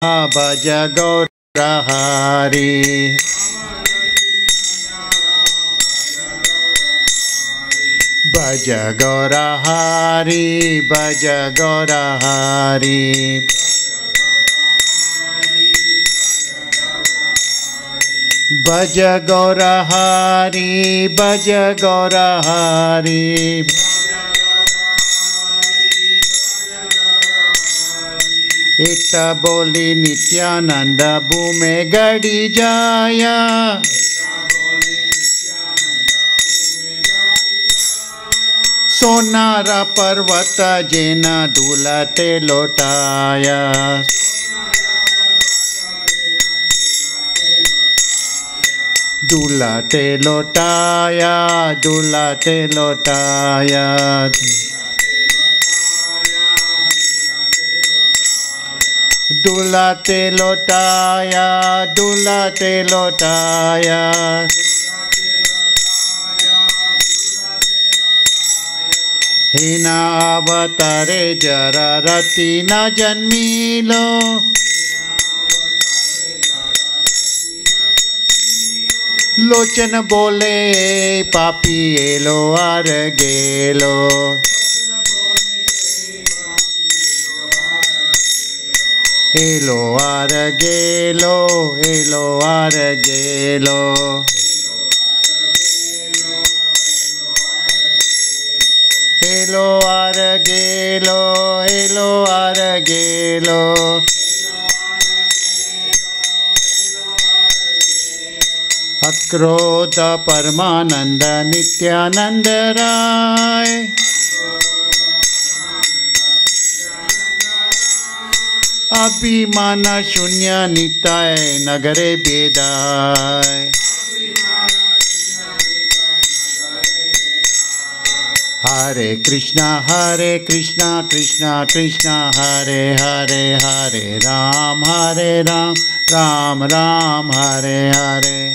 Bhaj Gaura Hari. Bhaj Gaura Hari, Bhaj Gaura Hari. Bhaj Gaura Hari, Bhaj Gaura Hari. Ita boli Nityananda bhume gadi jaya. Sonara parvata jena dhulate lotaya. Dhulate lotaya, dhulate lotaya. Dhulate lotaya, dhulate lotaya. Hina avatare jara rati na janmilo. Lochan bole papi elo ar gelo. Elo ar gelo, elo ar gelo. Elo ar gelo, elo ar gelo. Akrodha Paramananda Nityananda Rai. Abhimana Shunya Nitai Nagare Bedai. Hare Krishna, Krishna Krishna, Hare Hare, Hare Ram, Ram Ram, Hare Hare.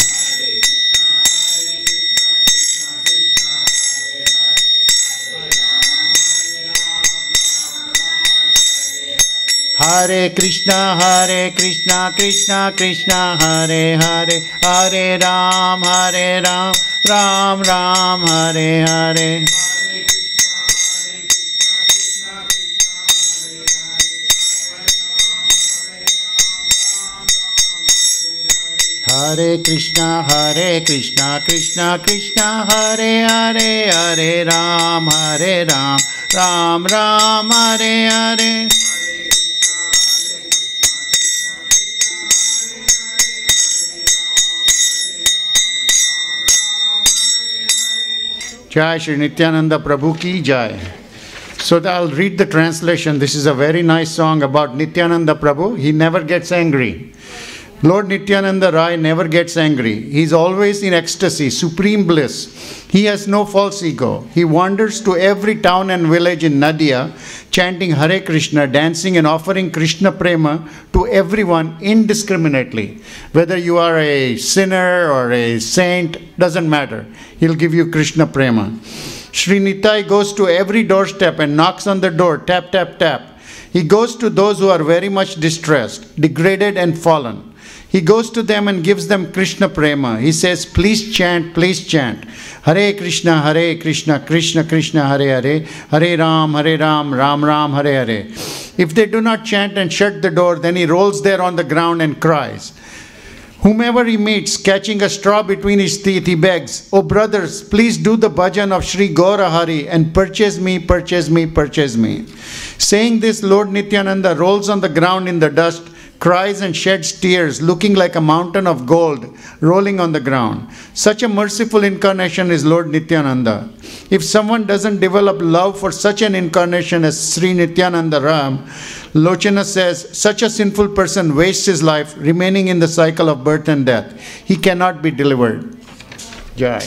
Hare Krishna, Krishna Krishna, Hare Hare, Hare Ram, Ram Ram, Hare Hare. Hare Krishna, Krishna Krishna, Hare Hare, Hare Ram, Ram Ram, Hare Hare. Jai Shri Nityananda Prabhu ki Jai. So I'll read the translation. This is a very nice song about Nityananda Prabhu. He never gets angry. Lord Nityananda Rai never gets angry. He's always in ecstasy, supreme bliss. He has no false ego. He wanders to every town and village in Nadia, chanting Hare Krishna, dancing and offering Krishna Prema to everyone indiscriminately. Whether you are a sinner or a saint, doesn't matter. He'll give you Krishna Prema. Sri Nitai goes to every doorstep and knocks on the door, tap, tap, tap. He goes to those who are very much distressed, degraded and fallen. He goes to them and gives them Krishna Prema. He says, please chant, Hare Krishna, Krishna Krishna, Hare Hare, Hare Ram, Ram Ram, Hare Hare. If they do not chant and shut the door, then he rolls there on the ground and cries. Whomever he meets, catching a straw between his teeth, he begs, oh brothers, please do the bhajan of Sri Gaura Hari and purchase me. Saying this, Lord Nityananda rolls on the ground in the dust, cries and sheds tears, looking like a mountain of gold rolling on the ground. Such a merciful incarnation is Lord Nityananda. If someone doesn't develop love for such an incarnation as Sri Nityananda Ram, Lochana says, such a sinful person wastes his life remaining in the cycle of birth and death. He cannot be delivered. Jai.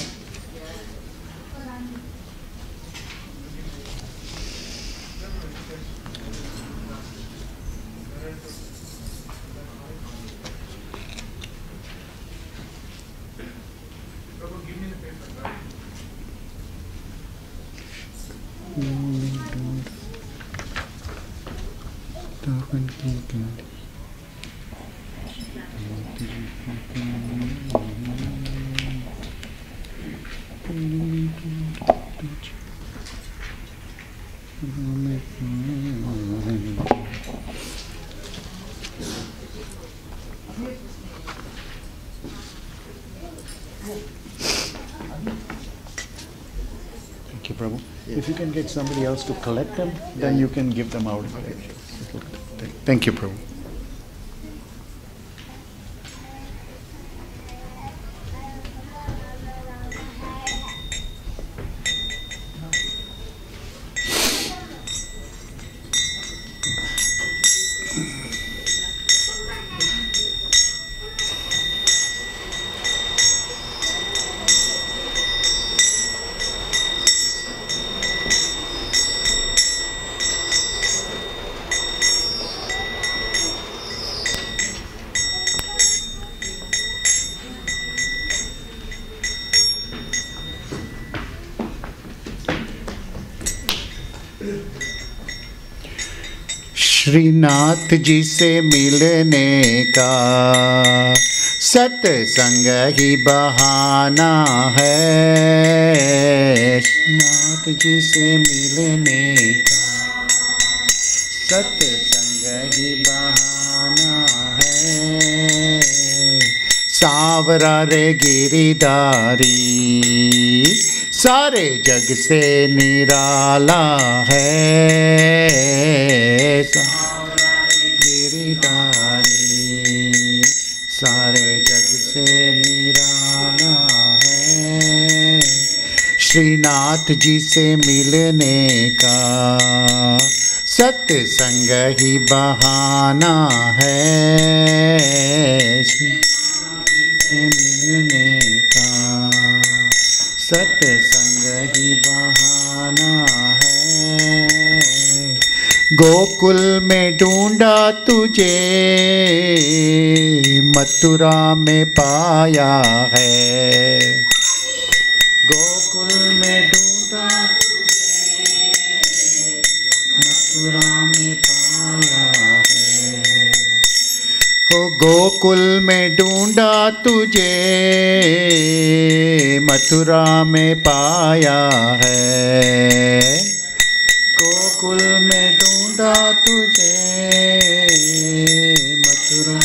Thank you, Prabhu. If you can get somebody else to collect them, then you can give them out. Thank you, Prabhu. Shrinath ji से मिलने का सत्संग ही बहाना है। श्रीनाथ जी से मिलने का सत्संग ही बहाना है। सांवरा रे गिरिधारी सारे जग से निराला है। सांवरा रे गिरिधारी सारे जग से निराला है। श्रीनाथ जी से मिलने का सत्संग ही बहाना है। से मिलने का सत्संग ही बहाना है। गोकुल में ढूंढा तुझे मथुरा में पाया है। गोकुल में ढूंढा मथुरा में पाया है। हो गोकुल में ढूंढा तुझे मथुरा में पाया है। गोकुल में ढूंढा तुझे मथुरा।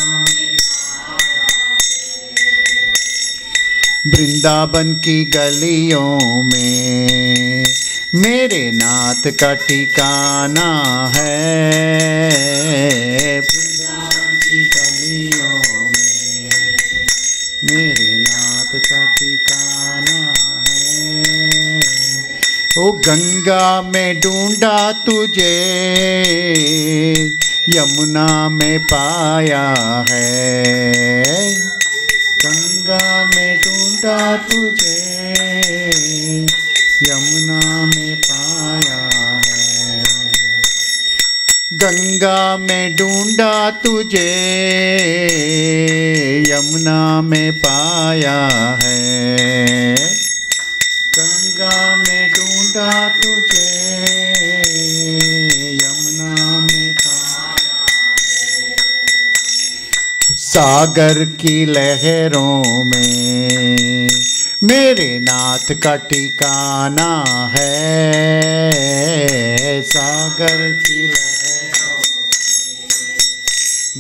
वृंदावन की गलियों में मेरे नाथ का ठिकाना है। वृंदावन की गलियों में मेरे नाथ का ठिकाना है। ओ गंगा में ढूंढा तुझे यमुना में पाया है। गंगा में ढूंढा तुझे यमुना में पाया है। गंगा में ढूंढा तुझे यमुना में पाया है। गंगा में ढूंढा तुझे यमुना में पाया है। सागर की लहरों में मेरे नाथ का ठिकाना है। सागर की लहरों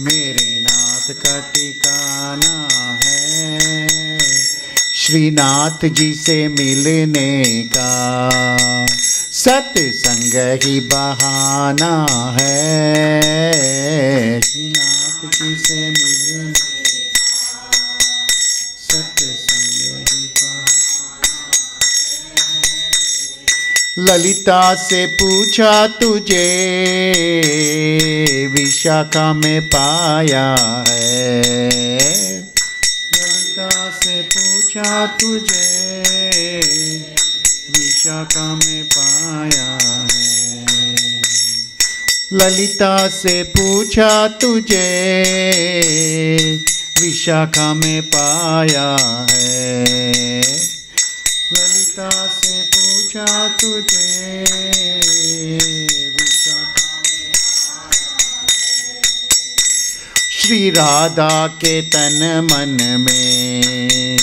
मेरे नाथ का ठिकाना है। श्रीनाथ जी से मिलने का सत्संग ही बहाना है। श्रीनाथ जी से मिलने का सत्संग ही बहाना है। ललिता से पूछा तुझे विशाखा में पाया है। ललिता से पूछा तुझे विशाखा में पाया है। ललिता से पूछा तुझे विशाखा में पाया है। ललिता से पूछा तुझे विशाखा में पाया है। श्री राधा के तन मन में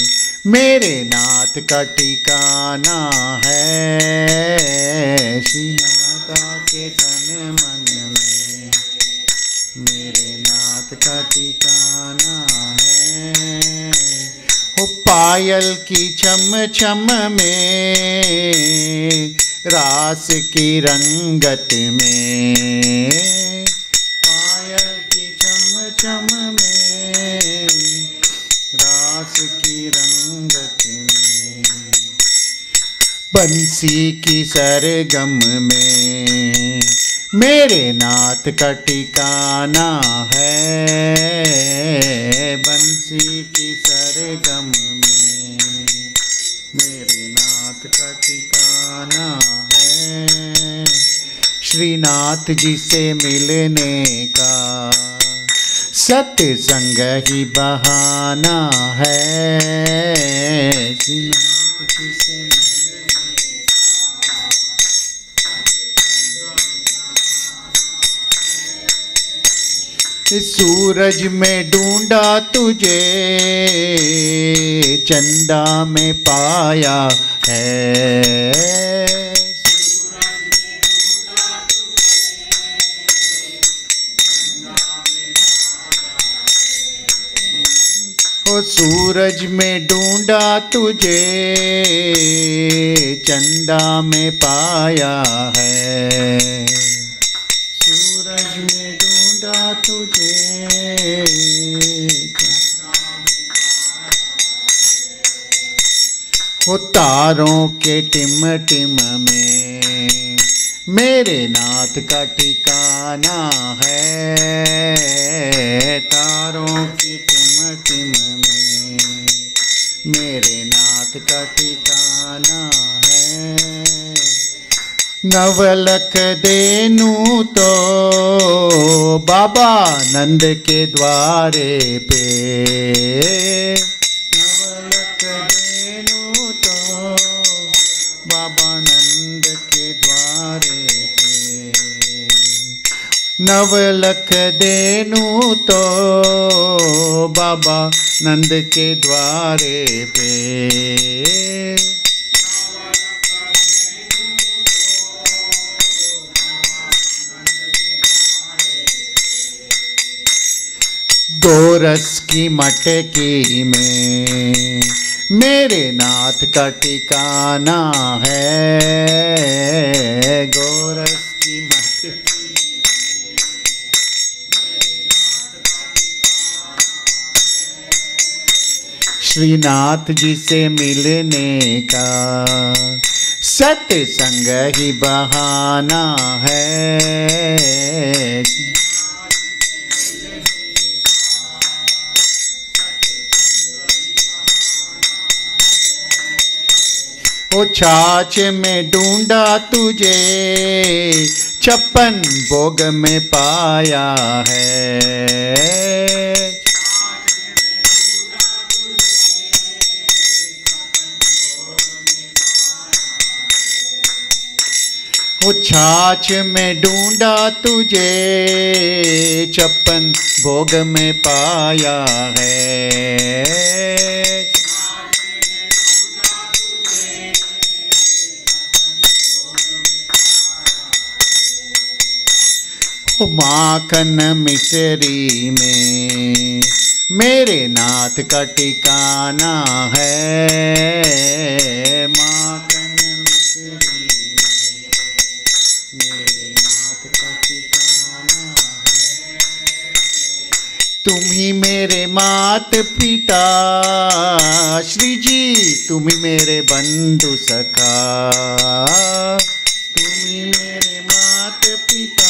मेरे नाथ का ठिकाना है। श्री राधा के तन मन में मेरे नाथ का ठिकाना है। ओ पायल की छम छम में रास की रंगत में, पायल की छम छम में रास की रंगत में, बंसी की सरगम में मेरे नाथ का ठिकाना है। बंसी की सरगम में मेरे नाथ का ठिकाना है। श्रीनाथ जी से मिलने का सत्संग ही बहाना है। श्रीनाथ जी से सूरज में ढूंढा तुझे चंदा में पाया है। ओ सूरज में ढूंढा तुझे चंदा में पाया है। सूरज में ढूंढा तुझे हो तारों के टिम टिम में मेरे नाथ का ठिकाना है। तारों की टिम टिम में मेरे नाथ का ठिकाना है। नवलख देनु तो बाबा नंद के द्वारे पे, नवलख देनु तो बाबा नंद के द्वारे पे, नवलख देनु तो बाबा नंद के द्वारे पे। गोरस की मटकी में मेरे नाथ का ठिकाना है। गोरस की मटकी श्रीनाथ जी से मिलने का सत्संग ही बहाना है। ओ छाछ में ढूंढा तुझे 56 भोग में पाया है। ओ छाछ में ढूंढा तुझे 56 भोग में पाया है। माखन मिश्री में मेरे नाथ का ठिकाना है। माखन मिश्री में मेरे नाथ का ठिकाना है। तुम ही मेरे मात पिता श्री जी, तुम ही मेरे बंधु सखा। तुम ही मेरे मात पिता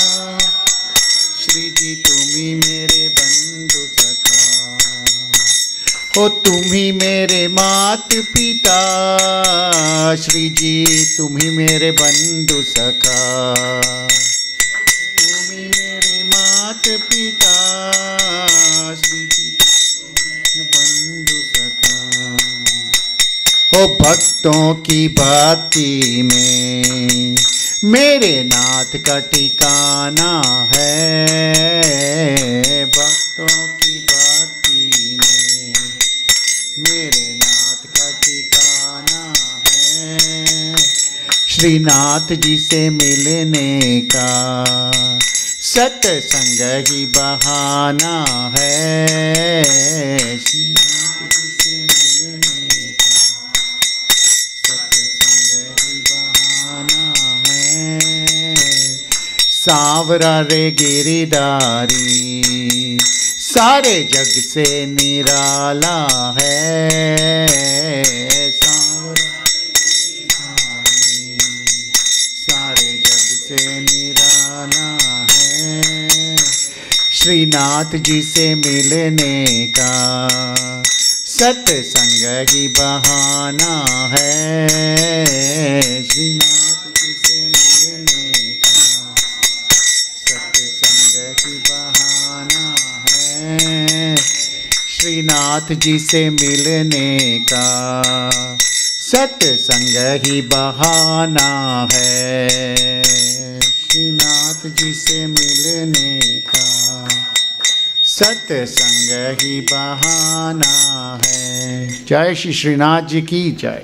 श्री जी, तुम ही मेरे बंधु सखा। हो तुम ही मेरे मात पिता श्री जी, तुम ही मेरे बंधु सखा। तुम ही मेरे मात पिता श्री जी, बंधु सखा। हो भक्तों की भक्ति में मेरे नाथ का ठिकाना है। भक्तों की श्रीनाथ जी से मिलने का सत्संग ही बहाना है। श्रीनाथ जी से मिलने का सत्संग ही बहाना है। सांवरा रे गिरिधारी सारे जग से निराला है। सारे जग से निराला है। श्रीनाथ जी से मिलने का सत्संग ही बहाना है। श्रीनाथ जी से मिलने का सत्संग ही बहाना है। श्रीनाथ जी से मिलने का सत्संग ही बहाना है। श्रीनाथ जी से मिलने का सत्संग ही बहाना है। जय श्री श्रीनाथ जी की जय।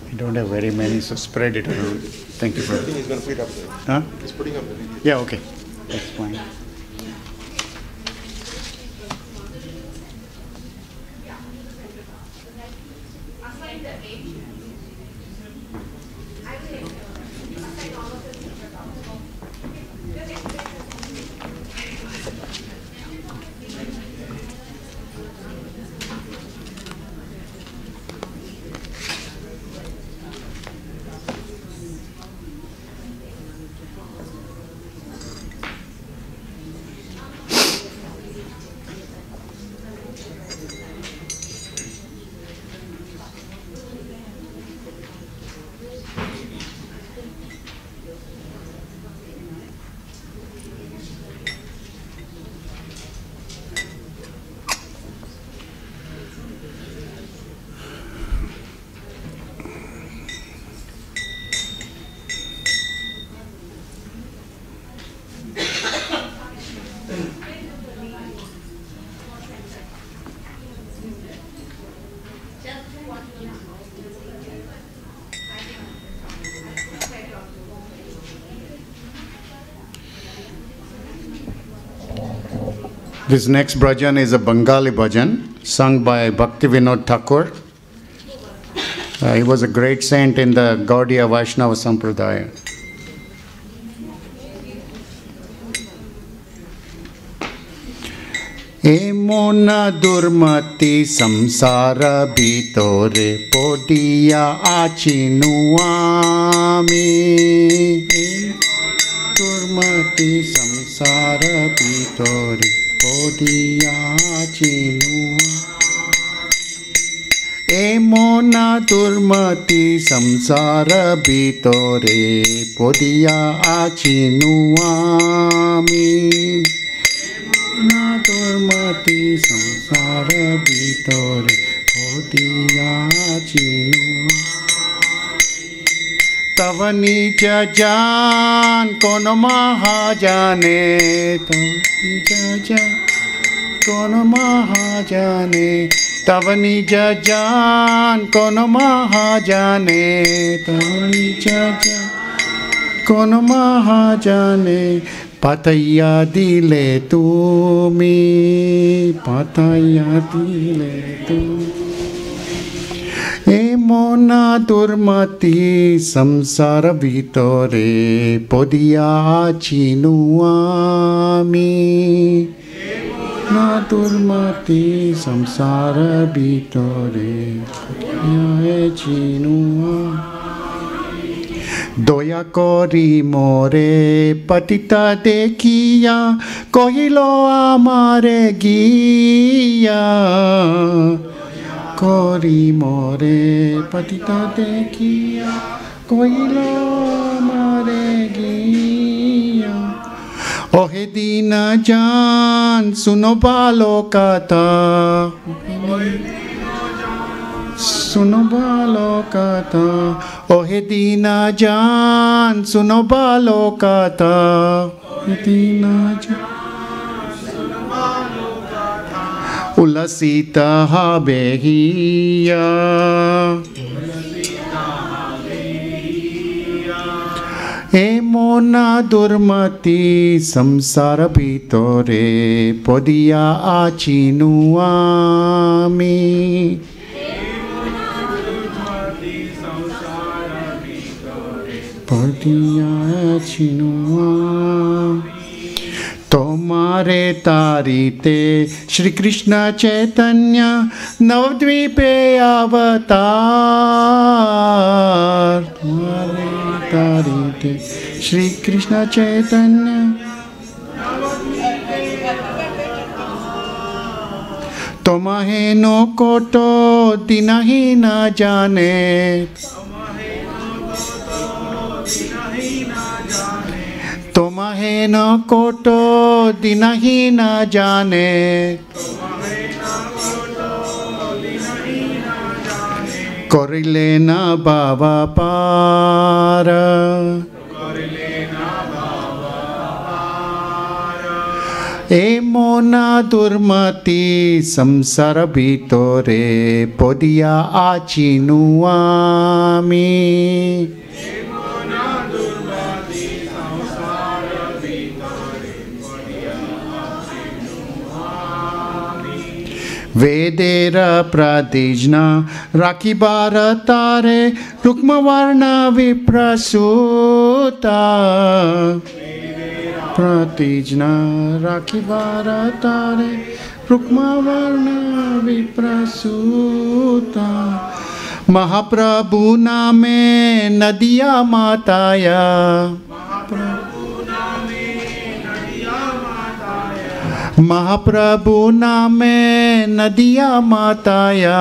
I don't have very many, so spread it around. Thank you for it. He's going to put it up there. Huh? He's putting up the video. Yeah, okay. That's fine. This next bhajan is a Bengali bhajan sung by Bhakti Vinod Thakur. He was a great saint in the Gaudiya Vaishnava Sampradaya. एमोना दुर्मति संसार भीतरे podia आचिनुआमी। दुर्मति संसार भीतरे podia आचिनुआ। एमोना दुर्मति संसार भीतरे podia आचिनुआमी। दुर्मति संसार भीतरे podia आचिनुआ। तव नीच जान कौन महाजाने। तव नीच जान कौन महाजाने। तव निज जान कौन महाजाने। तव निज जान कौन महाजाने। पातैया दिले तुमी। पातैया दिले तुमी। एमोना दुर्मति संसार भीतरे पोडिया आचिनुआमी। দুর্মতি সংসার ভিতরে চিনুয়া দয়া করি মোরে পতিতা দেখিয়া কহিল আমারে গিয়া করি মোরে পতিতা দেখিয়া কহিল আমারে গিয়া ওহে দিন জান শুনো ভালো কথা सुनो बालो कथा ओहे दीना जान सुनो बालो कथा दीना जान उलसित बेहिया ए मोना दुर्मति संसार भितरे पदिया आचिनुआमी तुम्हारे तारीते श्री कृष्ण चैतन्य नवद्वीपे अवतार तुम्हारे तारीते श्री कृष्ण चैतन्य तुम्हें नो कोटो दिन ही न जाने तुम्हें न कोटो दिन ही न जाने करिले न बाबा पार ए मोना दुर्मति संसार भितरे पदिया आचिनुआमी वेदेर प्रतिज्ञा राखी भारतारे रुक्मवर्ण विप्रसूता प्रतिज्ञा राखी भारतारे रुक्मवर्ण विप्रसूता महाप्रभु नामे नदिया माताया महाप्रभु नामे नदिया माताया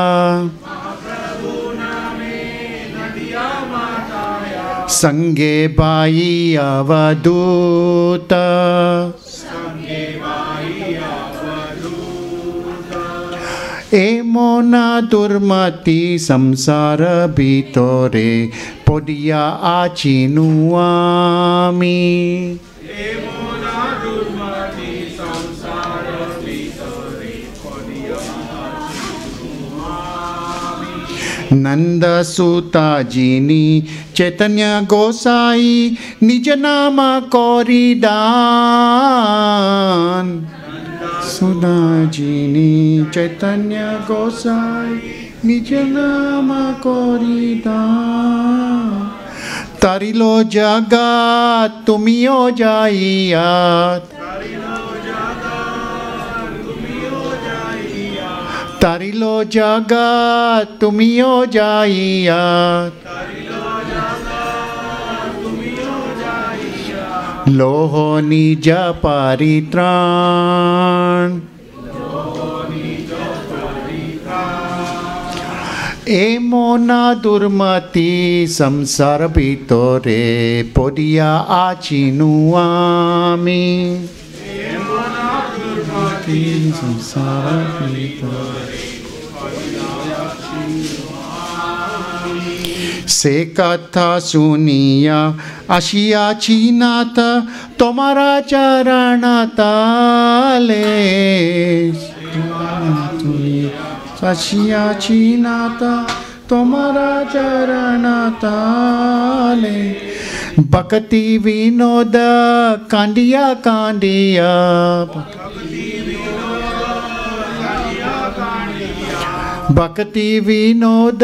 संगे बाई अवधूत ए मोना दुर्मति संसार भितरे पदिया आचिनुआमी नंद सुता जीनी चैतन्य गोसाई निज नाम कोरिदान सुधा जीनी चैतन्य गोसाई निज नाम कोरिदान तारिलो जगत तुमियो जाइया तारिलो जगत तुमियो जाइया लोहो निज परित्राण ए मोना दुर्मति संसार भितरे पदिया आचिनुआमी संसार भितरे से कथा सुनिया आशिया चीनाथ तुम्हारा चरण ताले आशिया चीनाथ तुम्हारा चरण ताले भक्ति विनोद कांडिया कांडिया भक्ति विनोद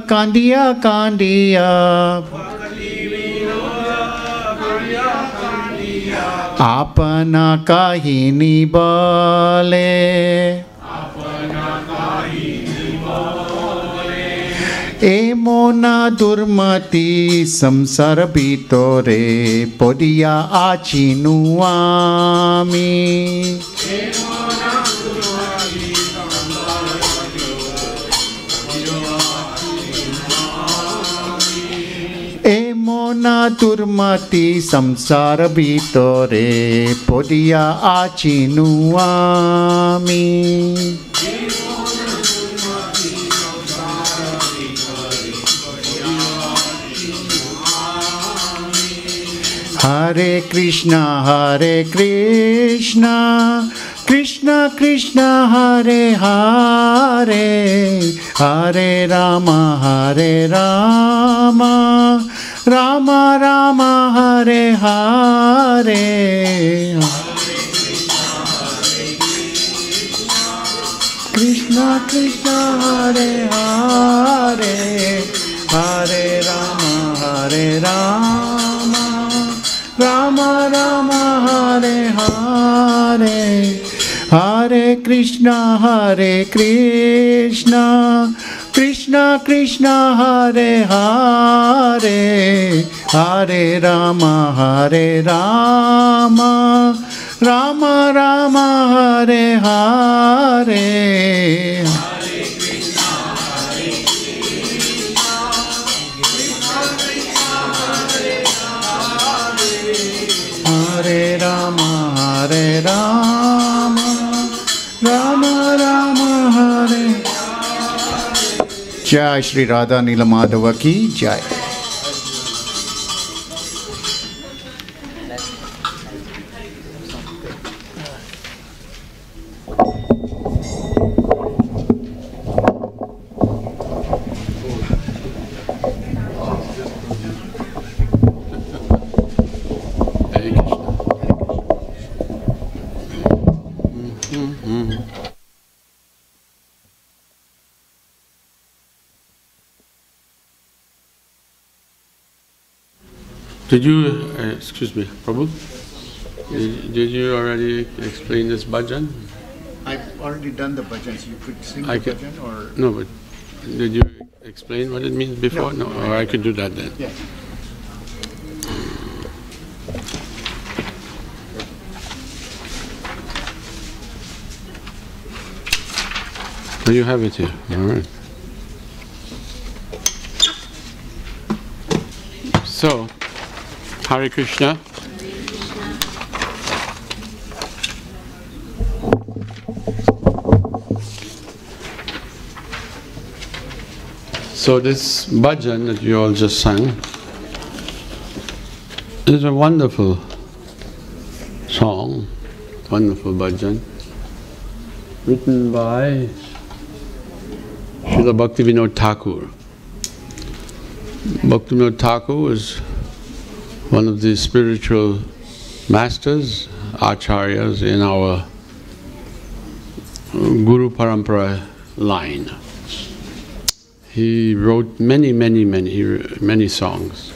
कांडिया कांडिया આપના કાહિની બોલે એ મોના દુર્મતિ સંસાર ભીતો રે પોડિયા આચીનું આમી એ મોના દુર્મતિ સંસાર ભીતો રે પોડિયા આચીનું આમી Hare Krishna, Krishna Krishna, Hare Hare, Hare Rama, Rama Rama, Hare Hare. Krishna Krishna, Hare Hare, Hare Rama, Rama Rama, Hare Hare, Hare Krishna, Krishna Krishna, Hare Hare, Hare Rama, Rama Rama, Hare Hare. Hare Rama, Rama Rama, Hare. Jai Shri Radha Nila Madhava ki Jai. Did you, excuse me, Prabhu, did you already explain this bhajan? I've already done the bhajan, so you could sing the bhajan or... No, but did you explain what it means before? No, or I could do that then. Yeah. Oh, you have it here, all right. So, Hare Krishna. So this bhajan that you all just sang is a wonderful song, wonderful bhajan, written by Srila Bhaktivinoda Thakur. Bhaktivinoda Thakur was one of the spiritual masters, acharyas in our Guru Parampara line. He wrote many songs,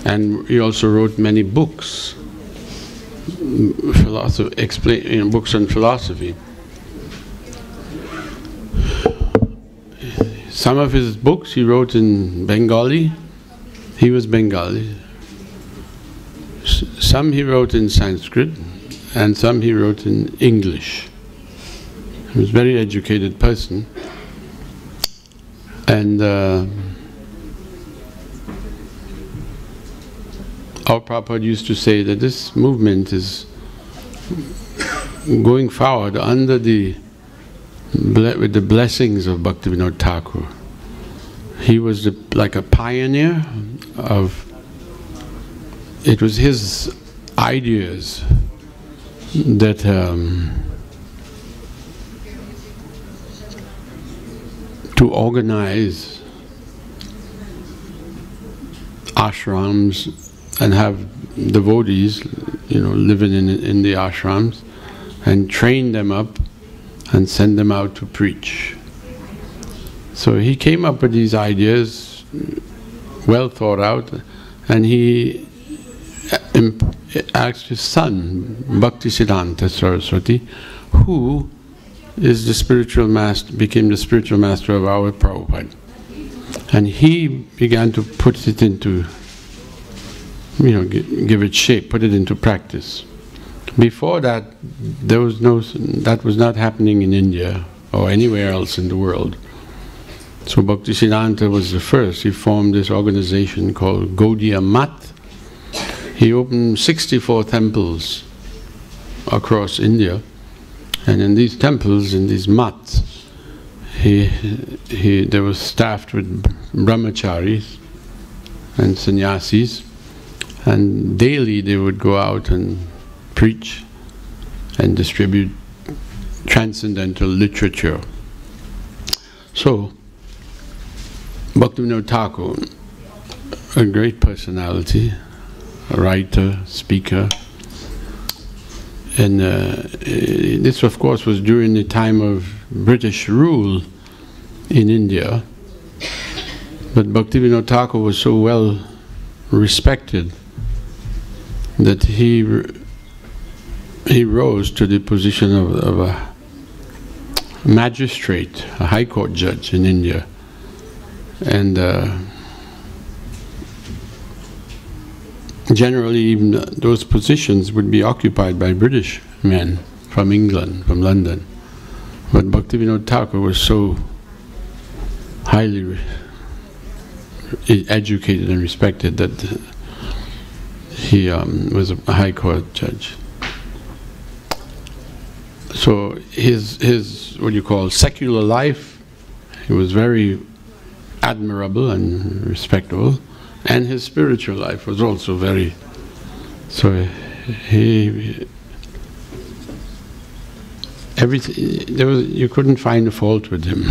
and he also wrote many books, books on philosophy. Some of his books he wrote in Bengali. He was Bengali. Some he wrote in Sanskrit, and some he wrote in English. He was a very educated person. And our Prabhupada used to say that this movement is going forward under with the blessings of Bhaktivinoda Thakur. He was like a pioneer of, it was his ideas that to organize ashrams and have devotees, living in the ashrams, and train them up and send them out to preach. So he came up with these ideas, well thought out, and he asked his son, Bhaktisiddhanta Saraswati, who is the spiritual master, became the spiritual master of our Prabhupada. And he began to put it into, give it shape, put it into practice. Before that, that was not happening in India or anywhere else in the world. So Bhaktisiddhanta was the first. He formed this organization called Gaudiya Math. He opened 64 temples across India, and in these temples, in these maths, they were staffed with brahmacharis and sannyasis, and daily they would go out and preach and distribute transcendental literature. So, Bhaktivinoda Thakur, a great personality, a writer, speaker, and this of course was during the time of British rule in India, but Bhaktivinoda Thakur was so well respected that he rose to the position of a magistrate, a high court judge in India. And generally even those positions would be occupied by British men from England, from London. But Bhaktivinoda Thakur was so highly educated and respected that he was a high court judge. So his what you call secular life, he was very admirable and respectable, and his spiritual life was also very. So you couldn't find a fault with him.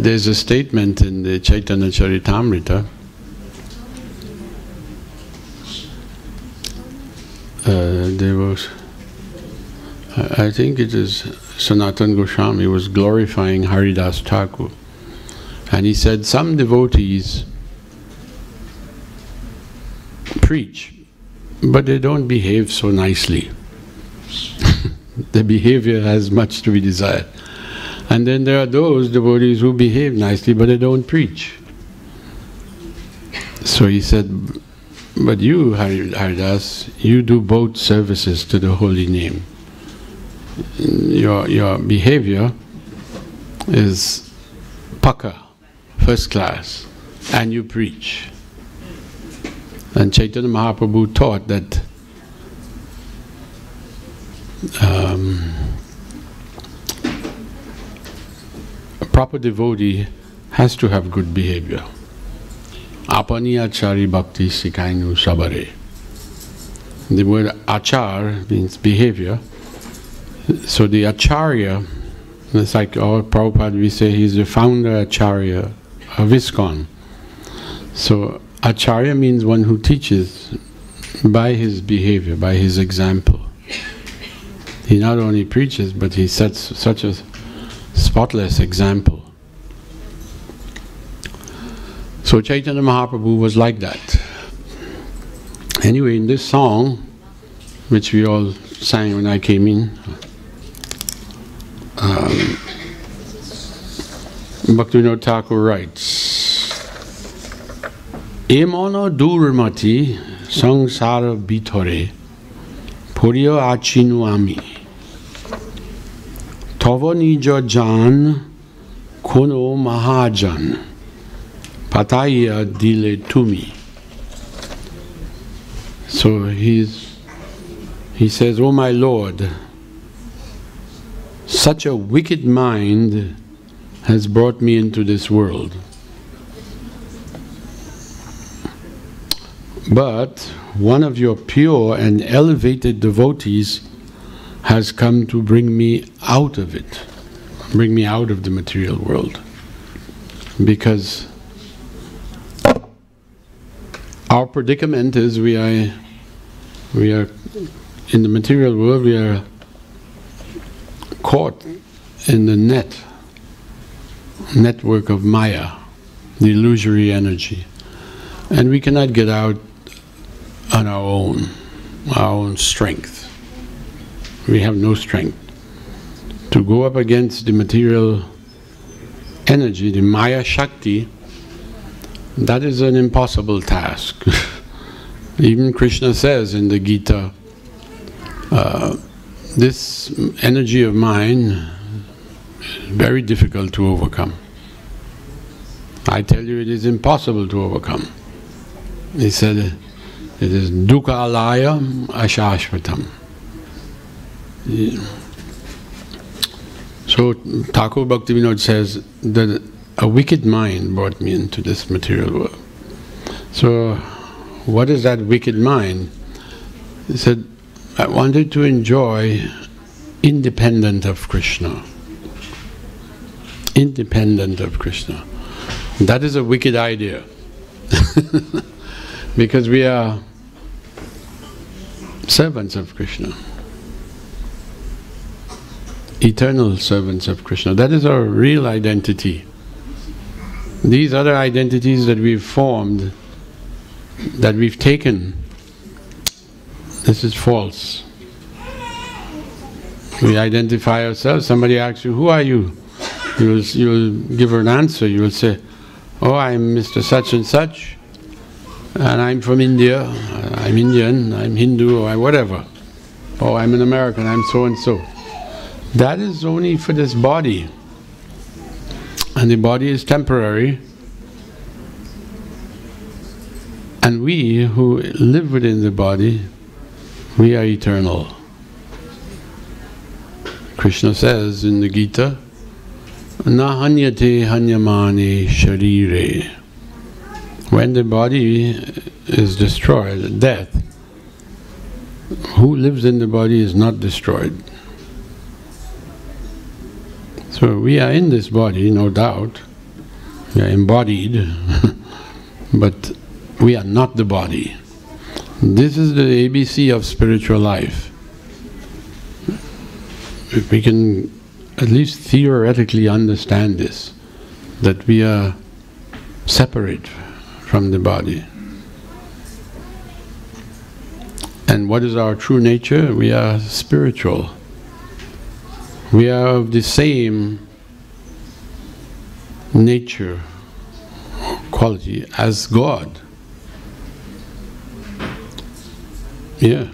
There's a statement in the Chaitanya Charitamrita. There was, I think it is Sanatana Goswami was glorifying Haridas Thakur, and he said some devotees preach, but they don't behave so nicely. The behavior has much to be desired. And then there are those devotees who behave nicely, but they don't preach. So he said, but you, Haridas, you do both services to the holy name. Your behavior is paka, first class, and you preach. And Chaitanya Mahaprabhu taught that a proper devotee has to have good behavior. Apani achari bhakti sikainu sabare. The word achar means behavior. So the acharya, it's like our Prabhupada, we say he's the founder acharya of ISKCON. So acharya means one who teaches by his behavior, by his example. He not only preaches, but he sets such a spotless example. So Chaitanya Mahaprabhu was like that. Anyway, in this song, which we all sang when I came in, Bhaktivinoda Thakur writes, Emono durmati sangsara bitore puriyo achinu ami tava nija jan kono mahajan pataya dile tumi. So he says, oh my Lord, such a wicked mind has brought me into this world. But one of your pure and elevated devotees has come to bring me out of it, bring me out of the material world. Because our predicament is we are in the material world, we are caught in the network of Maya, the illusory energy. And we cannot get out on our own strength. We have no strength. To go up against the material energy, the Maya Shakti, that is an impossible task. Even Krishna says in the Gita, this energy of mine is very difficult to overcome. I tell you, it is impossible to overcome. He said, it is dukkha alayam ashashvatam. So Thakur Bhaktivinoda says that a wicked mind brought me into this material world. So what is that wicked mind? He said, I wanted to enjoy independent of Krishna. Independent of Krishna. That is a wicked idea. Because we are servants of Krishna. Eternal servants of Krishna. That is our real identity. These other identities that we've formed, that we've taken, this is false. We identify ourselves, somebody asks you, who are you? You'll give her an answer, you will say, oh, I'm Mr. Such and Such, and I'm from India, I'm Indian, I'm Hindu, or whatever. Oh, I'm an American, I'm so and so. That is only for this body. And the body is temporary. And we who live within the body, we are eternal. Krishna says in the Gita, Na hanyate hanyamane sharire. When the body is destroyed, death, who lives in the body is not destroyed. So we are in this body, no doubt, we are embodied, but we are not the body. This is the ABC of spiritual life. If we can at least theoretically understand this, that we are separate from the body. And what is our true nature? We are spiritual. We are of the same nature, quality as God. Yeah.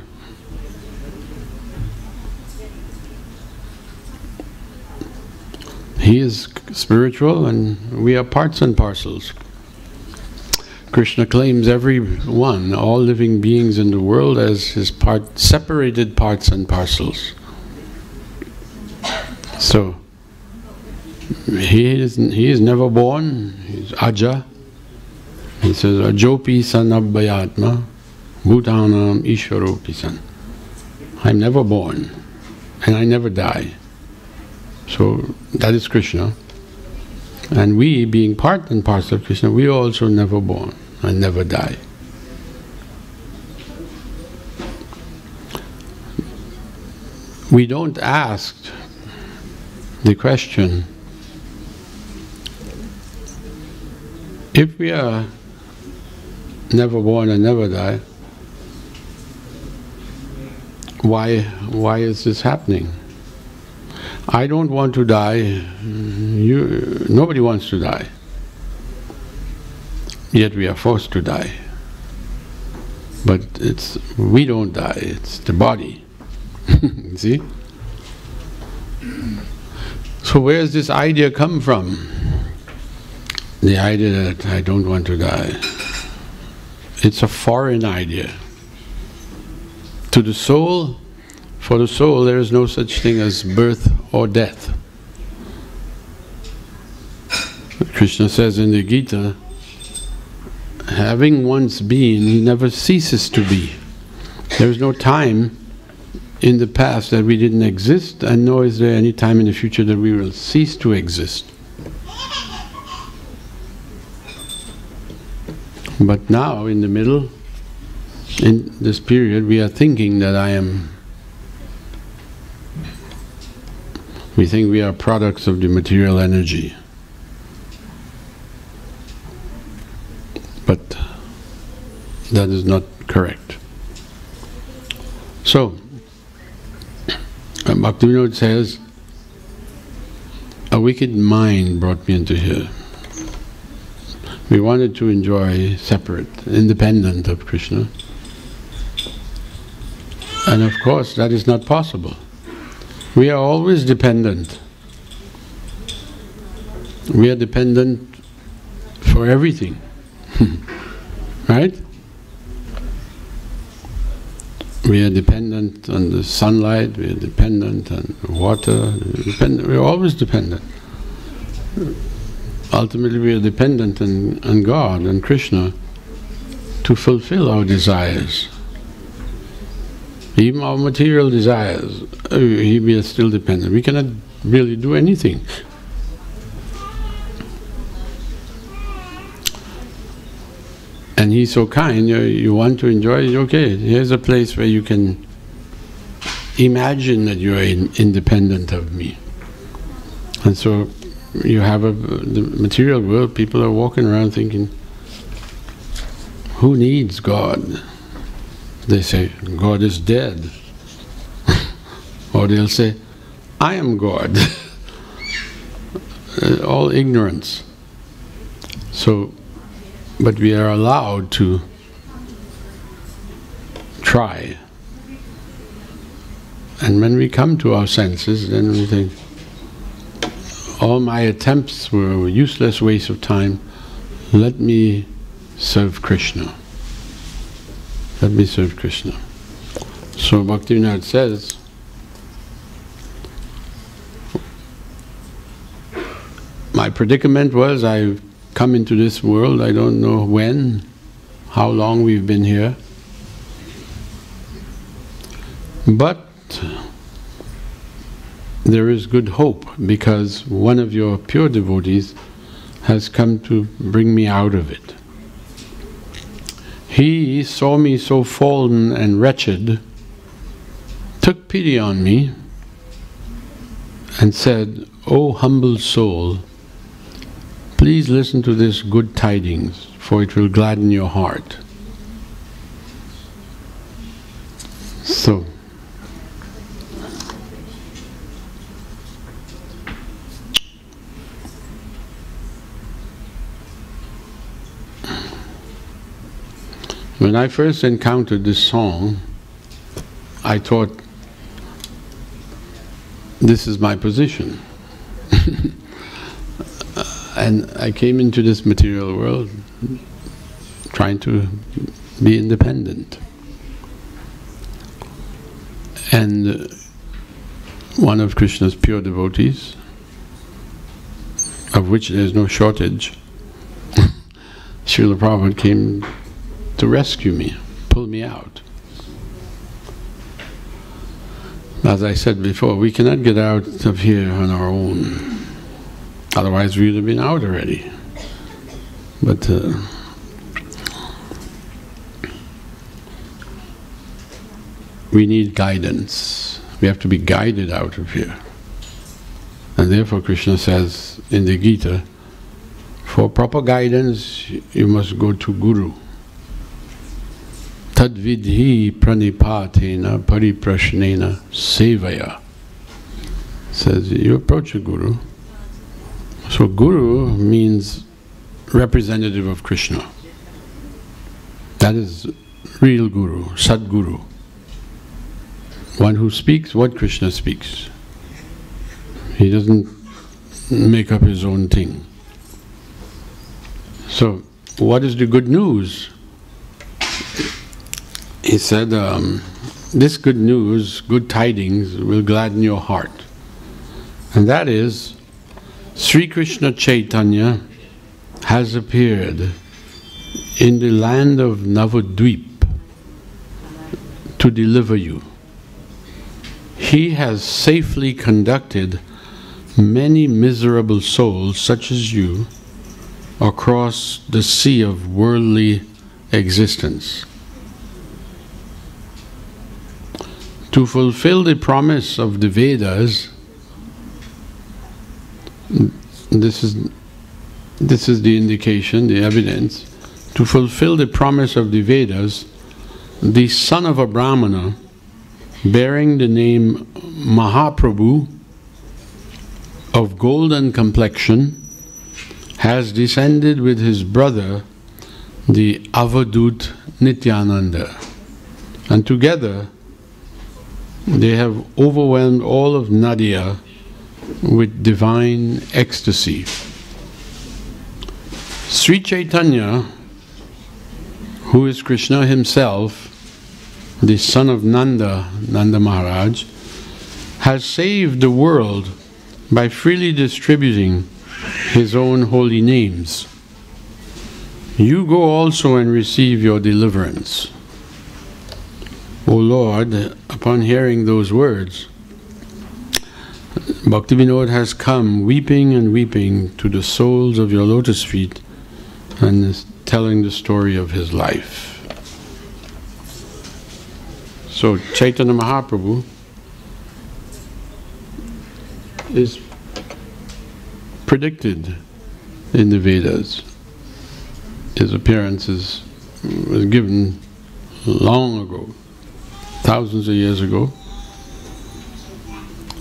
He is spiritual and we are parts and parcels. Krishna claims everyone, all living beings in the world, as his separated parts and parcels. So, he is never born, he is Aja. He says, Ajopi sanabbayatma bhutanam ishvaropi san. I'm never born and I never die. So that is Krishna. And we, being part and parcel of Krishna, we are also never born and never die. We don't ask the question, if we are never born and never die, why is this happening? I don't want to die, nobody wants to die. Yet we are forced to die. But we don't die, it's the body. See? So where does this idea come from? The idea that I don't want to die. It's a foreign idea. To the soul, for the soul there is no such thing as birth or death. Krishna says in the Gita, having once been, he never ceases to be. There is no time in the past that we didn't exist, and nor is there any time in the future that we will cease to exist. But now, in the middle, in this period, we are thinking that we think we are products of the material energy. But that is not correct. So, Bhaktivinoda says, a wicked mind brought me into here. We wanted to enjoy separate, independent of Krishna. And of course, that is not possible. We are always dependent. We are dependent for everything. Right? We are dependent on the sunlight, we are dependent on water, we are always dependent. Ultimately we are dependent on God and Krishna to fulfill our desires. Even our material desires, we are still dependent. We cannot really do anything. And He's so kind, you want to enjoy it, okay, here's a place where you can imagine that you are independent of me. And so you have the material world, people are walking around thinking, who needs God? They say, God is dead. Or they'll say, I am God. All ignorance. So, but we are allowed to try. And when we come to our senses, then we think, all my attempts were a useless waste of time, let me serve Krishna. Let me serve Krishna. So Bhaktivinoda says, my predicament was, I've come into this world, I don't know when, how long we've been here, but there is good hope, because one of your pure devotees has come to bring me out of it. He saw me so fallen and wretched, took pity on me and said, "O humble soul, please listen to this good tidings, for it will gladden your heart." So, when I first encountered this song, I thought, this is my position. And I came into this material world trying to be independent. And one of Krishna's pure devotees, of which there is no shortage, Srila Prabhupada came to rescue me, pull me out. As I said before, we cannot get out of here on our own. Otherwise we would have been out already. But we need guidance. We have to be guided out of here. And therefore Krishna says in the Gita, for proper guidance you must go to Guru. Tadvidhi pranipatena pariprashnena sevaya. Says you approach a Guru. So Guru means representative of Krishna. That is real Guru, Sadguru. One who speaks what Krishna speaks. He doesn't make up his own thing. So, what is the good news? He said, this good news, good tidings, will gladden your heart. And that is, Sri Krishna Chaitanya has appeared in the land of Navadvip to deliver you. He has safely conducted many miserable souls such as you across the sea of worldly existence. To fulfill the promise of the Vedas, this is the indication, the evidence, to fulfill the promise of the Vedas, the son of a Brahmana bearing the name Mahaprabhu, of golden complexion, has descended with his brother, the Avadut Nityananda, and together they have overwhelmed all of Nadia with divine ecstasy. Sri Chaitanya, who is Krishna himself, the son of Nanda, Nanda Maharaj, has saved the world by freely distributing his own holy names. You go also and receive your deliverance. O Lord, upon hearing those words, Bhaktivinoda has come weeping and weeping to the soles of your lotus feet and is telling the story of his life. So Chaitanya Mahaprabhu is predicted in the Vedas. His appearance was given long ago, thousands of years ago.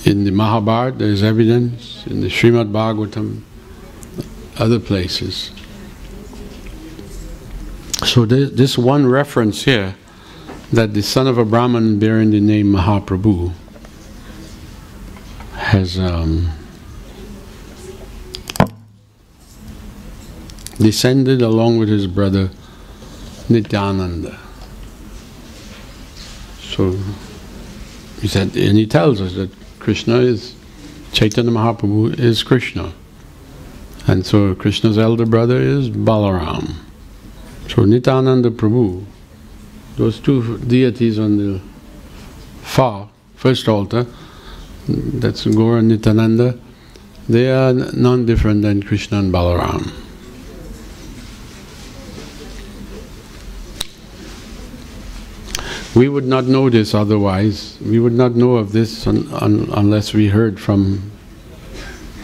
In the Mahabharata there is evidence, in the Srimad Bhagavatam, other places. So this one reference here, that the son of a Brahman bearing the name Mahaprabhu has descended along with his brother Nityananda. So he said, and he tells us that Krishna is, Chaitanya Mahaprabhu is Krishna. And so Krishna's elder brother is Balaram. So Nityananda Prabhu, those two deities on the first altar, that's Gaura and Nityananda, they are none different than Krishna and Balaram. We would not know this otherwise. We would not know of this unless we heard from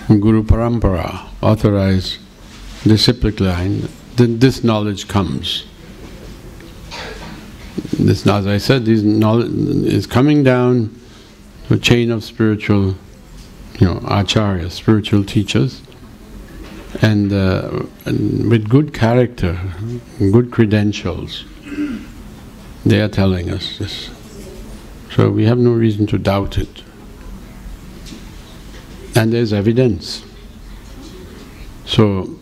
Guru Parampara, authorized disciplic line. Then this knowledge comes. This, as I said, this knowledge is coming down a chain of spiritual, acharyas, spiritual teachers, and with good character, good credentials. They are telling us this. So we have no reason to doubt it. And there's evidence. So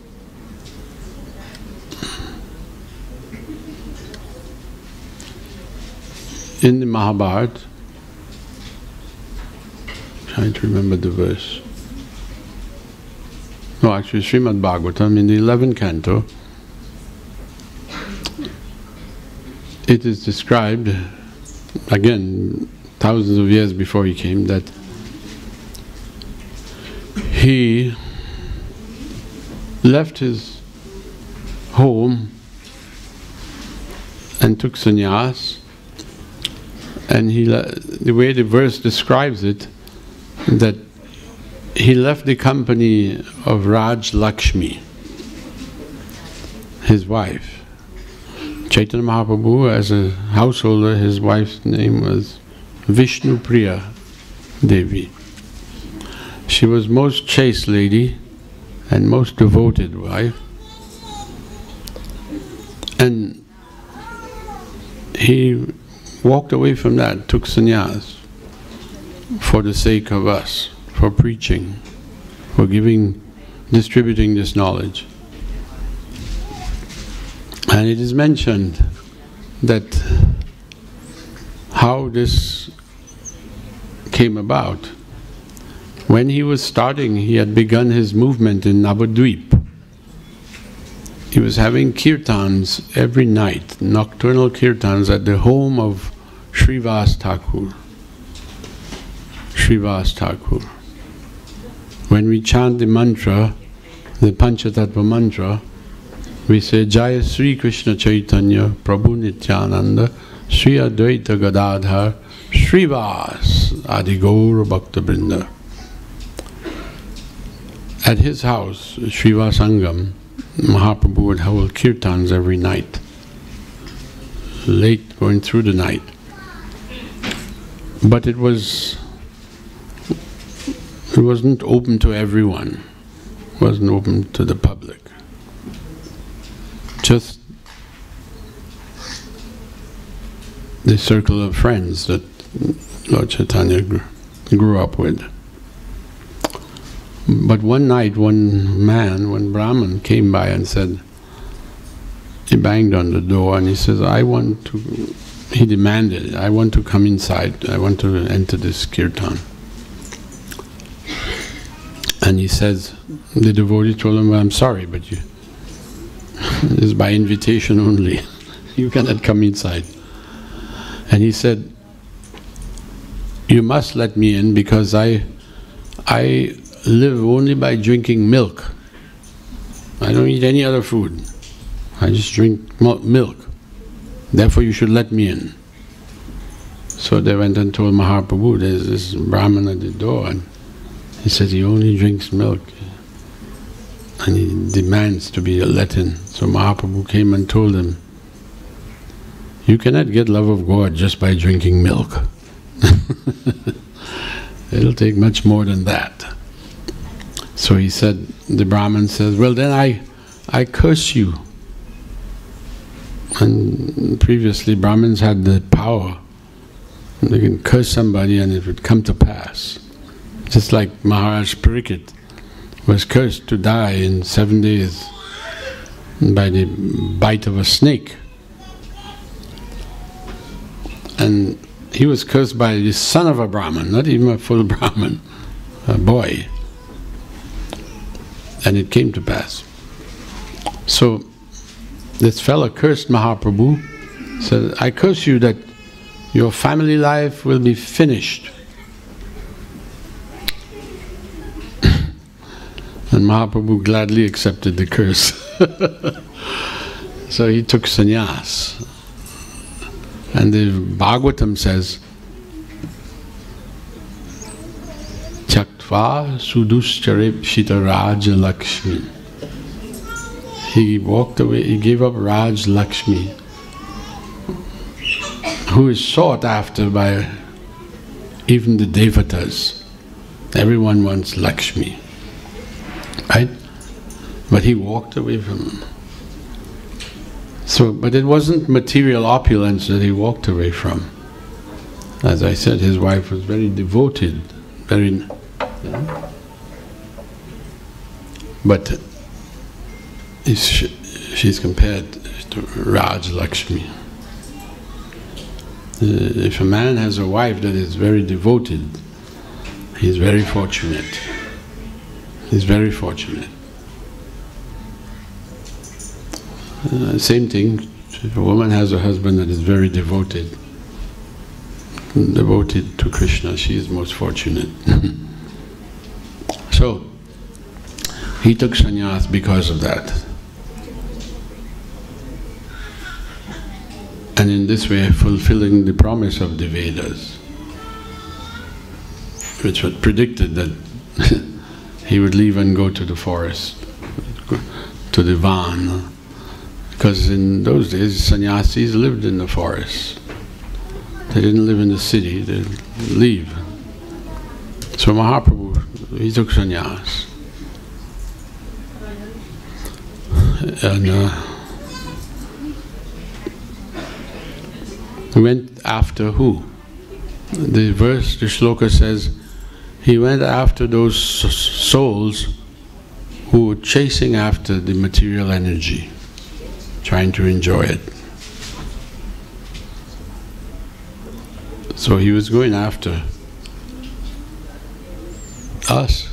in the Mahabharata, trying to remember the verse. No, actually Srimad Bhagavatam in the 11th canto, it is described, again, thousands of years before he came, that he left his home and took sannyas, and the way the verse describes it, that he left the company of Raj Lakshmi, his wife. Chaitanya Mahaprabhu, as a householder, his wife's name was Vishnu Priya Devi. She was most chaste lady and most devoted wife. And he walked away from that, took sannyas for the sake of us, for preaching, for distributing this knowledge. And it is mentioned that how this came about. When he was starting, he had begun his movement in Navadvip. He was having kirtans every night, nocturnal kirtans at the home of Srivas Thakur. Srivas Thakur. When we chant the mantra, the Panchatattva mantra, we say Jaya Sri Krishna Chaitanya Prabhu Nityananda Sri Advaita Gadadhar Srivas Adigaura Bhakta Vrinda. At his house, Srivas Sangam, Mahaprabhu would hold kirtans every night, late going through the night. But it wasn't open to everyone. It wasn't open to the public. Just the circle of friends that Lord Chaitanya grew up with. But one night, one Brahmin came by and said, he banged on the door and he says, he demanded, I want to come inside, I want to enter this kirtan. And he says, the devotee told him, well, I'm sorry, but it's by invitation only. You cannot come inside. And he said, you must let me in because I live only by drinking milk. I don't eat any other food. I just drink milk. Therefore you should let me in. So they went and told Mahaprabhu, there's this Brahmin at the door, and he said he only drinks milk and he demands to be let in. So Mahaprabhu came and told him, you cannot get love of God just by drinking milk. It'll take much more than that. So he said, the Brahmin says, well then I curse you. And previously Brahmins had the power. They can curse somebody and it would come to pass. Just like Maharaj Parikshit was cursed to die in 7 days by the bite of a snake. And he was cursed by the son of a Brahmin, not even a full Brahmin, a boy. And it came to pass. So this fellow cursed Mahaprabhu, said, I curse you that your family life will be finished. And Mahaprabhu gladly accepted the curse. So he took sannyas. And the Bhagavatam says, Chaktva sudustarepshita Raja Lakshmi. He walked away, he gave up Raj Lakshmi, who is sought after by even the Devatas. Everyone wants Lakshmi, right? But he walked away from him. So, but it wasn't material opulence that he walked away from. As I said, his wife was very devoted, very, but she's compared to Raj Lakshmi. If a man has a wife that is very devoted, he's very fortunate. He's very fortunate. Same thing, if a woman has a husband that is very devoted to Krishna, she is most fortunate. So, he took sannyas because of that. And in this way, fulfilling the promise of the Vedas, which had predicted that he would leave and go to the forest, to the Van. Because in those days, sannyasis lived in the forest. They didn't live in the city, they'd leave. So Mahaprabhu, he took sannyas. And he went after who? The verse, the shloka says, he went after those souls who were chasing after the material energy, trying to enjoy it. So he was going after us.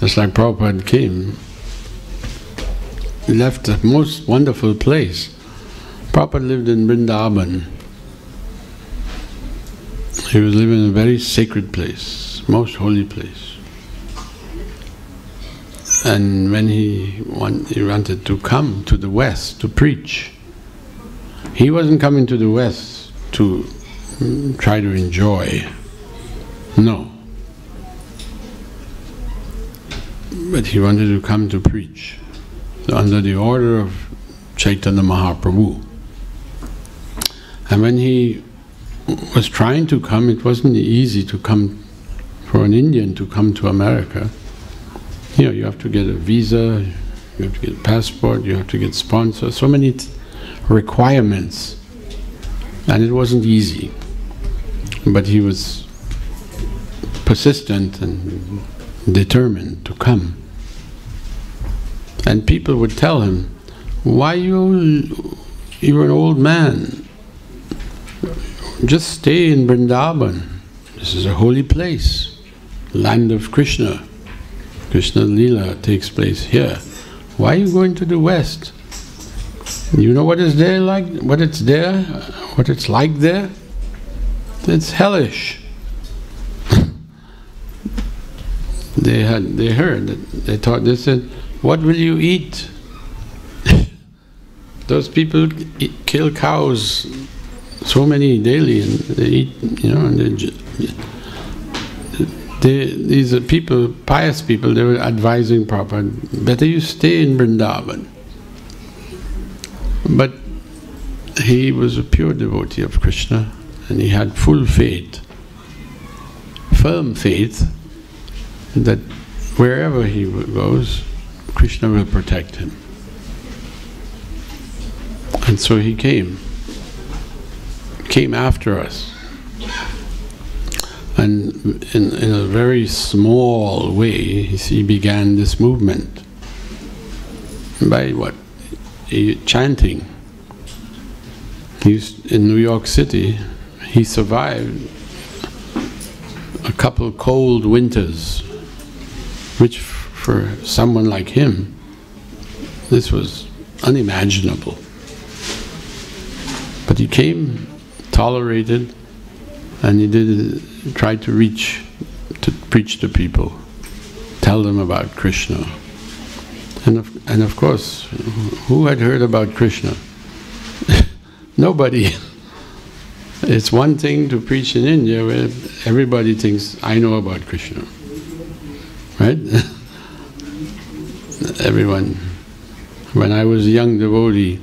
Just like Prabhupada came, he left the most wonderful place. Prabhupada lived in Vrindavan. He was living in a very sacred place, most holy place. And when he wanted to come to the West to preach, he wasn't coming to the West to try to enjoy. No. But he wanted to come to preach under the order of Chaitanya Mahaprabhu. And when he was trying to come, it wasn't easy to come, for an Indian to come to America. You know, you have to get a visa, you have to get a passport, you have to get sponsors, so many requirements. And it wasn't easy. But he was persistent and determined to come. And people would tell him, why you're an old man, just stay in Vrindavan. This is a holy place, land of Krishna. Krishna Leela takes place here. Why are you going to the West? You know what is there like, what it's like there? It's hellish. They heard, they thought, they said, what will you eat? Those people kill cows, so many daily, and they eat, you know, and these are people, pious people, they were advising Prabhupada, better you stay in Vrindavan. But he was a pure devotee of Krishna, and he had full faith, firm faith, that wherever he goes, Krishna will protect him. And so he came after us. And in a very small way, he began this movement. By what? Chanting. In New York City, he survived a couple cold winters, which for someone like him, this was unimaginable. But he came, tolerated, and he tried to preach to people, tell them about Krishna. And of course, who had heard about Krishna? Nobody. It's one thing to preach in India where everybody thinks, I know about Krishna. Right? Everyone. When I was a young devotee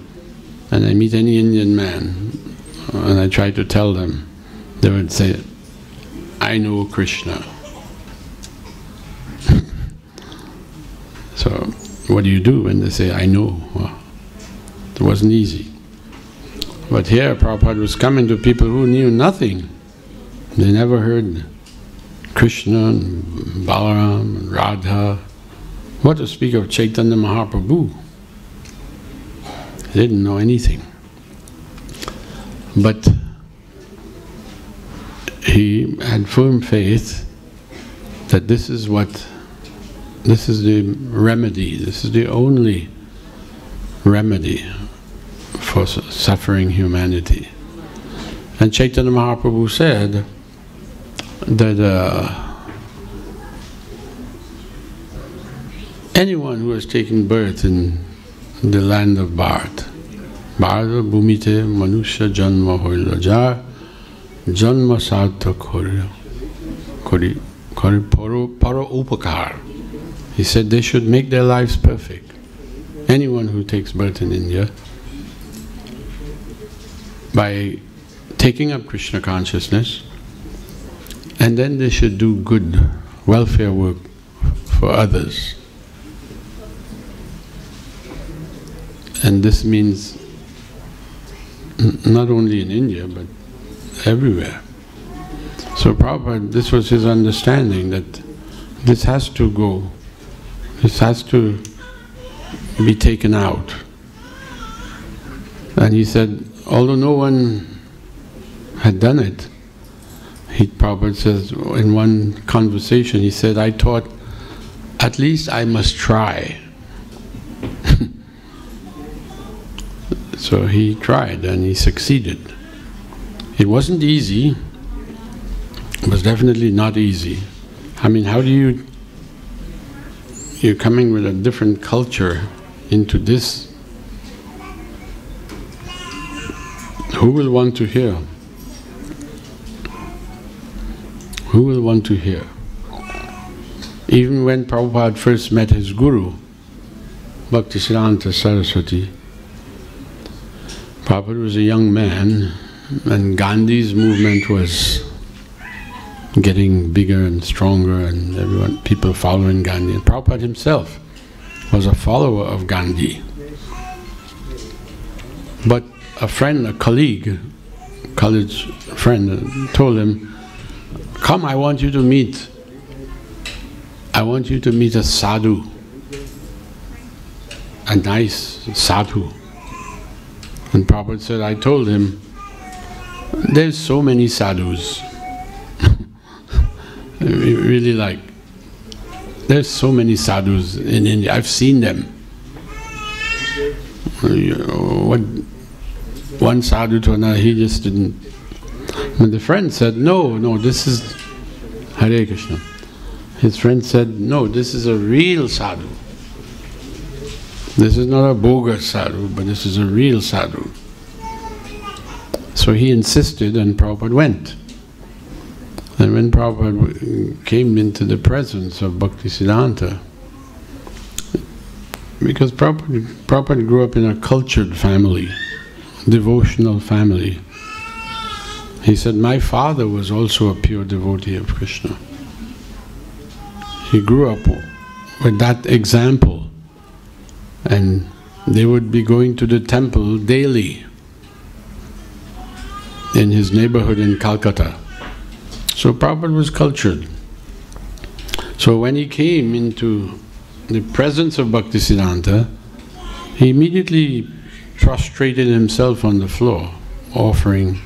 and I meet any Indian man and I try to tell them, they would say, I know Krishna. So, what do you do when they say, I know? Well, it wasn't easy. But here, Prabhupada was coming to people who knew nothing. They never heard Krishna and Balaram and Radha. What to speak of Chaitanya Mahaprabhu? They didn't know anything. But he had firm faith that this is the remedy, this is the only remedy for suffering humanity. And Chaitanya Mahaprabhu said that anyone who has taken birth in the land of Bharat, Bharata Bhumite Manusya Janma Hoila Jar Janma Sarthak Kori Paro Upakar. He said they should make their lives perfect. Anyone who takes birth in India, by taking up Krishna consciousness, and then they should do good welfare work for others. And this means not only in India, but everywhere. So Prabhupada, this was his understanding, that this has to go, this has to be taken out. And he said, although no one had done it, Prabhupada says, in one conversation, he said, I thought, at least I must try. So he tried and he succeeded. It wasn't easy. It was definitely not easy. I mean, how do you're coming with a different culture into this. Who will want to hear? Who will want to hear? Even when Prabhupada first met his guru, Bhaktisiddhanta Saraswati, Prabhupada was a young man and Gandhi's movement was getting bigger and stronger, and people following Gandhi. And Prabhupada himself was a follower of Gandhi. But a friend, a colleague, college friend, told him, "Come, I want you to meet a sadhu, a nice sadhu." And Prabhupada said, I told him, there's so many sadhus. Really, like, there's so many sadhus in India, I've seen them. One sadhu to another, he just didn't. But the friend said, no, this is Hare Krishna. His friend said, no, this is a real sadhu. This is not a bogus sadhu, but this is a real sadhu. So he insisted, and Prabhupada went. And when Prabhupada came into the presence of Bhaktisiddhanta, because Prabhupada grew up in a cultured family, devotional family, he said, my father was also a pure devotee of Krishna. He grew up with that example, and they would be going to the temple daily in his neighborhood in Calcutta. So Prabhupada was cultured. So when he came into the presence of Bhaktisiddhanta, he immediately prostrated himself on the floor, offering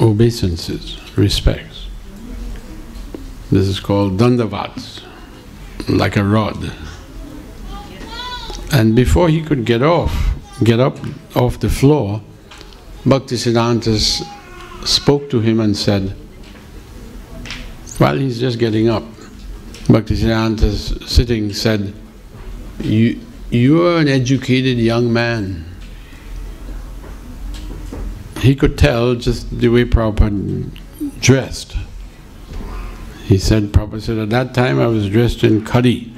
obeisances, respects. This is called dandavats, like a rod. And before he could get up off the floor, Bhaktisiddhanta spoke to him and said, while he's just getting up, Bhaktisiddhanta sitting said, you are an educated young man. He could tell just the way Prabhupada dressed. He said, Prabhupada said, at that time I was dressed in khadi,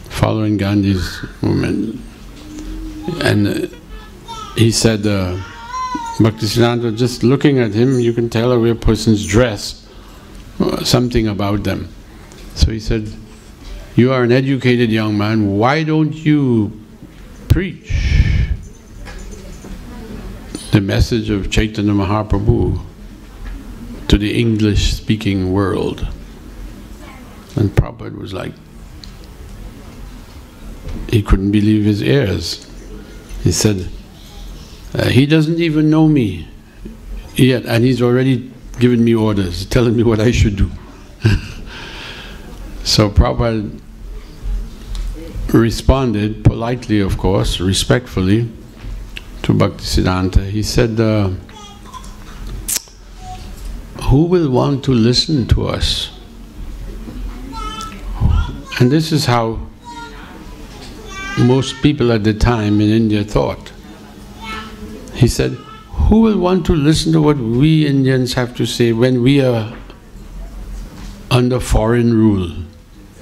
following Gandhi's movement. And he said, Bhaktisiddhanta, just looking at him, you can tell the way a person's dressed, something about them. So he said, you are an educated young man, why don't you preach the message of Chaitanya Mahaprabhu to the English-speaking world? And Prabhupada was like, he couldn't believe his ears. He said, he doesn't even know me yet, and he's already given me orders, telling me what I should do. So Prabhupada responded politely, of course, respectfully, to Bhaktisiddhanta. He said, who will want to listen to us? And this is how most people at the time in India thought. He said, who will want to listen to what we Indians have to say when we are under foreign rule,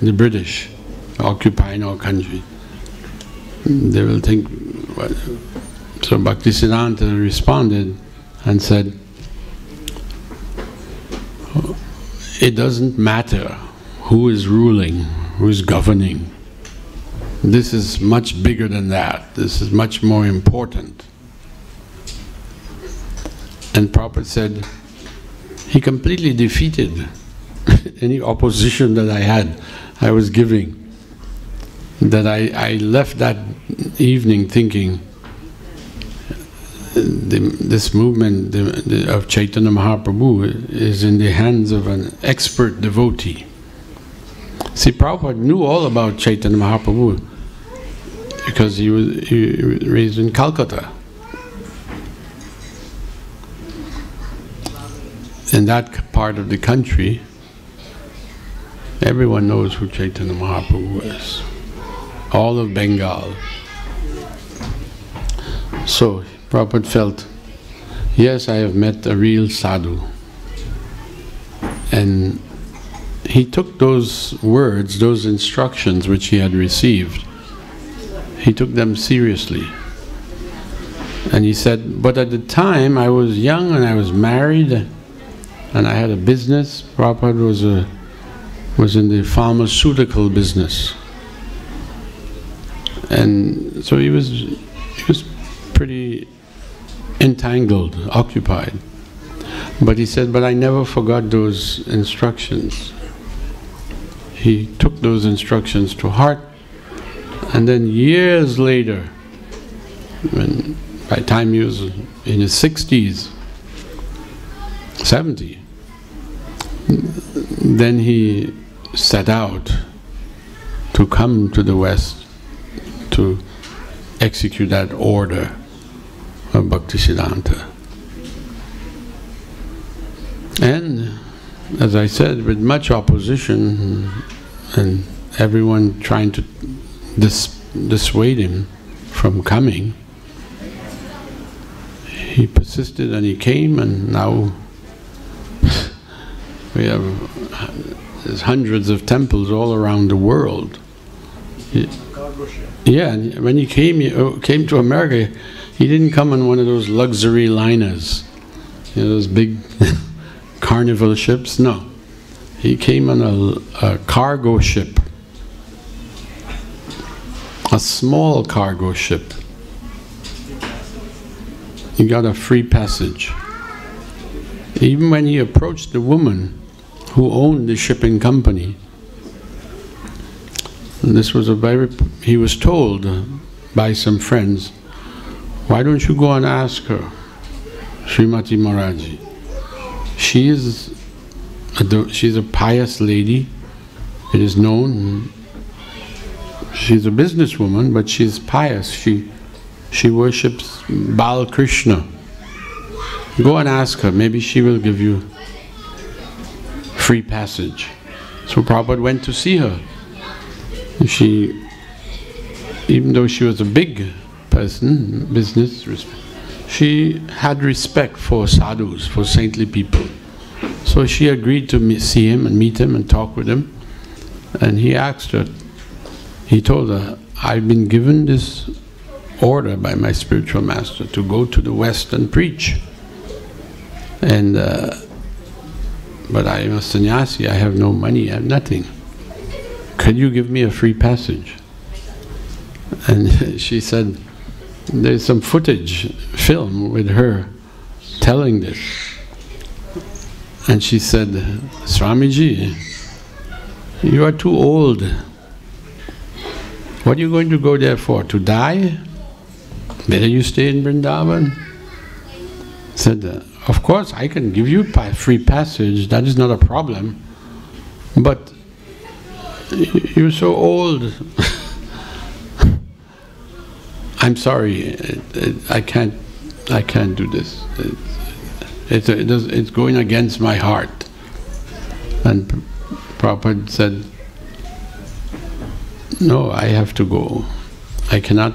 the British occupying our country? They will think, what? So Bhaktisiddhanta responded and said, it doesn't matter who is ruling, who is governing. This is much bigger than that. This is much more important. And Prabhupada said, he completely defeated any opposition that I was giving. That I left that evening thinking, this movement of Chaitanya Mahaprabhu is in the hands of an expert devotee. See, Prabhupada knew all about Chaitanya Mahaprabhu because he was raised in Calcutta. In that part of the country, everyone knows who Chaitanya Mahaprabhu is. All of Bengal. So Prabhupada felt, yes, I have met a real sadhu. And he took those words, those instructions which he had received, he took them seriously. And he said, but at the time I was young and I was married and I had a business. Prabhupada was in the pharmaceutical business. And so he was pretty entangled, occupied. But he said, but I never forgot those instructions. He took those instructions to heart, and then years later, when by the time he was in his 60s, 70, then he set out to come to the West to execute that order of Bhaktisiddhanta. And, as I said, with much opposition and everyone trying to dissuade him from coming, he persisted and he came, and now there's hundreds of temples all around the world. Yeah, and when he came to America, he didn't come on one of those luxury liners, those big carnival ships. No, he came on a cargo ship, a small cargo ship. He got a free passage. Even when he approached the woman who owned the shipping company, he was told by some friends, why don't you go and ask her, Srimati Maharaji? She's a pious lady, it is known. She's a businesswoman, but she's pious. She worships Bal Krishna. Go and ask her, maybe she will give you free passage. So Prabhupada went to see her. Even though she was a big person, business, she had respect for sadhus, for saintly people. So she agreed to see him and meet him and talk with him. And he asked her, he told her, I've been given this order by my spiritual master to go to the West and preach. And but I am a sannyasi, I have no money, I have nothing. Could you give me a free passage? And she said, there's some footage, film with her telling this. And she said, Swamiji, you are too old. What are you going to go there for? To die? Better you stay in Vrindavan. Said, of course I can give you free passage, that is not a problem. But you're so old. I'm sorry, I can't do this. It's going against my heart. And Prabhupada said, no, I have to go. I cannot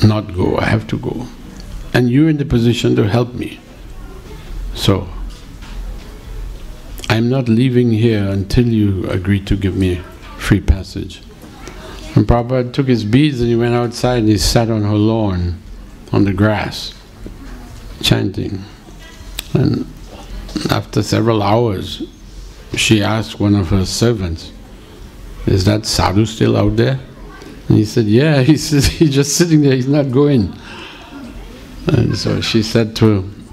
not go, I have to go. And you're in the position to help me. So, I'm not leaving here until you agree to give me free passage. And Prabhupada took his beads and he went outside and he sat on her lawn, on the grass, chanting. And after several hours, she asked one of her servants, is that sadhu still out there? And he said, yeah, he says he's just sitting there, he's not going. And so she said to him,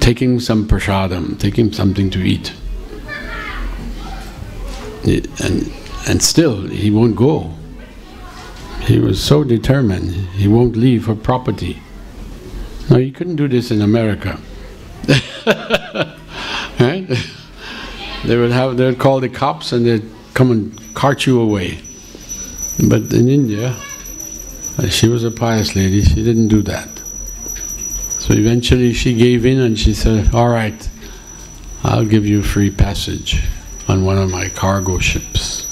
take him some prasadam, take him something to eat. And still, he won't go. He was so determined, he won't leave her property. Now, you couldn't do this in America. Right? They would call the cops and they'd come and cart you away. But in India, she was a pious lady, she didn't do that. So eventually she gave in and she said, all right, I'll give you free passage on one of my cargo ships.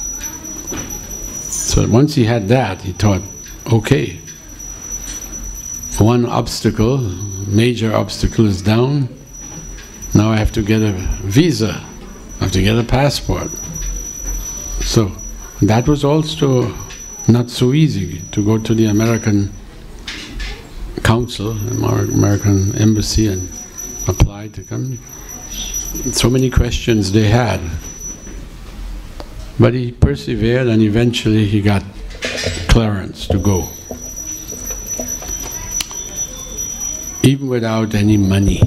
So once he had that, he thought, okay, one obstacle, major obstacle is down, now I have to get a visa, I have to get a passport. So that was also not so easy to go to the American council, American embassy, and applied to come. So many questions they had. But he persevered, and eventually he got clearance to go. Even without any money.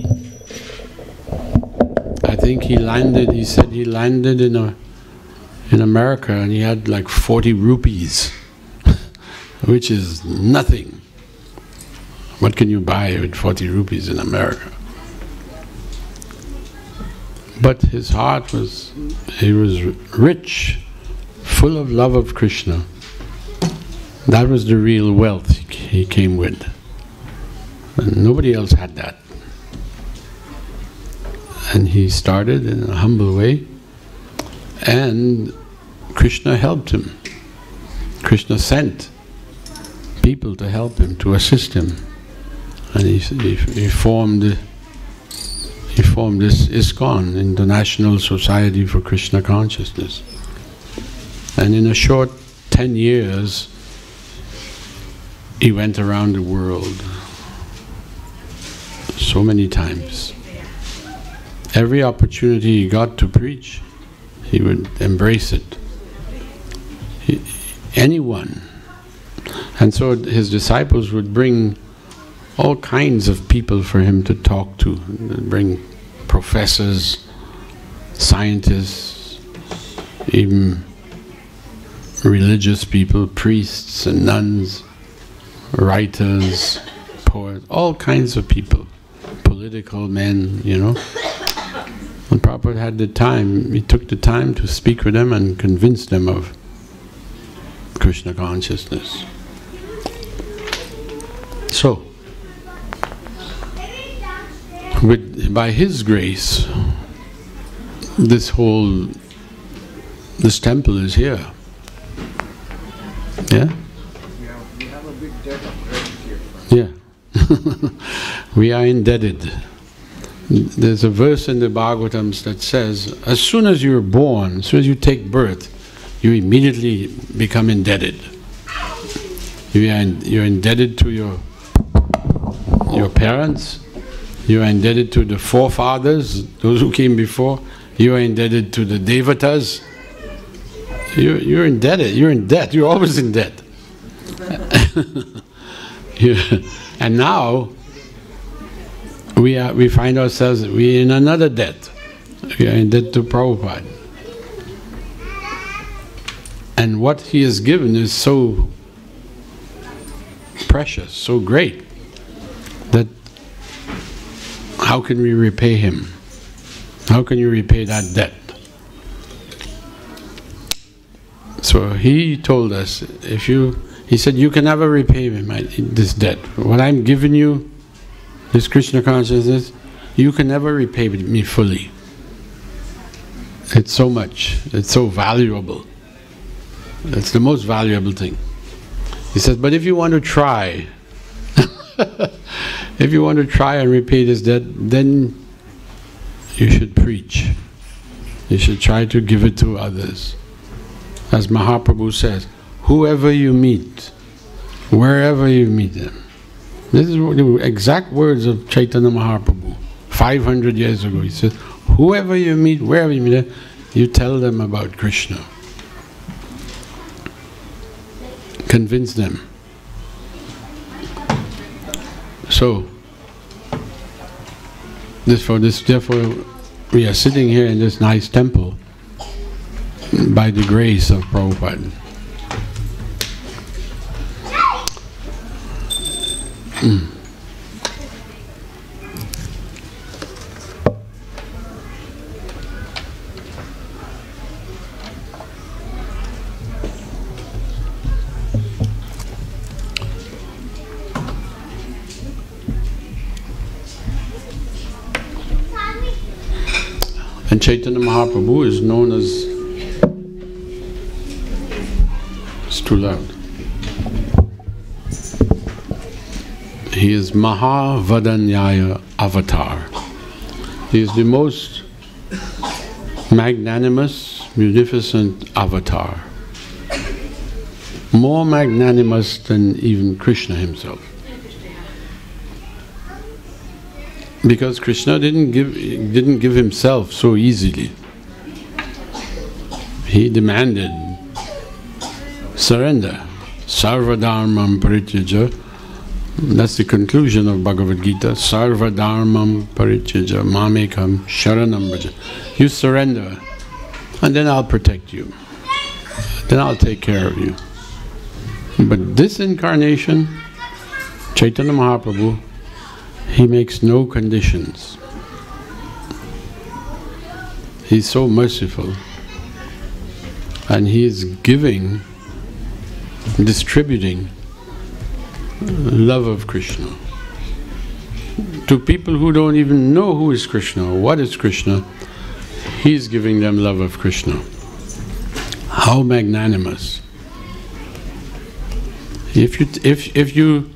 I think he said he landed in America and he had like 40 rupees, which is nothing. What can you buy with 40 rupees in America? But his heart was, he was rich, full of love of Krishna. That was the real wealth he came with. And nobody else had that. And he started in a humble way, and Krishna helped him. Krishna sent people to help him, to assist him. And he formed this ISKCON, International Society for Krishna Consciousness. And in a short 10 years, he went around the world so many times. Every opportunity he got to preach, he would embrace it. Anyone. And so his disciples would bring all kinds of people for him to talk to. They'd bring professors, scientists, even religious people, priests and nuns, writers, poets, all kinds of people, political men, you know. And Prabhupada had the time, he took the time to speak with them and convince them of Krishna consciousness. So, by his grace, this temple is here. Yeah? We have a big debt of gratitude. Yeah. We are indebted. There's a verse in the Bhagavatams that says, as soon as you're born, as soon as you take birth, you immediately become indebted. You're indebted to your parents, you are indebted to the forefathers, those who came before, you are indebted to the devatas. You're indebted, you're in debt, you're always in debt. And now, we find ourselves, we're in another debt. We are in debt to Prabhupada. And what he has given is so precious, so great, that how can we repay him? How can you repay that debt? So he told us, he said, you can never repay me this debt. What I'm giving you, this Krishna consciousness, you can never repay me fully. It's so much, it's so valuable. It's the most valuable thing. He says, but if you want to try, if you want to try and repay this debt, then you should preach. You should try to give it to others. As Mahaprabhu says, whoever you meet, wherever you meet them. This is the exact words of Chaitanya Mahaprabhu, 500 years ago. He said, whoever you meet, wherever you meet them, you tell them about Krishna. Convince them. So, therefore, we are sitting here in this nice temple by the grace of Prabhupada. And Chaitanya Mahaprabhu is known as, it's too loud. He is Mahavadanyaya Avatar. He is the most magnanimous, munificent avatar. More magnanimous than even Krishna himself. Because Krishna didn't give himself so easily. He demanded surrender. Sarvadharmam parityaja. That's the conclusion of Bhagavad Gita. Sarvadharmam parityaja mamekam sharanam bhaja. You surrender, and then I'll protect you. Then I'll take care of you. But this incarnation, Chaitanya Mahaprabhu, he makes no conditions. He's so merciful, and he is giving, distributing love of Krishna to people who don't even know who is Krishna or what is Krishna. He's giving them love of Krishna. How magnanimous! If you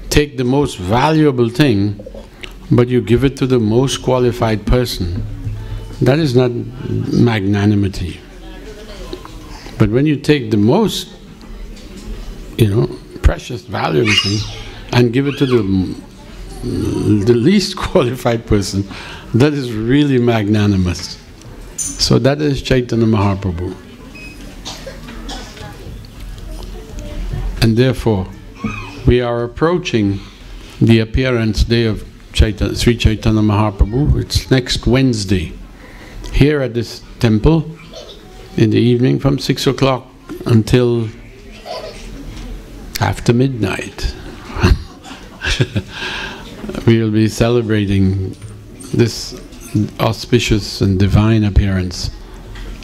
take the most valuable thing, but you give it to the most qualified person, that is not magnanimity. But when you take the most, precious, valuable thing and give it to the least qualified person, that is really magnanimous. So that is Chaitanya Mahaprabhu. And therefore, we are approaching the appearance day of Sri Chaitanya Mahaprabhu. It's next Wednesday, here at this temple, in the evening from 6 o'clock until after midnight. We will be celebrating this auspicious and divine appearance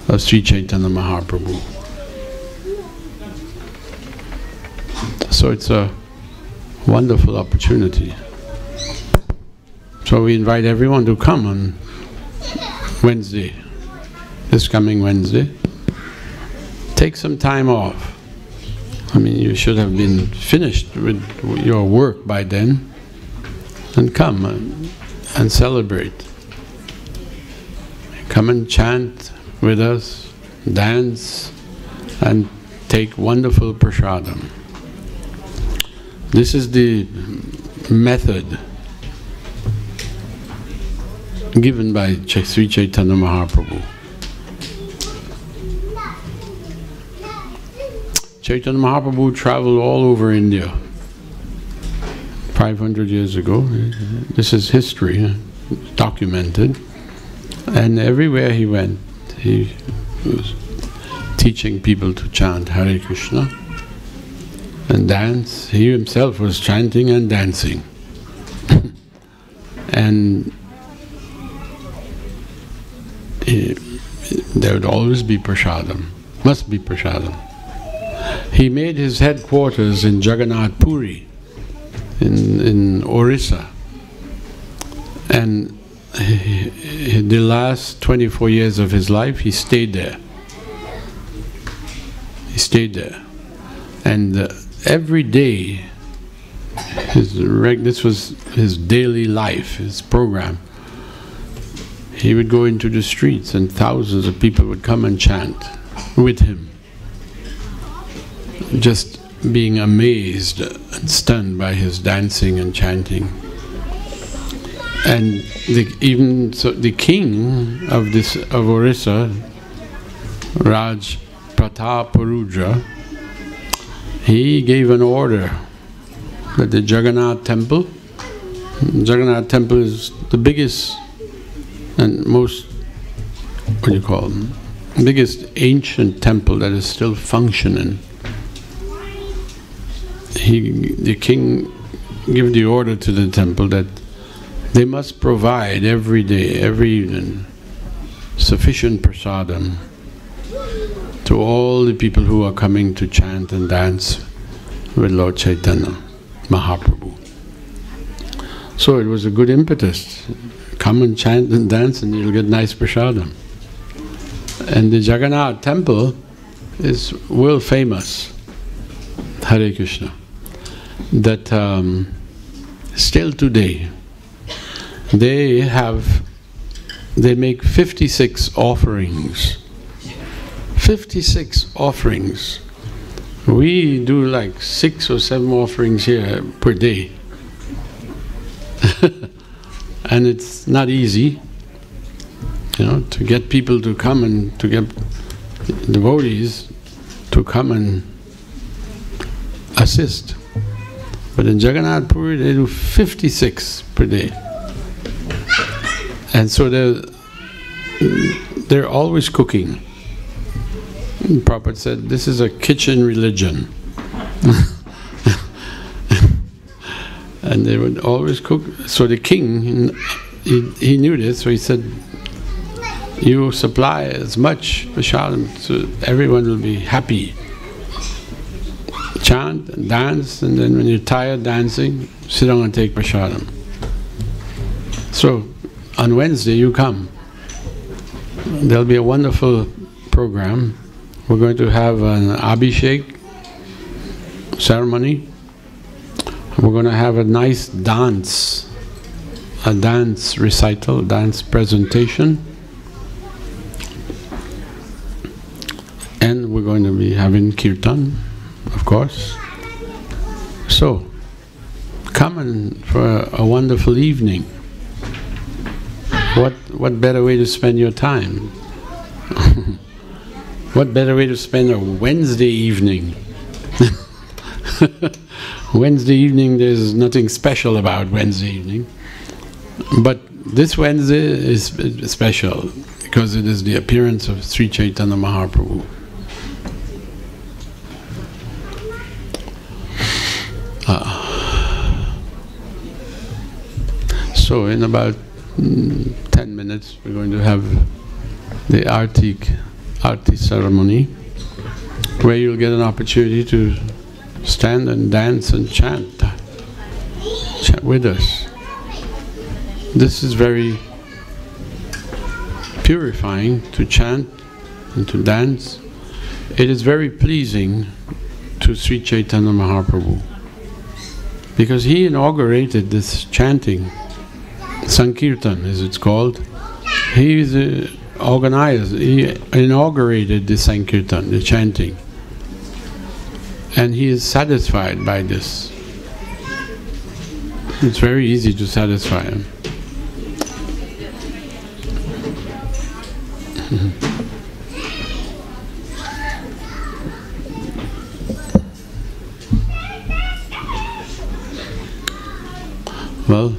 of Sri Chaitanya Mahaprabhu. So it's a wonderful opportunity. So we invite everyone to come on Wednesday, this coming Wednesday. Take some time off. I mean, you should have been finished with your work by then, and come and celebrate. Come and chant with us, dance, and take wonderful prasadam. This is the method given by Sri Chaitanya Mahaprabhu. Chaitanya Mahaprabhu traveled all over India 500 years ago. This is history, documented. And everywhere he went, he was teaching people to chant Hare Krishna and dance. He himself was chanting and dancing. And there would always be prasadam, must be prasadam. He made his headquarters in Jagannath Puri, in Orissa. And the last 24 years of his life, he stayed there. He stayed there. And every day, this was his daily life, his program. He would go into the streets and thousands of people would come and chant with him, just being amazed and stunned by his dancing and chanting. And the king of Orissa, Raj Prataparudra, he gave an order that the Jagannath temple is the biggest and most, biggest ancient temple that is still functioning. The king gave the order to the temple that they must provide every day, every evening, sufficient prasadam to all the people who are coming to chant and dance with Lord Chaitanya Mahaprabhu. So it was a good impetus. Come and chant and dance and you'll get nice prasadam. And the Jagannath temple is world famous, Hare Krishna, that still today they make 56 offerings. 56 offerings. We do like 6 or 7 offerings here per day. and it's not easy, you know, to get people to come and to get devotees to come and assist. But in Jagannath Puri they do 56 per day. And so they're always cooking. Prabhupada said, this is a kitchen religion. And they would always cook. So the king, he knew this, so he said, you supply as much prasadam so everyone will be happy. Chant and dance, and then when you're tired dancing, sit down and take prasadam. So on Wednesday you come. There'll be a wonderful program. We're going to have an Abhishek ceremony. We're going to have a nice dance, a dance recital, dance presentation. And we're going to be having kirtan, of course. So, come in for a wonderful evening. What better way to spend your time? What better way to spend a Wednesday evening? Wednesday evening, there's nothing special about Wednesday evening. But this Wednesday is special because it is the appearance of Sri Chaitanya Mahaprabhu. So in about 10 minutes we're going to have the Aarti ceremony, where you'll get an opportunity to stand and dance and chant with us. This is very purifying to chant and to dance. It is very pleasing to Sri Chaitanya Mahaprabhu because he inaugurated this chanting, Sankirtan as it's called. He is organized, he inaugurated the Sankirtan, the chanting, and he is satisfied by this. It's very easy to satisfy him. Well,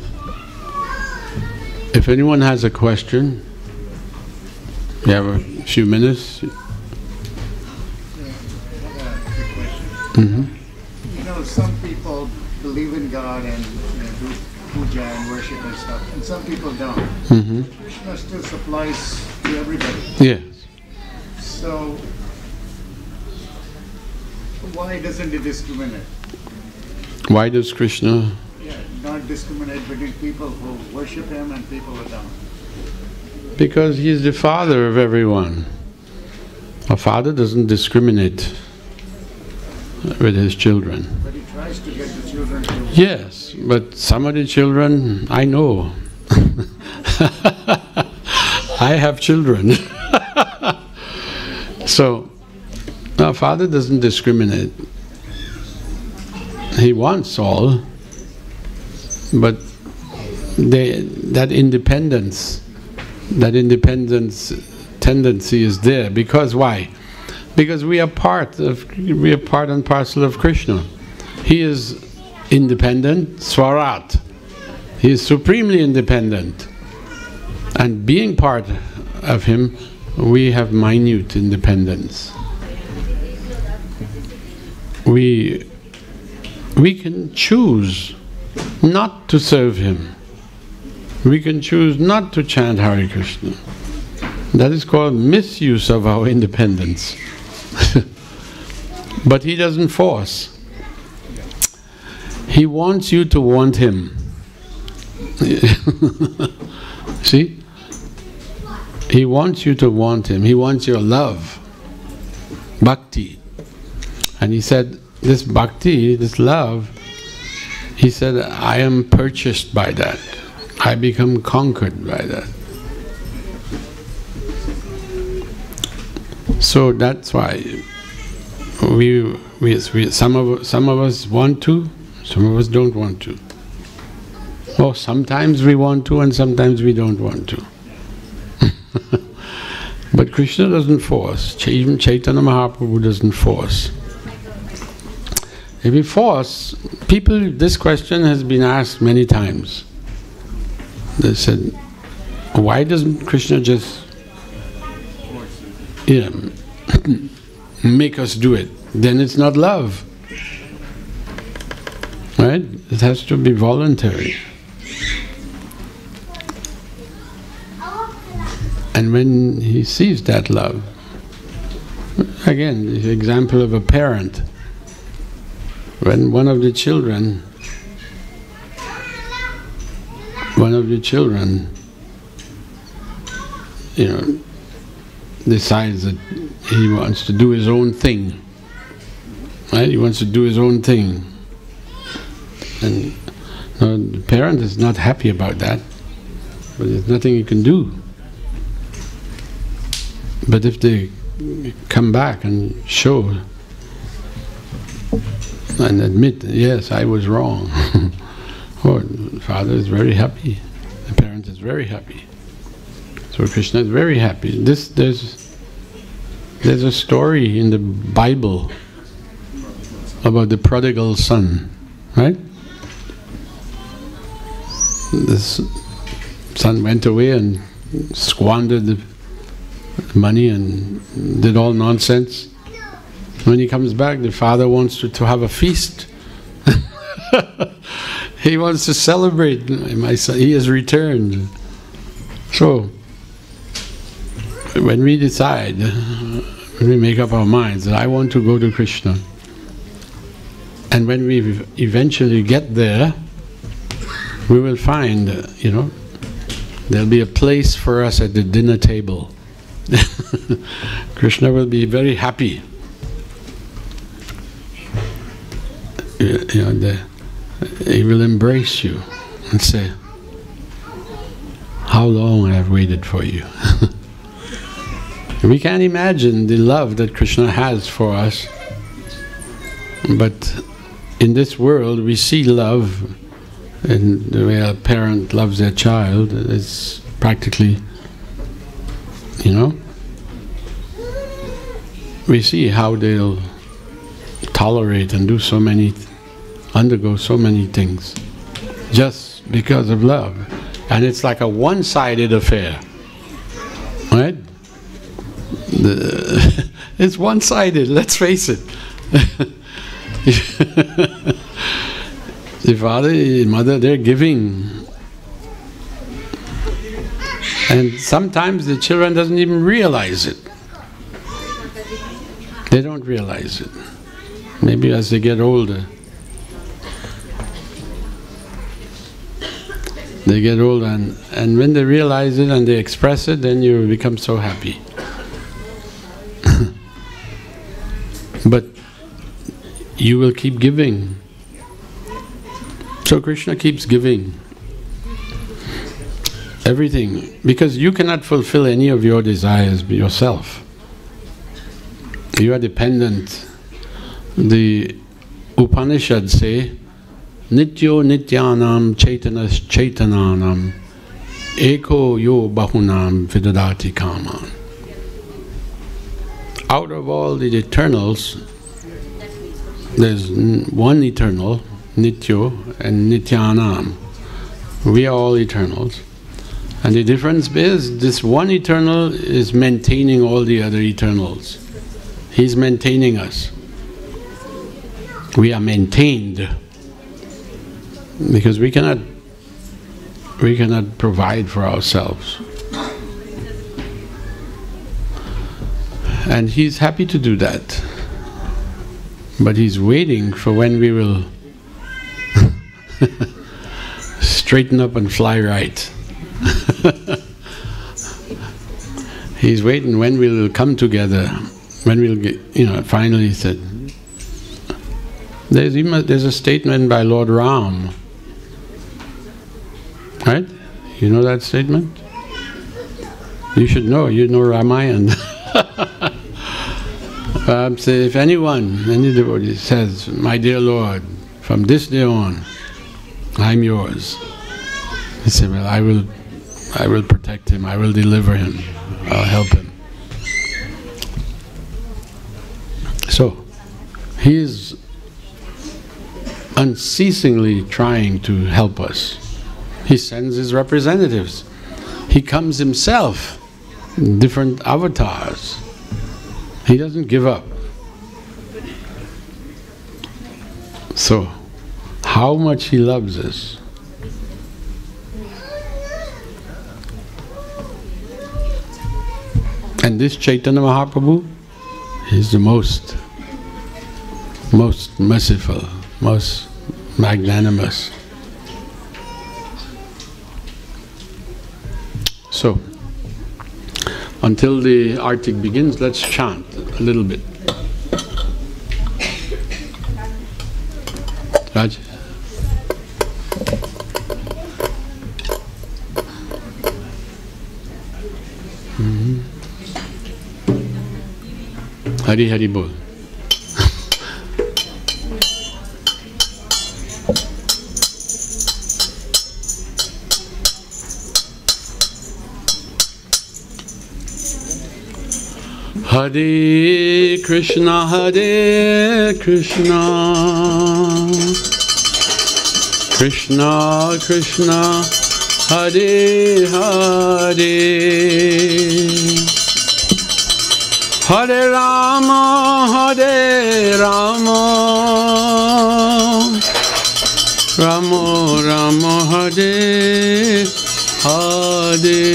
if anyone has a question, you have a few minutes. Yeah, you know, some people believe in God and do puja and worship and stuff, and some people don't. Krishna still supplies to everybody. Yes. So why doesn't he discriminate? Why does Krishna? Not discriminate between people who worship him and people who don't. Because he is the father of everyone. A father doesn't discriminate with his children. But he tries to get the children to... Yes, but some of the children, I know. I have children. So, a father doesn't discriminate. He wants all, but that independence tendency is there. Because why? Because we are part and parcel of Krishna. He is independent, Swarat. He is supremely independent. And being part of him, we have minute independence. We can choose not to serve him. We can choose not to chant Hare Krishna. That is called misuse of our independence. But he doesn't force. He wants you to want him. See? He wants you to want him. He wants your love, bhakti. And he said, this bhakti, this love, he said, I am purchased by that. I become conquered by that. So that's why some of us want to, some of us don't want to. Oh, sometimes we want to and sometimes we don't want to. But Krishna doesn't force. Even Chaitanya Mahaprabhu doesn't force. If we force, people, this question has been asked many times. They said, why doesn't Krishna just make us do it? Then it's not love. Right? It has to be voluntary. And when he sees that love, again, the example of a parent, when one of the children decides that he wants to do his own thing, right? He wants to do his own thing. And the parent is not happy about that, but there's nothing he can do. But if they come back and show and admit, yes, I was wrong, oh, the father is very happy, the parent is very happy. So Krishna is very happy. There's a story in the Bible about the prodigal son, right? This son went away and squandered the money and did all nonsense. When he comes back, the father wants to have a feast. He wants to celebrate. My son, he has returned. So, when we decide, when we make up our minds that I want to go to Krishna, and when we eventually get there, we will find, there'll be a place for us at the dinner table. Krishna will be very happy. He will embrace you and say, how long I have waited for you. We can't imagine the love that Krishna has for us, but in this world we see love in the way a parent loves their child. It's practically, we see how they'll tolerate and do undergo so many things just because of love. And it's like a one-sided affair, right? It's one-sided, let's face it. The father, the mother, they're giving. And sometimes the children doesn't even realize it. They don't realize it. Maybe as they get older. They get older and when they realize it and they express it, then you become so happy. But you will keep giving. So Krishna keeps giving everything, because you cannot fulfill any of your desires yourself. You are dependent. The Upanishads say, Nityo nityanam chaitanas chaitananam eko yo bahunam vidadati kaman. Out of all the eternals, there's one eternal, Nityo and Nityanam. We are all eternals. And the difference is, this one eternal is maintaining all the other eternals. He's maintaining us. We are maintained. Because we cannot provide for ourselves. And He's happy to do that. But He's waiting for when we will straighten up and fly right. He's waiting when we will come together, when we'll get, finally said. There's a statement by Lord Ram, right? You know that statement? You should know. You know Ramayana. Say, if any devotee says, "My dear Lord, from this day on, I'm yours," He said, well, I will protect him, I will deliver him, I'll help him. So, he is unceasingly trying to help us. He sends his representatives. He comes himself in different avatars. He doesn't give up. So, how much he loves us. And this Chaitanya Mahaprabhu is the most merciful, most magnanimous. So, until the artik begins, let's chant a little bit. Raj? Hari Hari Bol. Hare Krishna, Hare Krishna, Krishna Krishna, Hare Hare, Hare Rama, Hare Rama, Rama Rama, Hare Hare.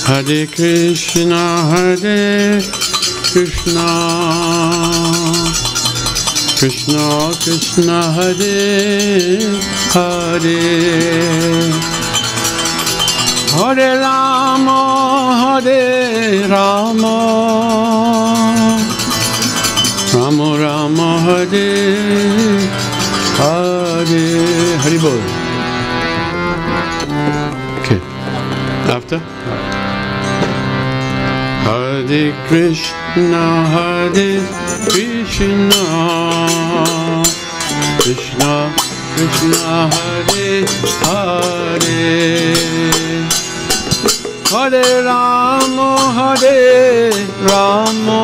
Hare Krishna, Hare Krishna, Krishna Krishna, Hare Hare, Hare Rama, Hare Rama, Rama Rama, Hare Hare. Hari Bol. Okay. After? Hare Krishna, Hare Krishna, Krishna Krishna, Hare Hare, Hare Rama, Hare Rama,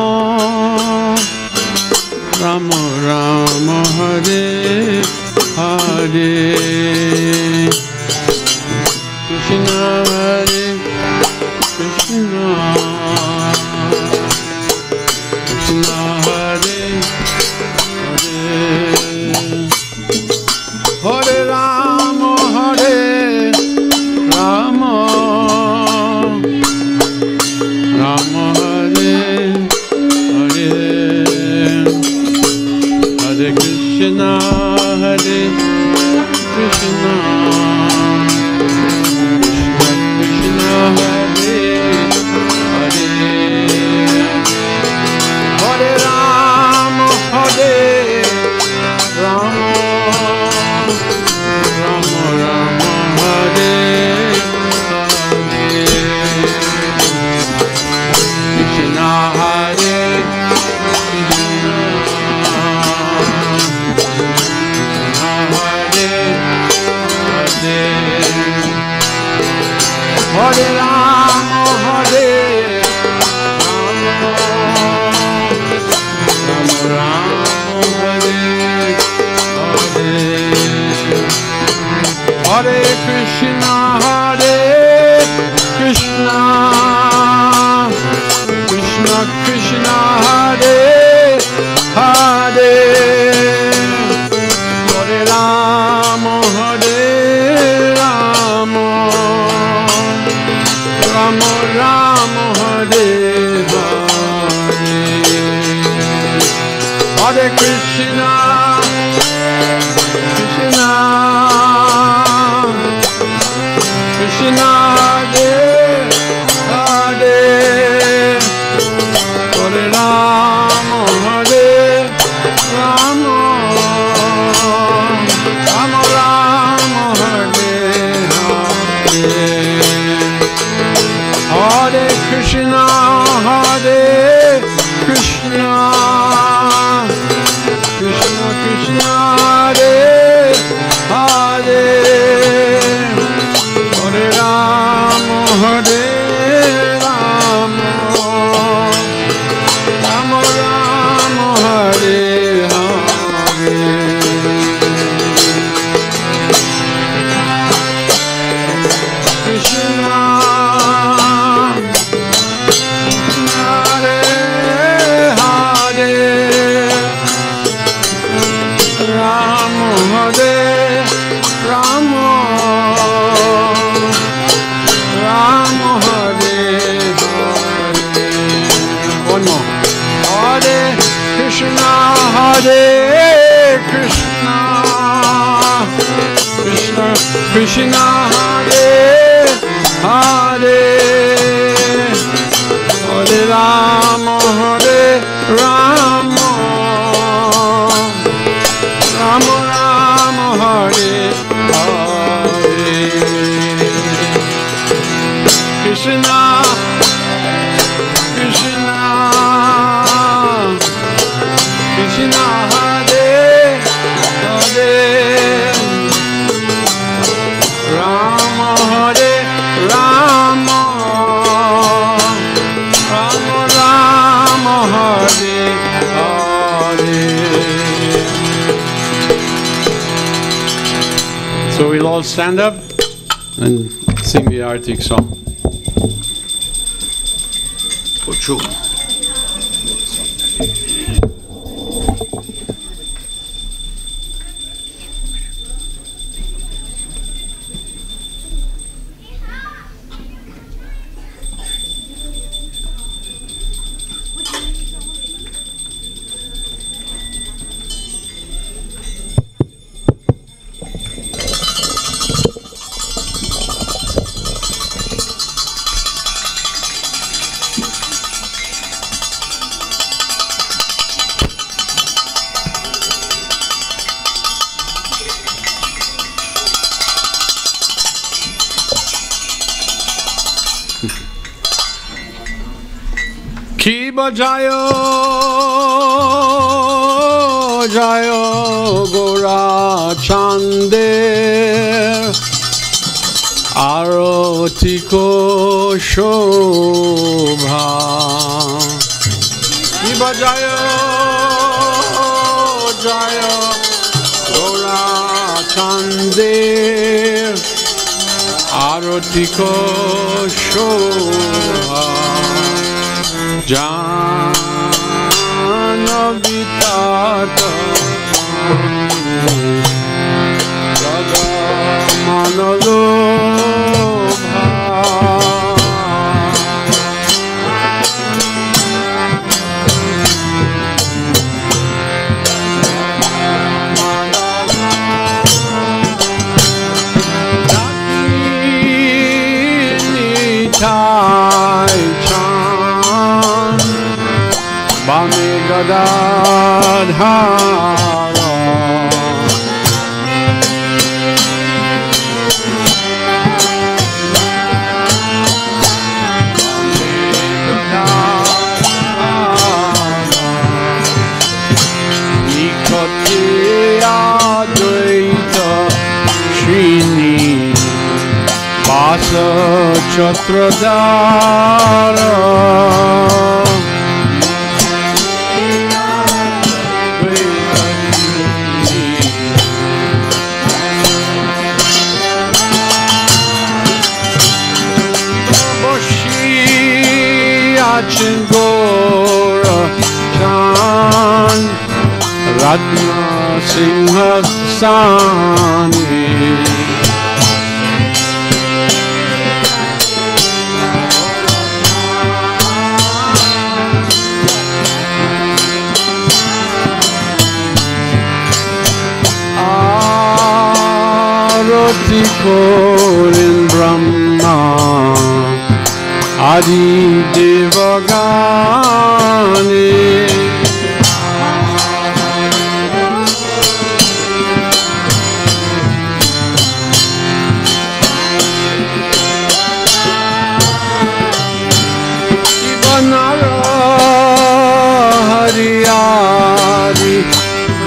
Rama Rama, Hare Hare, Krishna Hare Krishna, Hare Rama, Hare Rama, Rama Hare Hare, Hare Krishna, Hare Krishna, Krishna Hare Hare, Hare Rama, Hare Rama, Hare Rama, Hare Rama, Rama Hare Hare, Hare Krishna, Hare Krishna, Krishna Krishna, Hare Hare, Hare Rama, Hare Rama, Rama Rama, Hare Hare, Hare Krishna, Krishna Krishna, Hare Hare, Hare Rama, Hare Rama, Rama Rama, Hare Hare, Hare Krishna, Hare Krishna, Krishna Krishna, Hare Hare, One more. Hare Krishna, Krishna Krishna, Hare Hare, Hare Rama, Rama Rama, Hare Hare. Krishna, Krishna, Krishna, Hare Hare, Rama, Hare Rama, Rama Rama, Hare Hare. So we'll all stand up and sing the Artik song. True. Ki bajayo, jayo Gora Chander, Aroti ko shobha. Ki bajayo, jayo Gora Chander, Aroti ko shobha. Janavitata Raga Manalobha. Nitai Chan Bame Gadadhara Nikote Advaita Shrini Vasa Chatradara Chingora Chan Ratna Singhasani Arati Korin Brahma Adi Devagani Ivanara Hariyari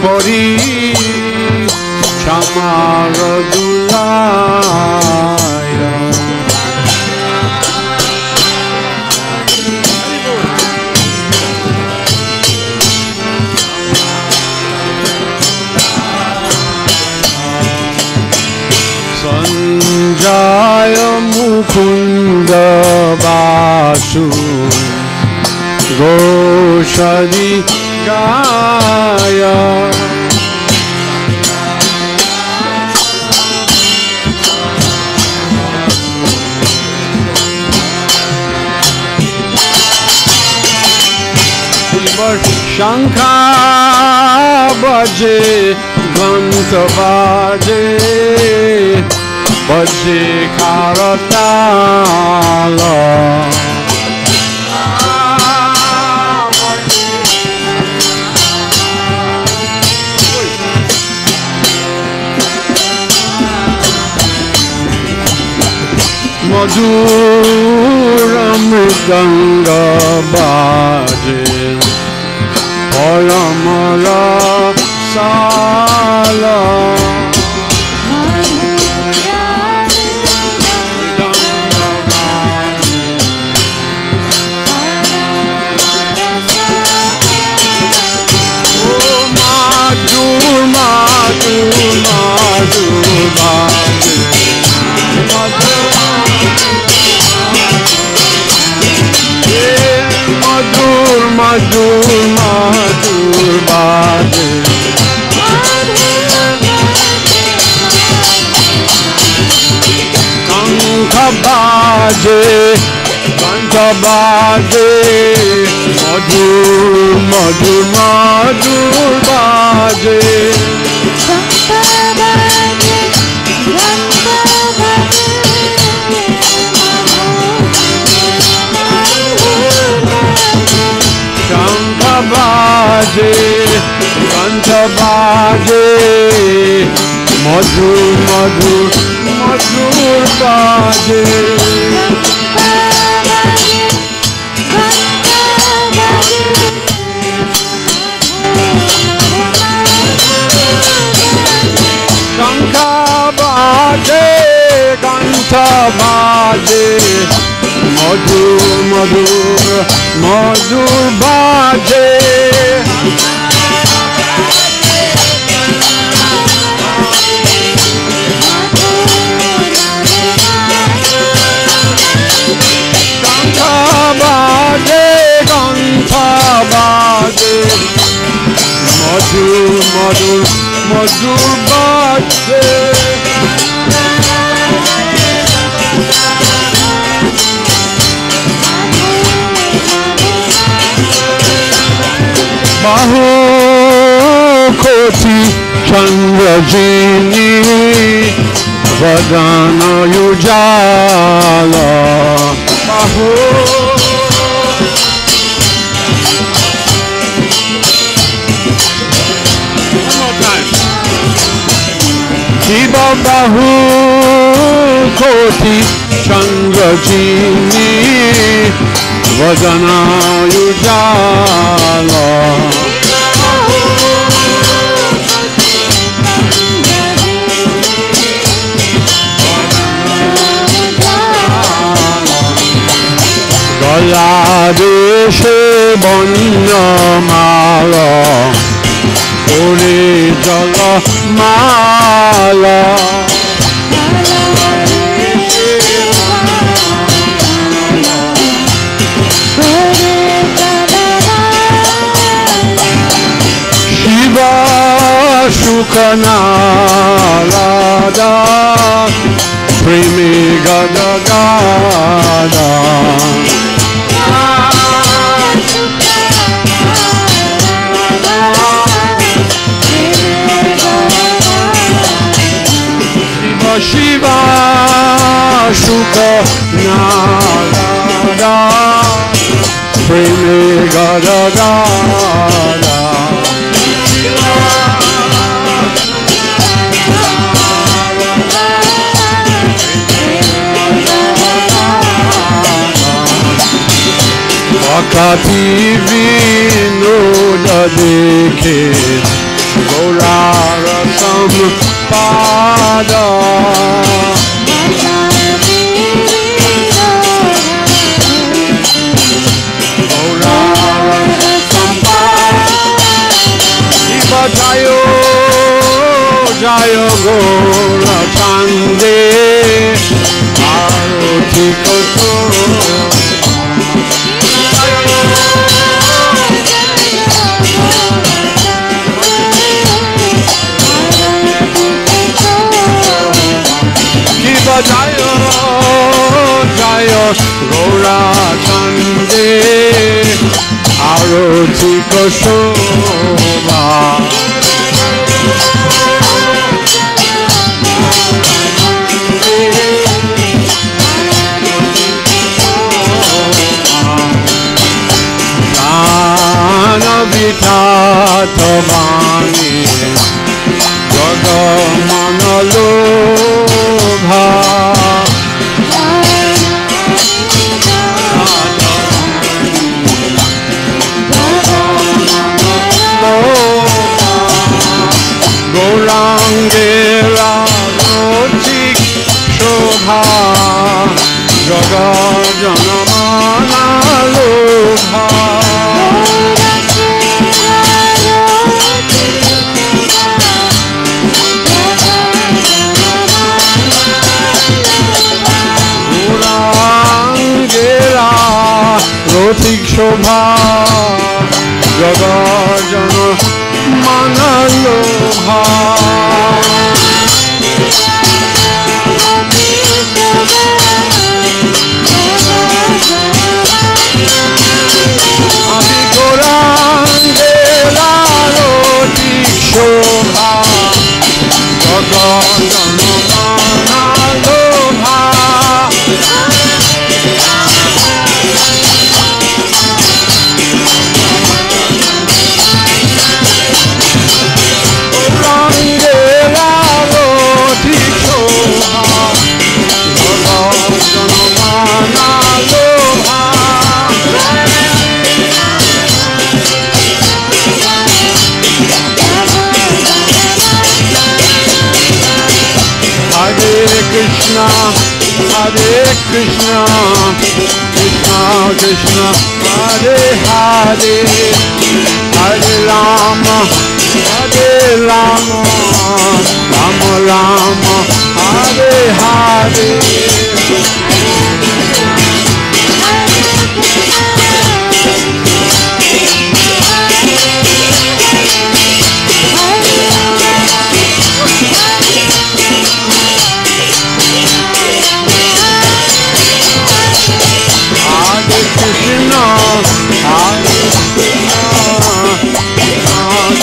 Kori Chamara Dulaya Sanjaya Mukunda Basu Goshadi Gaya Shankha baje, Ghanta baje, baje Karatala. Madhura mridanga baje, Paramara sala. Madhur baje, Kankha baje, Kantha baje, Madhur baje. Baje, Kantha baje, Madhur baje. Shankha baje, Kantha baje, Madhur baje. Shankha baje, Kantha baje, Madhur baje. Bahu koti chandrajini, Vadana ujala. Bahu one more time. Shiva bahu koti chandrajini, Vadana ujala. Gala deshe banya mala, Ore jala mala. Shiva Shukanalada, Premi Gada Gada. Shiva Shukanalada, Premi Gada Gada. Vakati vinoda dekhe, Gaurara sampada. Gaurara sampada. Jayo Jayo Gaura Chande, Aroti Koto. Jayo Jayo Gaura Chande, আরতিক শোভা বিখ্যাত বাণী জগমন লোভা গৌরাঙ্গেরা রচিক শোভা জগৎ জনমানা লোভা রসিক শোভা জগৎ জন মানলোভা আমি গোরাঙ্গেরা রসিক শোভা জগৎ জন মানলোভা Krishna, Hare Krishna, Krishna Krishna, Hare Hare, Hare Rama, Hare Rama, Rama Rama, Hare Hare.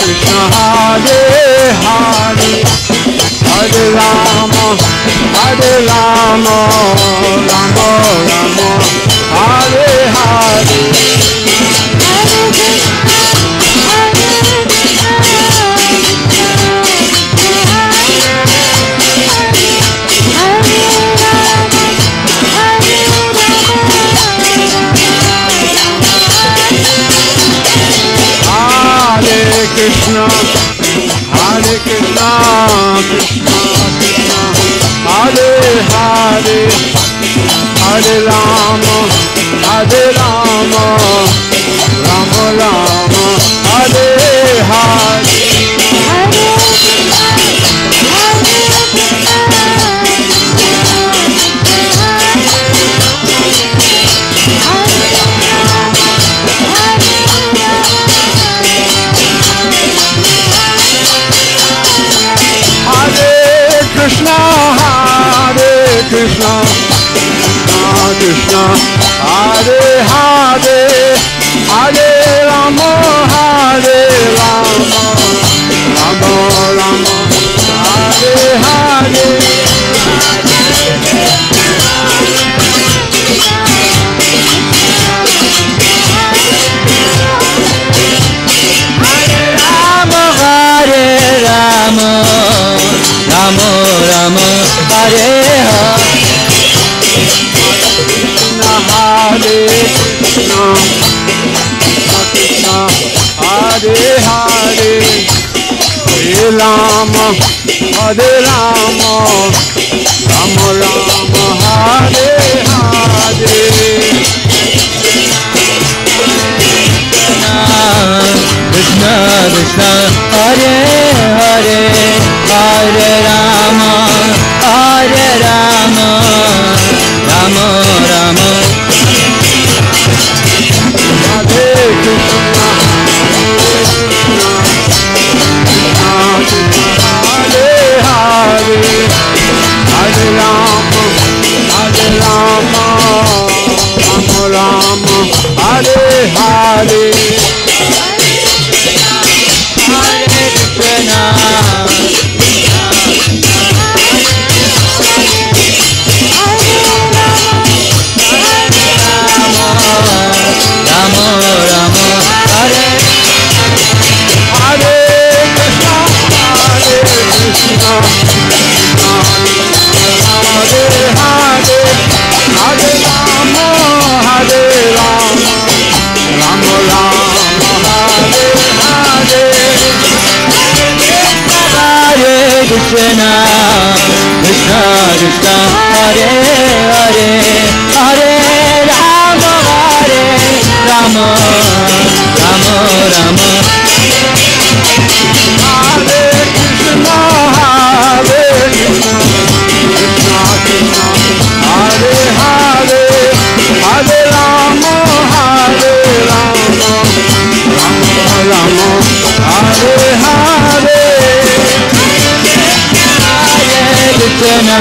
Krishna, Hare Hare, Hare Rama, Hare Rama, Rama Rama, Hare Hare. Krishna, Hare Krishna, Krishna Krishna, Hare Hare, Hare Rama, Hare Rama, Rama Rama, Hare Hare. Krishna, Hare Krishna, Krishna, Hare Hare, Hare Rama, Hare Rama, Rama Rama, Hare Hare. Hare Rama, Hare Rama, Rama Rama, Hare Hare. Hare Krishna, Krishna, Hare Hare, Hare Rama, Hare Rama, Rama Rama, Hare Hare. Krishna Krishna, Hare Hare, Hare Rama, Hare Rama, Rama Rama. Hare Krishna, Hare Hare, Hare Rama, Hare Rama, Rama, Hare Hare, Hare Krishna, Rama Rama, Hare Hare Krishna, Hare Krishna, Hare Hare, Hare Rama, Hare Rama, Rama Rama, Hare Hare, Hare Krishna, Krishna Krishna, Hare Hare, Hare Rama, Hare Rama, Rama Rama, Hare Krishna, Hare Krishna, Krishna Krishna, Hare Hare, Hare Rama, Hare Rama, Rama Rama, Hare Hare, Hare Krishna,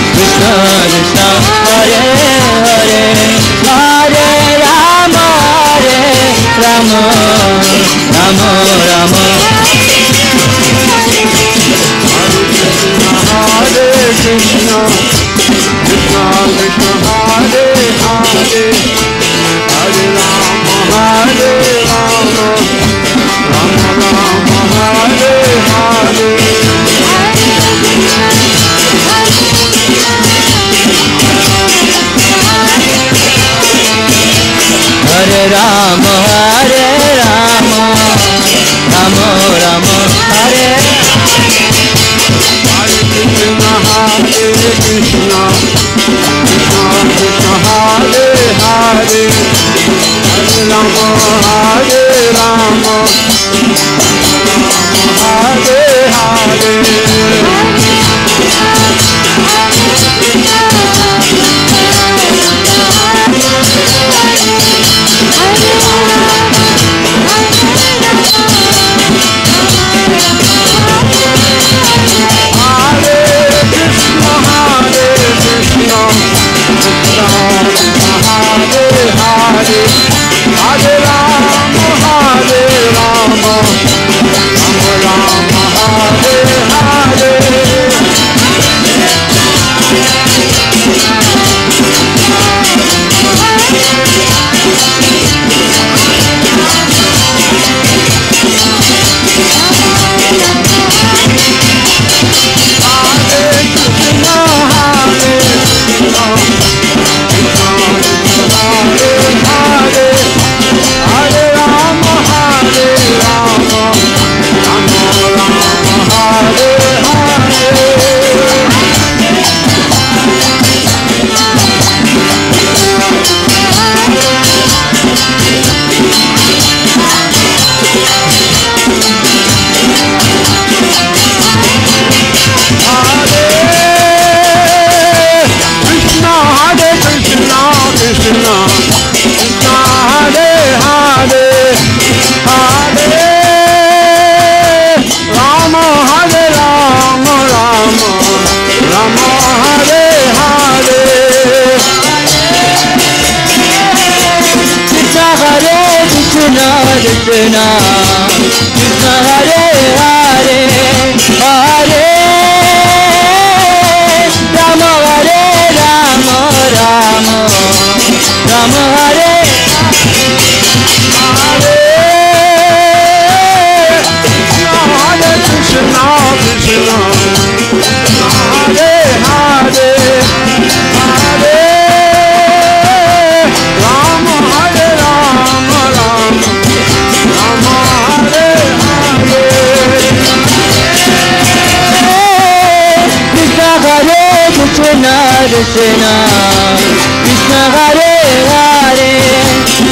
Krishna Krishna, Hare Hare, Hare Rama, Hare Rama, Rama Rama, Hare Krishna, Krishna Krishna, Hare Hare, Hare Rama, Hare Rama, Rama Rama, Hare Hare, Hare Rama, Hare Rama, Rama Rama, Hare Hare Krishna, Hare Krishna, Krishna Krishna, Hare Hare, Hare Rama, Hare Rama, Hare Hare, Hare Rama, Hare Rama, Rama Rama, Hare Hare, Krishna, Krishna Hare Hare, Hare Rama, Hare Rama, Rama Rama, Hare Hare, Hare Krishna, Krishna Hare Hare, Hare Rama, Hare Rama, Rama Rama, Hare Hare, Krishna Hare Krishna, Krishna Krishna Hare Hare,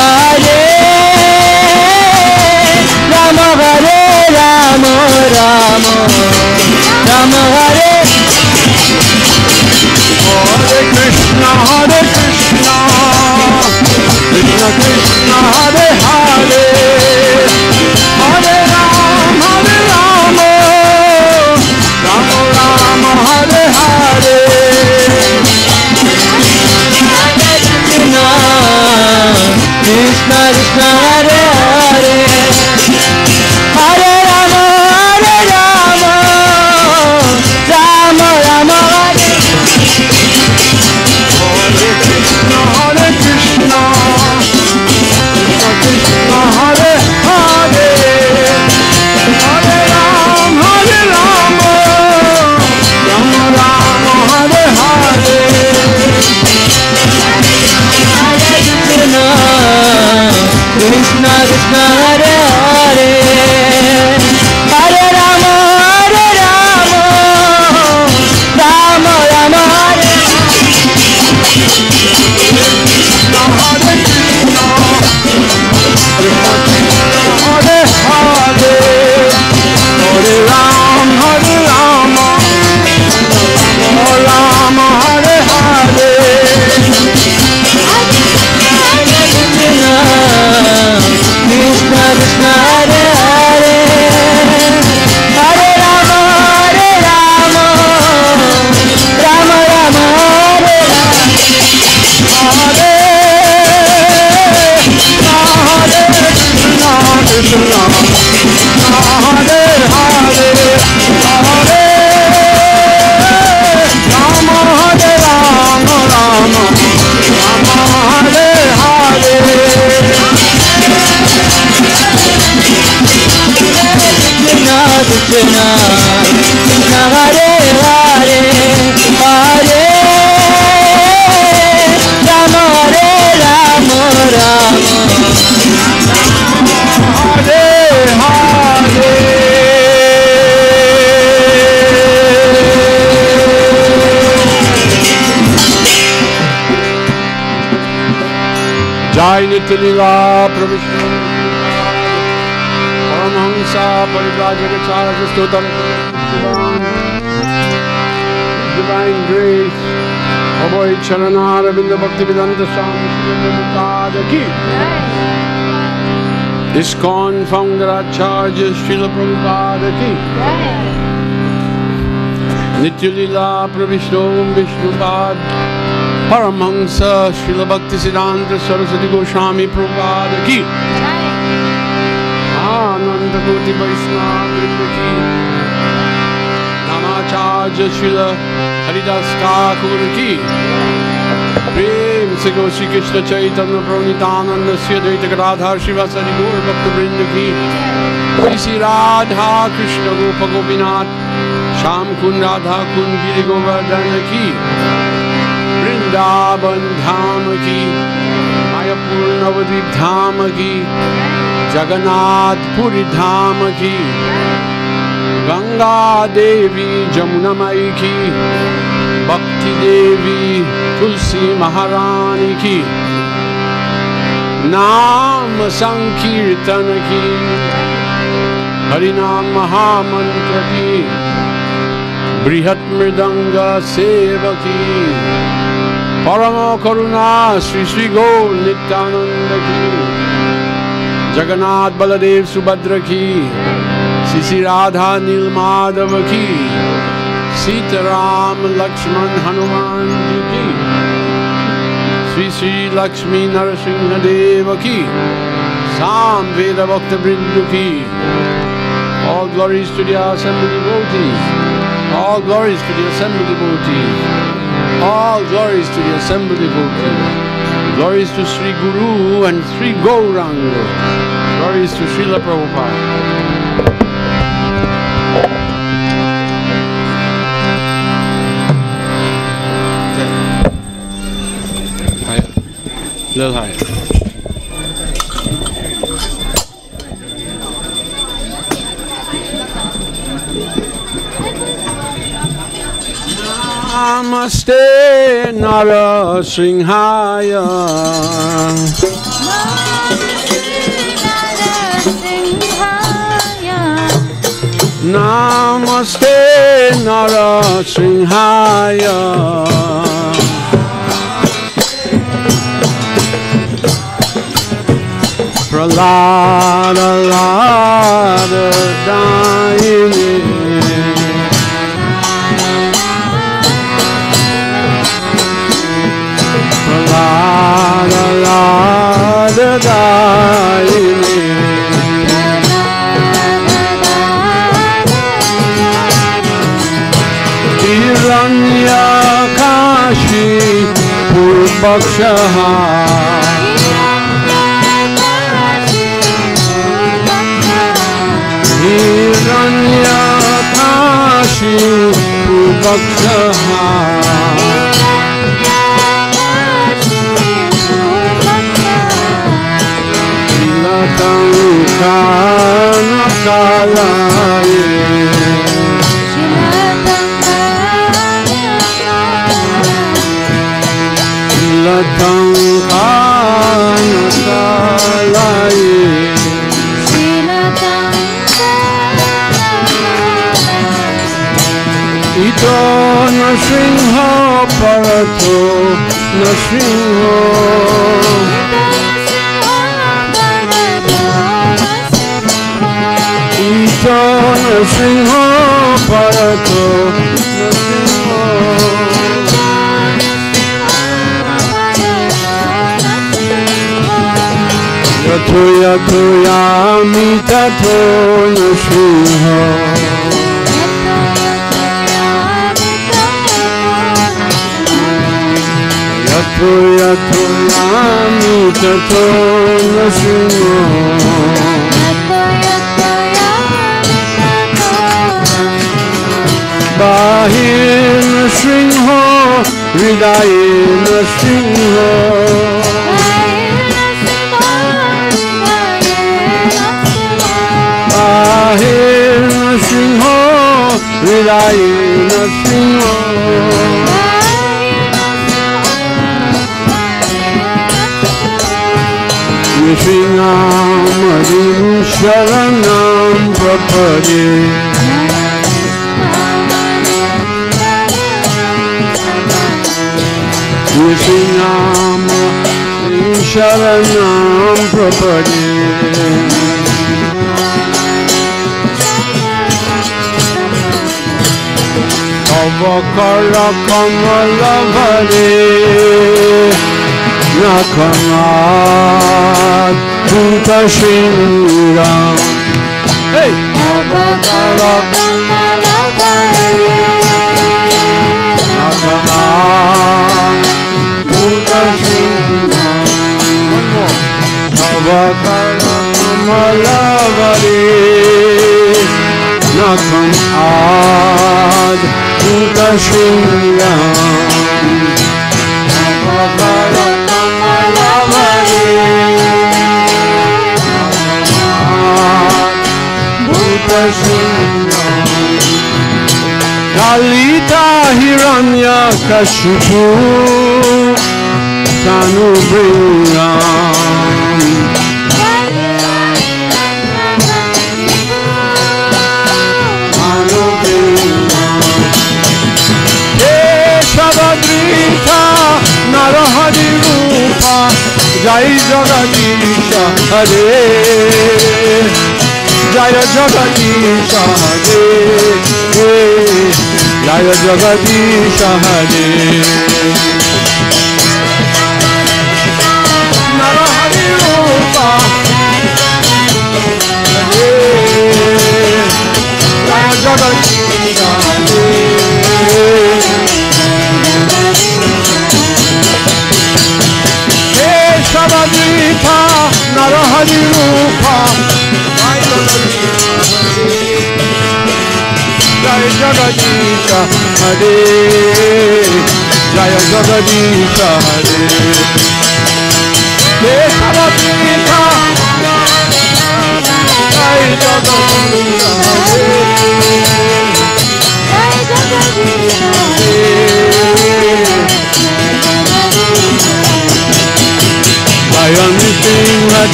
Hare Rama, Hare Rama, Rama Rama, Hare Hare Krishna, Hare Krishna, Krishna Krishna, Hare Hare, Hare Rama, Rama Rama, Hare Hare, Hare Krishna, Krishna Krishna Hare Hare Hare Rama Rama Rama Hare Hare Krishna Krishna Krishna Hare Hare Hare Rama Rama Rama Hare Hare Krishna Krishna Hare Hare Hare Rama Rama Rama Hare Hare Hare Hare Rama Rama Hare Hare Krishna Krishna Hare Hare Hare Rama Rama Rama Hare Hare Krishna Hare Hare Hare Rama Rama Hare Hare Krishna Krishna Hare Hare Hare Rama Rama Hare Hare Jai Nitya Leela Prabhu Paramhamsa Parivrajagacharya Stotam Divine Grace Abhay Charanara Binda Bhakti Vedanta Swami Srila Ki ISKCON Founder Acharya Srila Prabhupada Ki Nitya Leela Prabhu Vishnupad Paramhamsa Srila Bhakti Siddhanta Saraswati Goswami Prabhupada Ki Ananda Koti Vaishnava Vrinda Ki Namacharya Srila Haridas Thakur Ki Prem Se Gosi Krishna Chaitanya Prabhu Nityananda Sri Advaita Gadadhar Srivasadi Gaur Bhakta Vrinda Ki Shri Radha Krishna Gopa Gopinath Sham Kun Radha Kun Giri Govardhana Ki Vrindavan Dham Ki Mayapur Navadvip Dham Ki Jagannath Puri Dham Ki Ganga Devi Jamuna Mai Ki Bhakti Devi Tulsi Maharani Ki Naam Sankirtan Ki Harinam Mahamantra Ki Brihat Mridanga Seva Ki Parama Karuna Sri Sri Gaur Nityananda Ki Jagannath Baladev Subhadra Ki Sisi Radha Nilmadava Ki Sita Ram Lakshman Hanuman Ki Sri Sri Lakshmi Narasingha Deva Ki Sam Veda Bhakta Vrinda Ki All glories to the assembled devotees. All glories to the assembled devotees. All glories to the assembled devotees. Glories to Sri Guru and Sri Gauranga. Glories to Srila Prabhupada. Higher. Little higher. Namaste Narasimhaya. Namaste Narasimhaya. Pralada Lada Dayini. Pralada Lada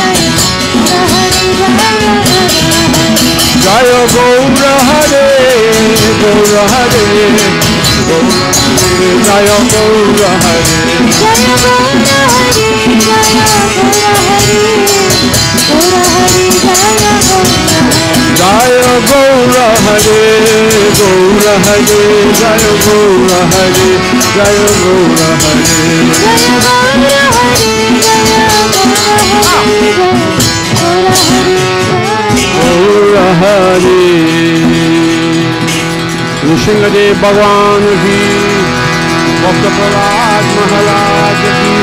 Jai Jaya Gaura Hare, Gaura Hare, Gaura Hare, Jaya Gaura Hare, Jaya Gaura Hari, Jaya Gaura Hari, Gaura Hari, Jaya Gaura Hari. Jaya Gaura Hare, Gaura Hare, Jaya Gaura Hare, Jaya Gaura Hare, Jaya Gaura Hari, Jaya Gaura Hari, Gaura Hari. Gaura Hare. Nrsimhadev Bhagwan ki, Bhakta Prahlad Maharaj ki,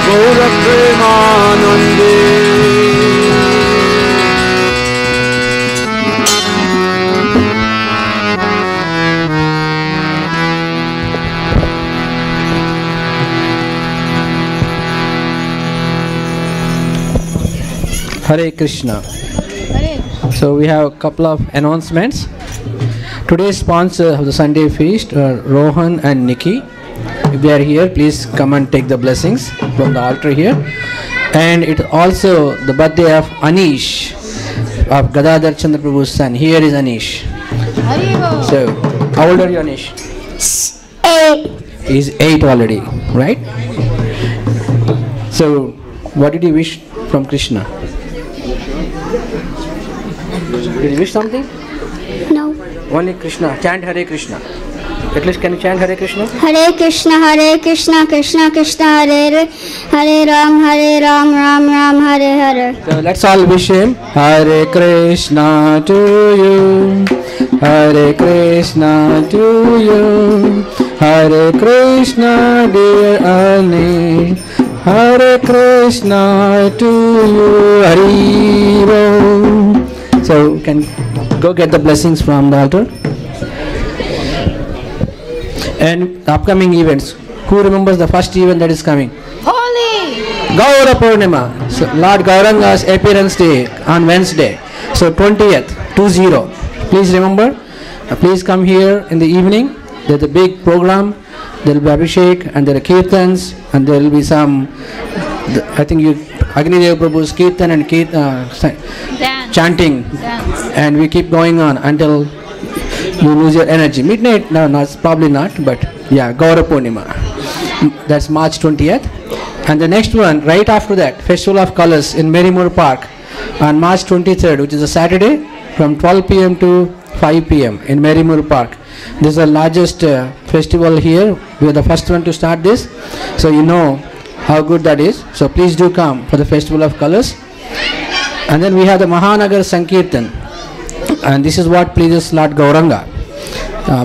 Gaura Premanande. Hare Krishna. So we have a couple of announcements. Today's sponsor of the Sunday feast are Rohan and Nikki. If they are here, please come and take the blessings from the altar here. And it also the birthday of Anish, of Gadadhar Chandra Prabhu's son. Here is Anish. So, how old are you, Anish? 8. He's 8 already, right? So, what did you wish from Krishna? Did you wish something? No. Only Krishna. Chant Hare Krishna. At least can you chant Hare Krishna? Hare Krishna, Krishna Krishna, Hare Hare Ram, Ram Ram, Hare Hare. So let's all wish him Hare Krishna to you. Hare Krishna to you. Hare Krishna dear Ani. Hare Krishna to you. Hari Om. So you can go get the blessings from the altar. And the upcoming events. Who remembers the first event that is coming? Holy! Gaura Purnima. So Lord Gauranga's appearance day on Wednesday. So 20th, 20. Please remember. Please come here in the evening. There's a big program. There will be Abhishek and there are Kirtans and there will be some, I think Agni Dev Prabhu's Kirtan and chanting. And we keep going on until you lose your energy. Midnight? No, probably not, but yeah, Gaura Purnima. That's March 20th. And the next one, right after that, Festival of Colors in Merrimore Park on March 23rd, which is a Saturday, from 12 p.m. to 5 p.m. in Merrimore Park. This is the largest festival here. We are the first one to start this. So you know how good that is. So please do come for the Festival of Colors. And then we have the Mahanagar Sankirtan. And this is what pleases Lord Gauranga.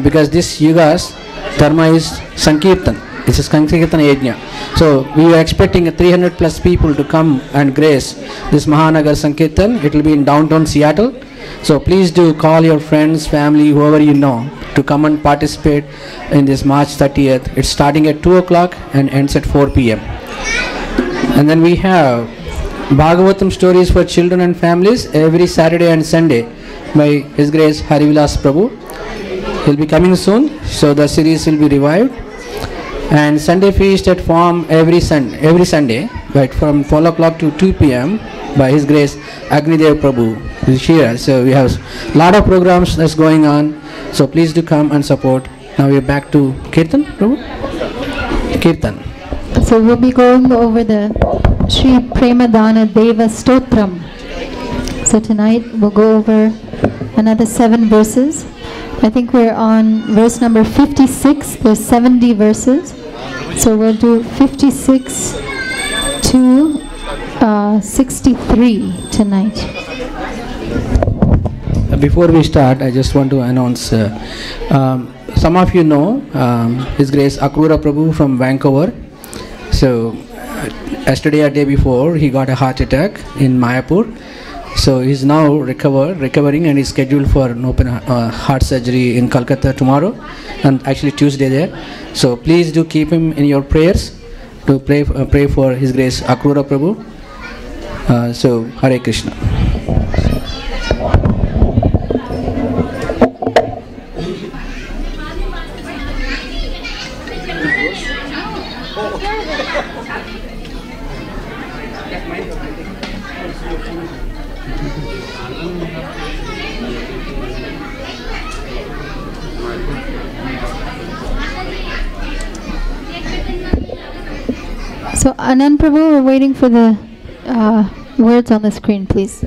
Because this Yuga's Dharma is Sankirtan. It's a Sankirtan Yajna. So we are expecting 300 plus people to come and grace this Mahanagar Sankirtan. It will be in downtown Seattle. So please do call your friends, family, whoever you know to come and participate in this March 30th. It's starting at 2 o'clock and ends at 4 p.m. And then we have Bhagavatam stories for children and families every Saturday and Sunday by His Grace Harivilas Prabhu. He'll be coming soon, so the series will be revived. And Sunday feast at Farm every Sunday, right, from 12 o'clock to 2 p.m. by His Grace Agni Dev Prabhu is here. So we have a lot of programs that's going on. So please do come and support. Now we're back to Kirtan, Prabhu. Kirtan. So we'll be going over the Sri Premadana Deva Stotram. So tonight we'll go over another 7 verses. I think we're on verse number 56. There's 70 verses. So we'll do 56 to 63 tonight. Before we start, I just want to announce, some of you know His Grace Akrura Prabhu from Vancouver. So yesterday or day before, he got a heart attack in Mayapur. So he's now recovering and is scheduled for an open heart surgery in Calcutta tomorrow and actually Tuesday there. So please do keep him in your prayers to pray for His Grace Akrura Prabhu. So Hare Krishna. So Anand Prabhu, we're waiting for the words on the screen, please.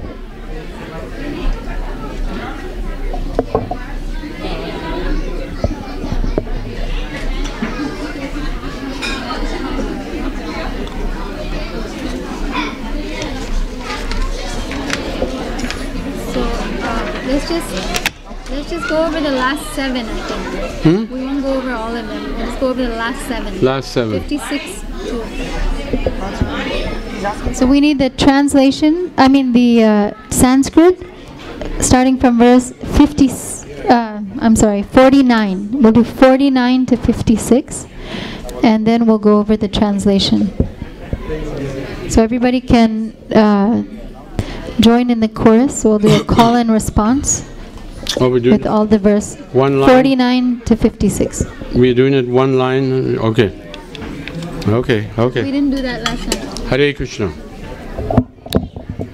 Let's just go over the last 7, I think. We won't go over all of them. Let's go over the last 7. Last 7. 56 to... So we need the translation, the Sanskrit, starting from verse 49. We'll do 49 to 56, and then we'll go over the translation. So everybody can join in the chorus. We'll do a call and response with all the verse. One line? 49 to 56. We're doing it one line? Okay. Okay. We didn't do that last time. Hare Krishna.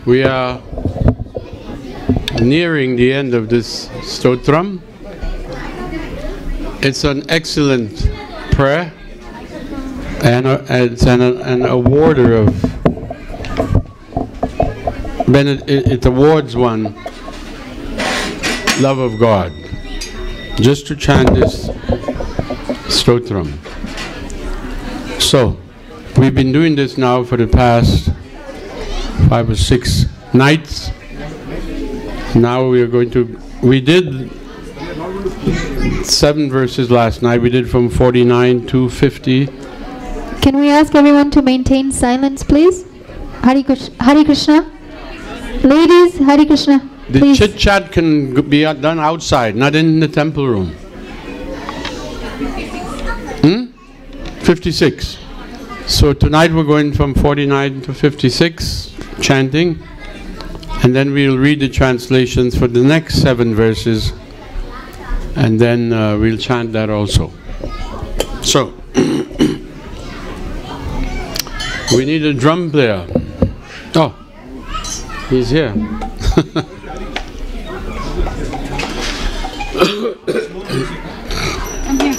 We are nearing the end of this stotram. It's an excellent prayer, and it's an awarder of. It awards one love of God, just to chant this stotram. So, we've been doing this now for the past 5 or 6 nights. Now we are going to, we did 7 verses last night. We did from 49 to 50. Can we ask everyone to maintain silence, please? Hare Krishna. Ladies, Hare Krishna. The please. chit chat can be done outside, not in the temple room. 56. So tonight we're going from 49 to 56, chanting, and then we'll read the translations for the next 7 verses, and then we'll chant that also. So, we need a drum player. Oh, he's here. I'm here.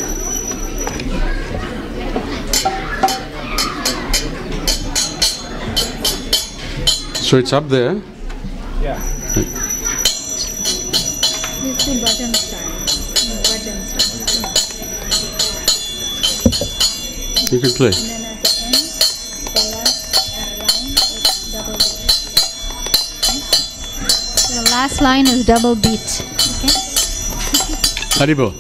So it's up there. Yeah. This is button style. You can play. And then at the end, the last line is double beat. Okay? The last line is double beat. Okay? Haribol.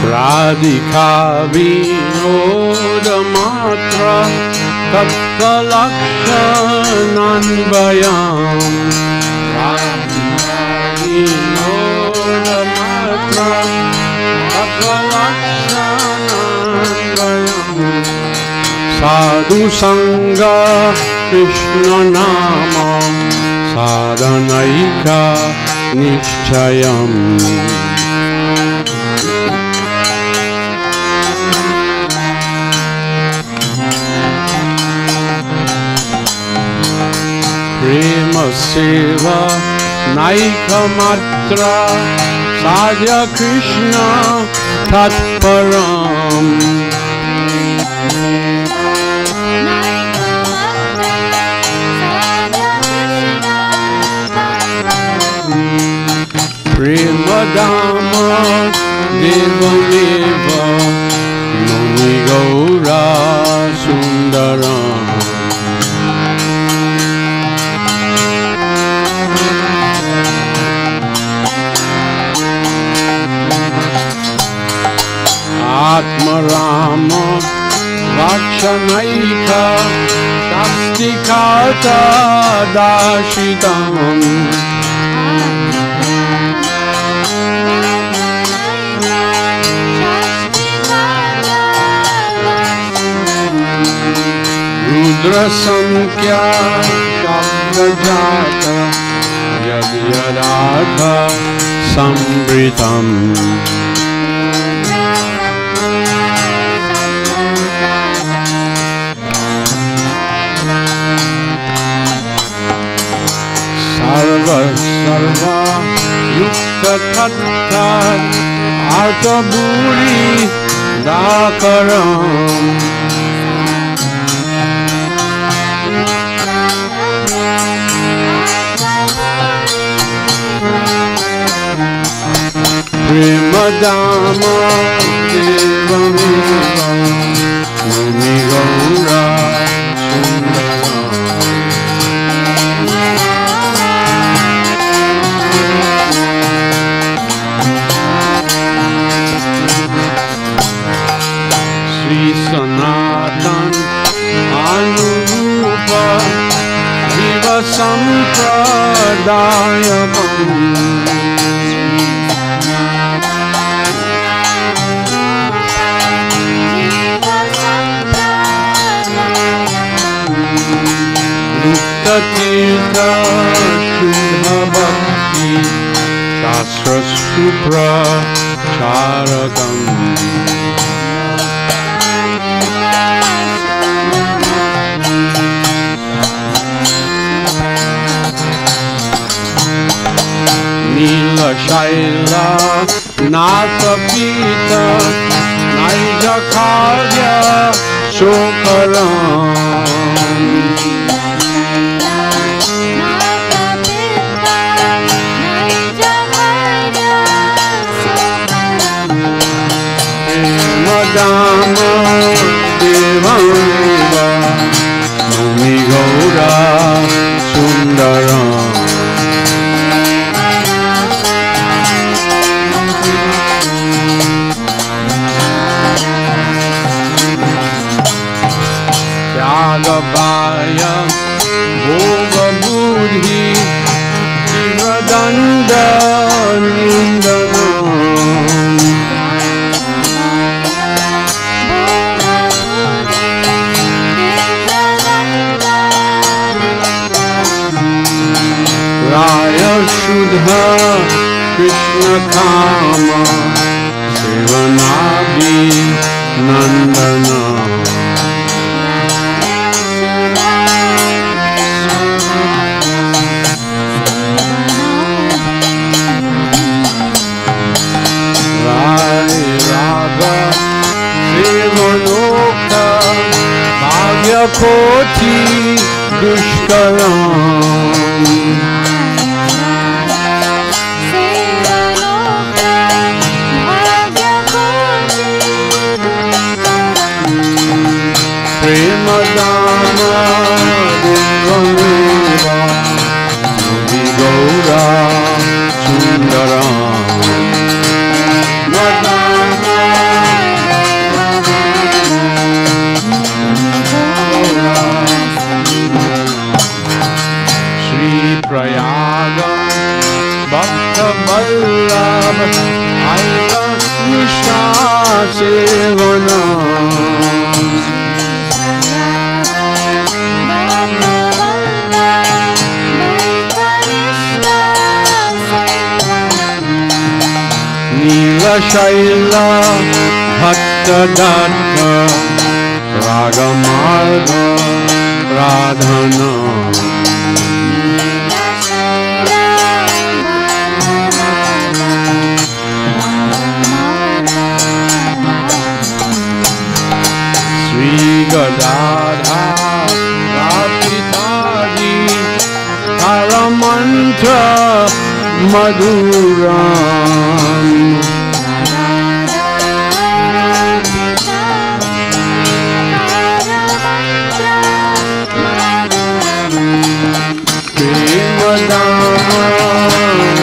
Radhika Vinoda Matra Tattalakshananvayam. Radhika Vinoda Matra Tattalakshananvayam. Sadhu Sangha Krishna Nama Sadhanaika Nishchayam. Prema Seva Naika Matra Sadhya Krishna Tatparam. Prema Dhamma Deva Deva Muni Gaura Sundaram. Atma Rama Vakshanaika Shastikata Dashitam. Rudra Sankhya Shabdajata Yadyadadha Sambritam. Shiva Sarva Yukta Tattva Artha Buri Dakaram Premadama Devamiva Muni Gaura Sri Sanatan Anurupa Jiva Sampradayakam Tirtha Shudha Bhakti Shastra Supra Charakam Nila Shaila Natha Pita Naija Kavya Shokaram Dama Devamiva Muni Gaura Sundaram Tyagabhaya Bhoga Buddhi Jiradanda Nindanam Raya Shudha Krishna Kama Sevanagi Nandana Rai Raga Sevanoka Bhagya Koti Dushkaram Premadama Devamiva Muni Gaura Sundaram Shri Prayaga Bhakta Vallabha Aita Nisha Sevanam Nila Shaila Bhatta Datta Ragamarga Radhana Sri Gadadha Rapitadi Paramantra Madhuram Premadama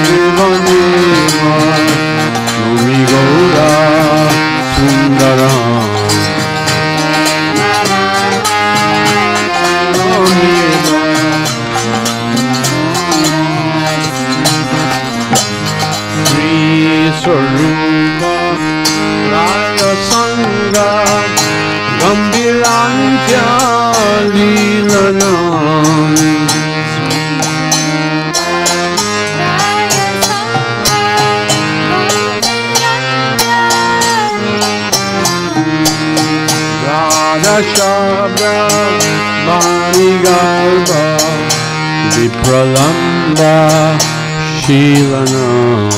Devamiva Muni Gaura Sundaram Swarupa Raya Sangha Gambirantya Lilanam Radha Shabda Bani Garba Vipralam Lamba Shivanam.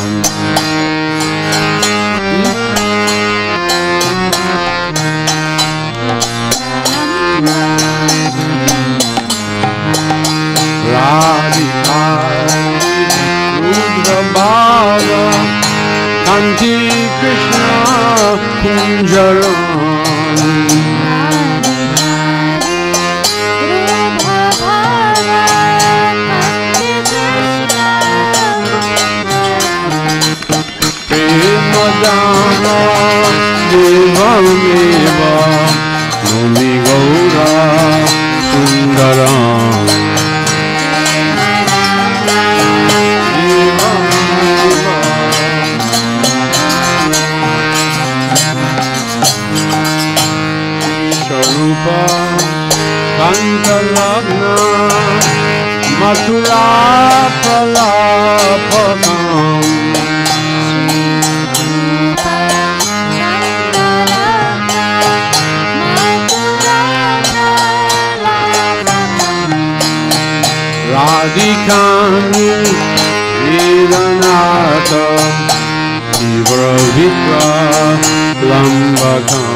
Radhika Rudra Bhava Kanti Krishna Kunjaram. Premadana Devameva Nomi Gaura Sundaram. Sharupa Kantalagna Mathura Palapakam. Radhikani Vedanata Ivra Vipra Lambakam.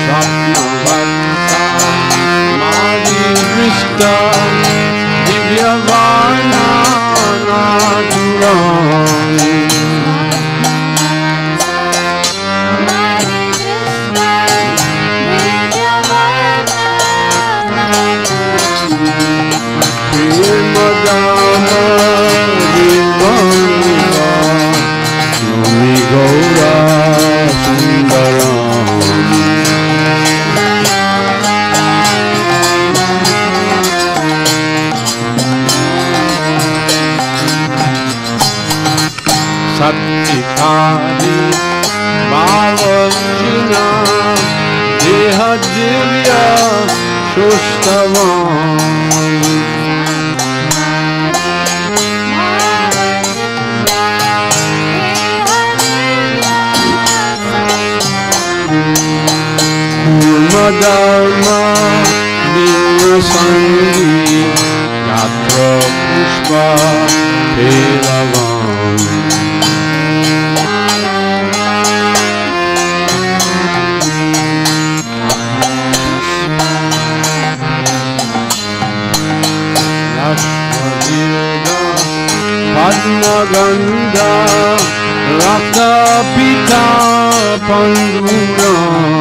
Swapnavata Madi Drishta Divya Varna Naturam. Satikari Bhavajina Deha Divya Shustavam. Dharma Dina Sangi Yatra Pushpa Pelavam. Rashtravirda Padma Gandha Rakta Pita Panduram.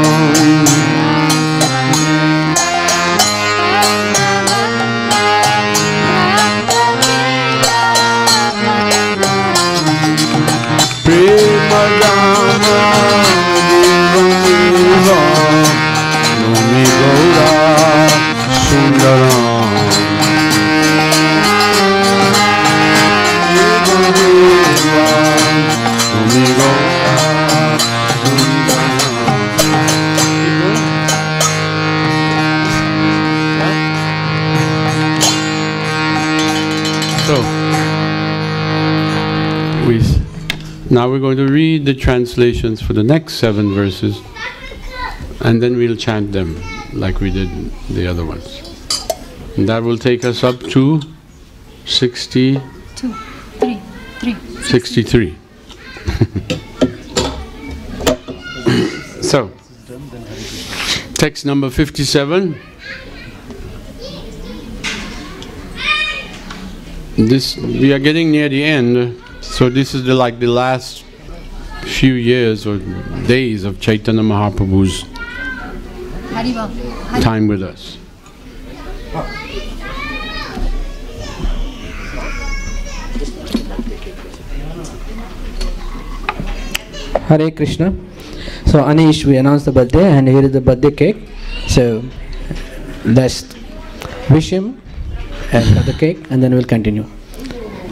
Premadana Devameva Nomi Gaura Sundaram. Devameva Nomi Gaura Sundaram. So, now we're going to read the translations for the next 7 verses, and then we'll chant them like we did the other ones. And that will take us up to 63. So, text number 57. We are getting near the end. So this is the last few years or days of Chaitanya Mahaprabhu's time with us. Hare Krishna. So Anish, we announced the birthday and here is the birthday cake. So let's wish him and cut the cake and then we'll continue.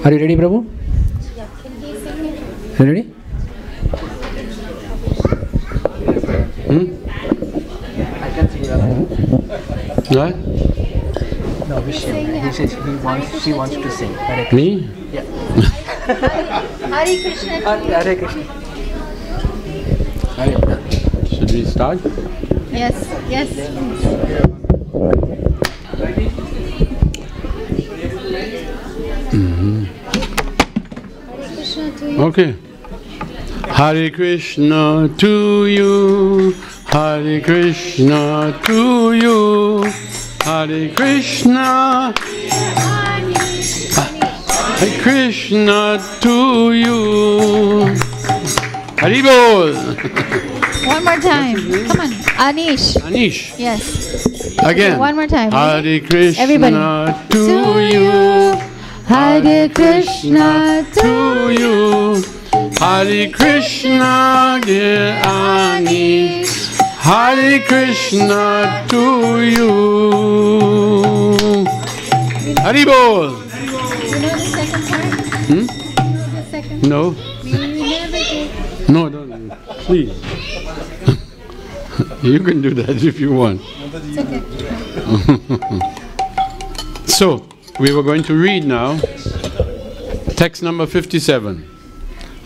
Are you ready, Prabhu? You ready? I can sing that. What? No, wish him. He says she wants to sing. Me? Yeah. Hare Krishna. Hare Krishna. start? Yes, yes. Okay. Hare Krishna to you, Hare Krishna to you, Hare Krishna, Hare Krishna to you. Hari Bol. One more time. Come on. Anish. Anish. Yes. Again. Okay, one more time. Hare Krishna Everybody. to you, Hare Krishna to you. Hare Krishna, dear Anish. Hare Krishna to you. Hari Bol. You know the second part? Hmm? The second? No. We never did. No, don't. Please. You can do that if you want. It's okay. So, we were going to read now text number 57.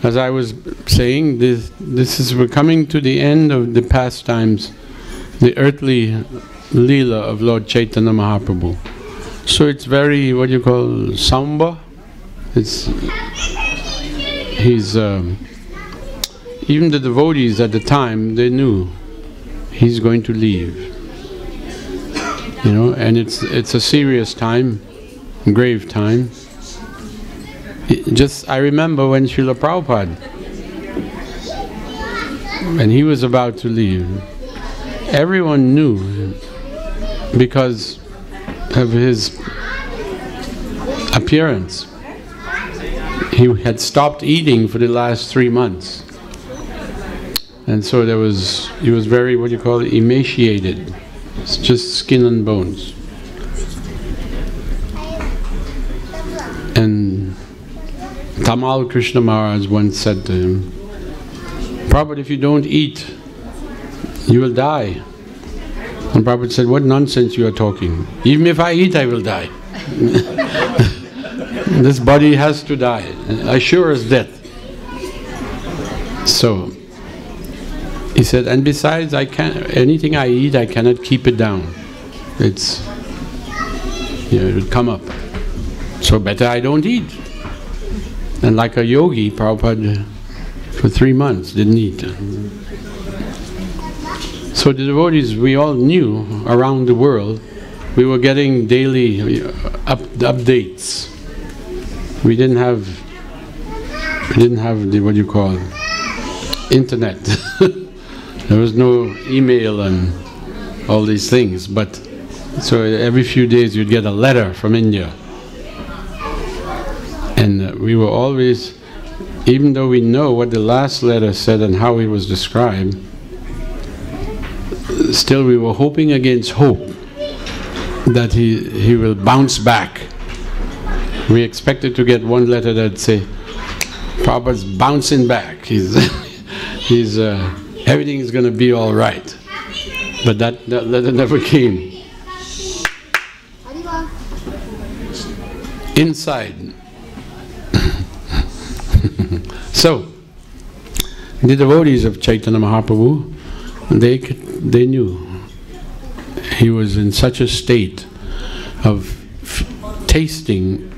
As I was saying, we're coming to the end of the pastimes, the earthly Leela of Lord Chaitanya Mahaprabhu. So it's very, what you call, somber. Even the devotees at the time, they knew he's going to leave. You know, and it's a serious time, grave time. I remember when Srila Prabhupada, when he was about to leave, everyone knew because of his appearance. He had stopped eating for the last 3 months. And so he was very, what you call it, emaciated. It's just skin and bones. And Tamal Krishna Maharaj once said to him, Prabhupada, if you don't eat, you will die. And Prabhupada said, what nonsense you are talking. Even if I eat, I will die. This body has to die, as sure as death. So, he said, and besides, anything I eat, I cannot keep it down. It will come up. So better I don't eat. And like a yogi, Prabhupada, for 3 months, didn't eat. So the devotees, we all knew around the world, we were getting daily updates. We didn't have the, what you call, internet. There was no email and all these things, but so every few days you'd get a letter from India. And we were always, even though we know what the last letter said and how he was described, still we were hoping against hope that he will bounce back. We expected to get one letter that'd say, Prabhupada's bouncing back. Everything is going to be all right. But that letter never came. Inside. So, the devotees of Chaitanya Mahaprabhu, they knew he was in such a state of tasting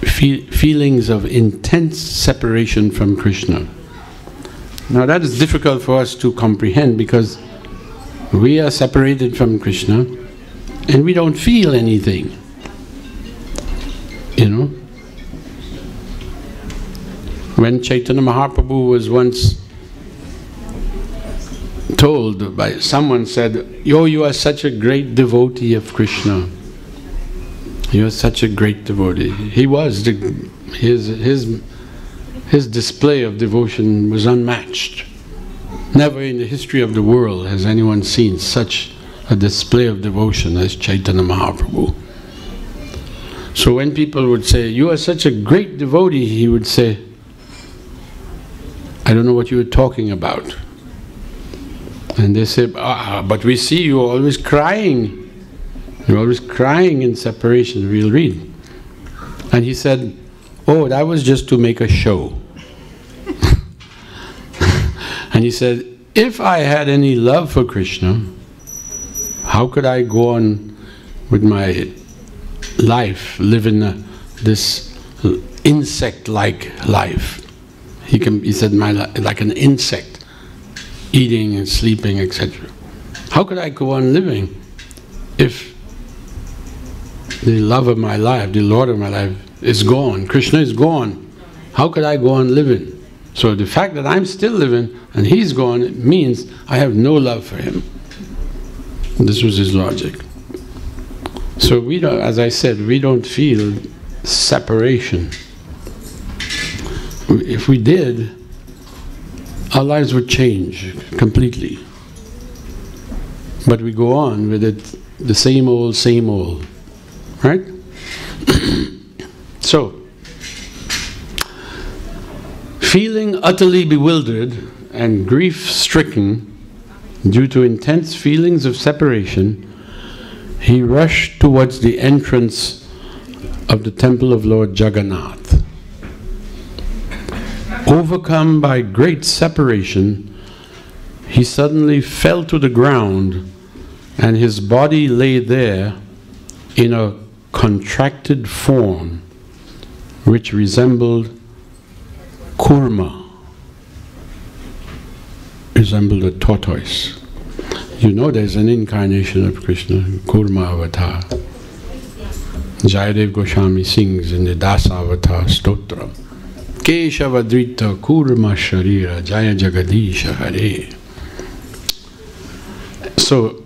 feelings of intense separation from Krishna. Now that is difficult for us to comprehend because we are separated from Krishna and we don't feel anything, you know. When Chaitanya Mahaprabhu was once told by someone, said, "Oh, you are such a great devotee of Krishna. You are such a great devotee." He was. His display of devotion was unmatched. Never in the history of the world has anyone seen such a display of devotion as Chaitanya Mahaprabhu. So when people would say, "You are such a great devotee," he would say, "I don't know what you were talking about." And they say, "But we see you always crying. You're always crying in separation." We'll read. And he said, "Oh, that was just to make a show." And he said, if I had any love for Krishna, how could I go on with my life, living this insect-like life? He said, like an insect, eating and sleeping, etc. How could I go on living if the love of my life, the Lord of my life, is gone? Krishna is gone. How could I go on living? So the fact that I'm still living and he's gone, it means I have no love for him. This was his logic. So we don't, as I said, we don't feel separation. If we did, our lives would change completely. But we go on with it, the same old, right? So, feeling utterly bewildered and grief-stricken due to intense feelings of separation, he rushed towards the entrance of the temple of Lord Jagannath. Overcome by great separation, he suddenly fell to the ground, and his body lay there in a contracted form which resembled kurma, resembled a tortoise. You know there's an incarnation of Krishna, Kurma avatar. Jayadev Goswami sings in the Dasa Avatar Stotra, Keshavadrita Kurma Sharira Jaya Jagadisha Hare. So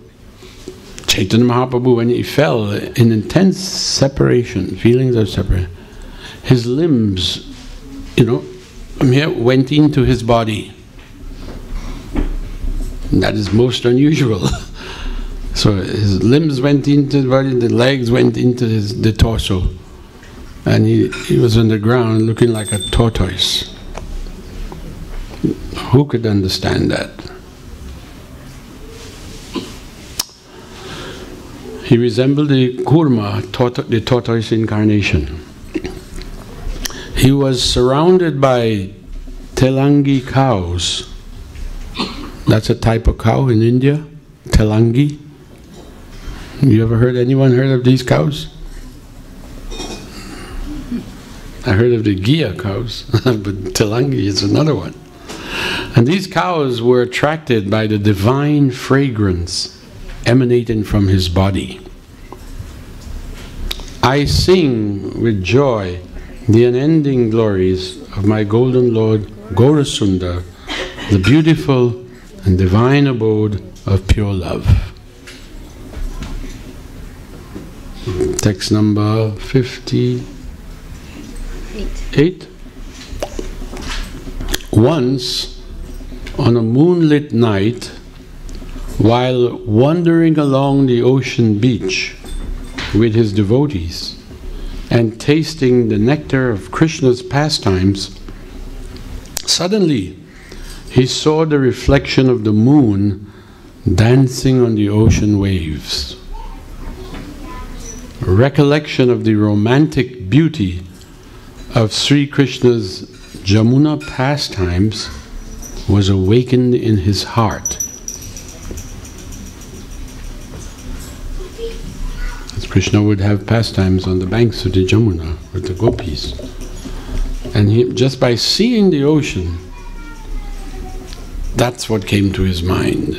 Chaitanya Mahaprabhu, when he fell in intense separation, feelings of separation, his limbs, from here went into his body. That is most unusual. So his limbs went into the body, the legs went into the torso, and he was on the ground looking like a tortoise. Who could understand that? He resembled the kurma, the tortoise incarnation. He was surrounded by telangi cows. That's a type of cow in India, telangi. You ever anyone heard of these cows? I heard of the Ghia cows, but telangi is another one. And these cows were attracted by the divine fragrance emanating from his body. I sing with joy the unending glories of my golden Lord Gaurasundar, the beautiful and divine abode of pure love. Text number 58. Once, on a moonlit night, while wandering along the ocean beach with his devotees and tasting the nectar of Krishna's pastimes, suddenly he saw the reflection of the moon dancing on the ocean waves. Recollection of the romantic beauty of Sri Krishna's Jamuna pastimes was awakened in his heart. As Krishna would have pastimes on the banks of the Jamuna with the gopis. And he, just by seeing the ocean, that's what came to his mind.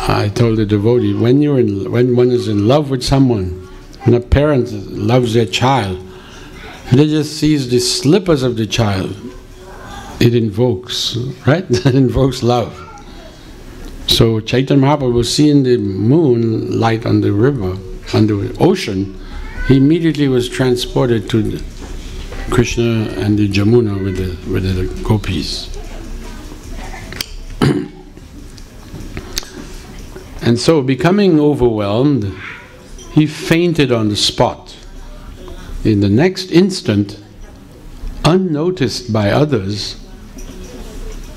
I told the devotee, when one is in love with someone, when a parent loves their child, they just sees the slippers of the child, it invokes, right? It invokes love. So Chaitanya Mahaprabhu was seeing the moon light on the river, on the ocean. He immediately was transported to Krishna and the Jamuna with the gopis. And so, becoming overwhelmed, he fainted on the spot. In the next instant, unnoticed by others,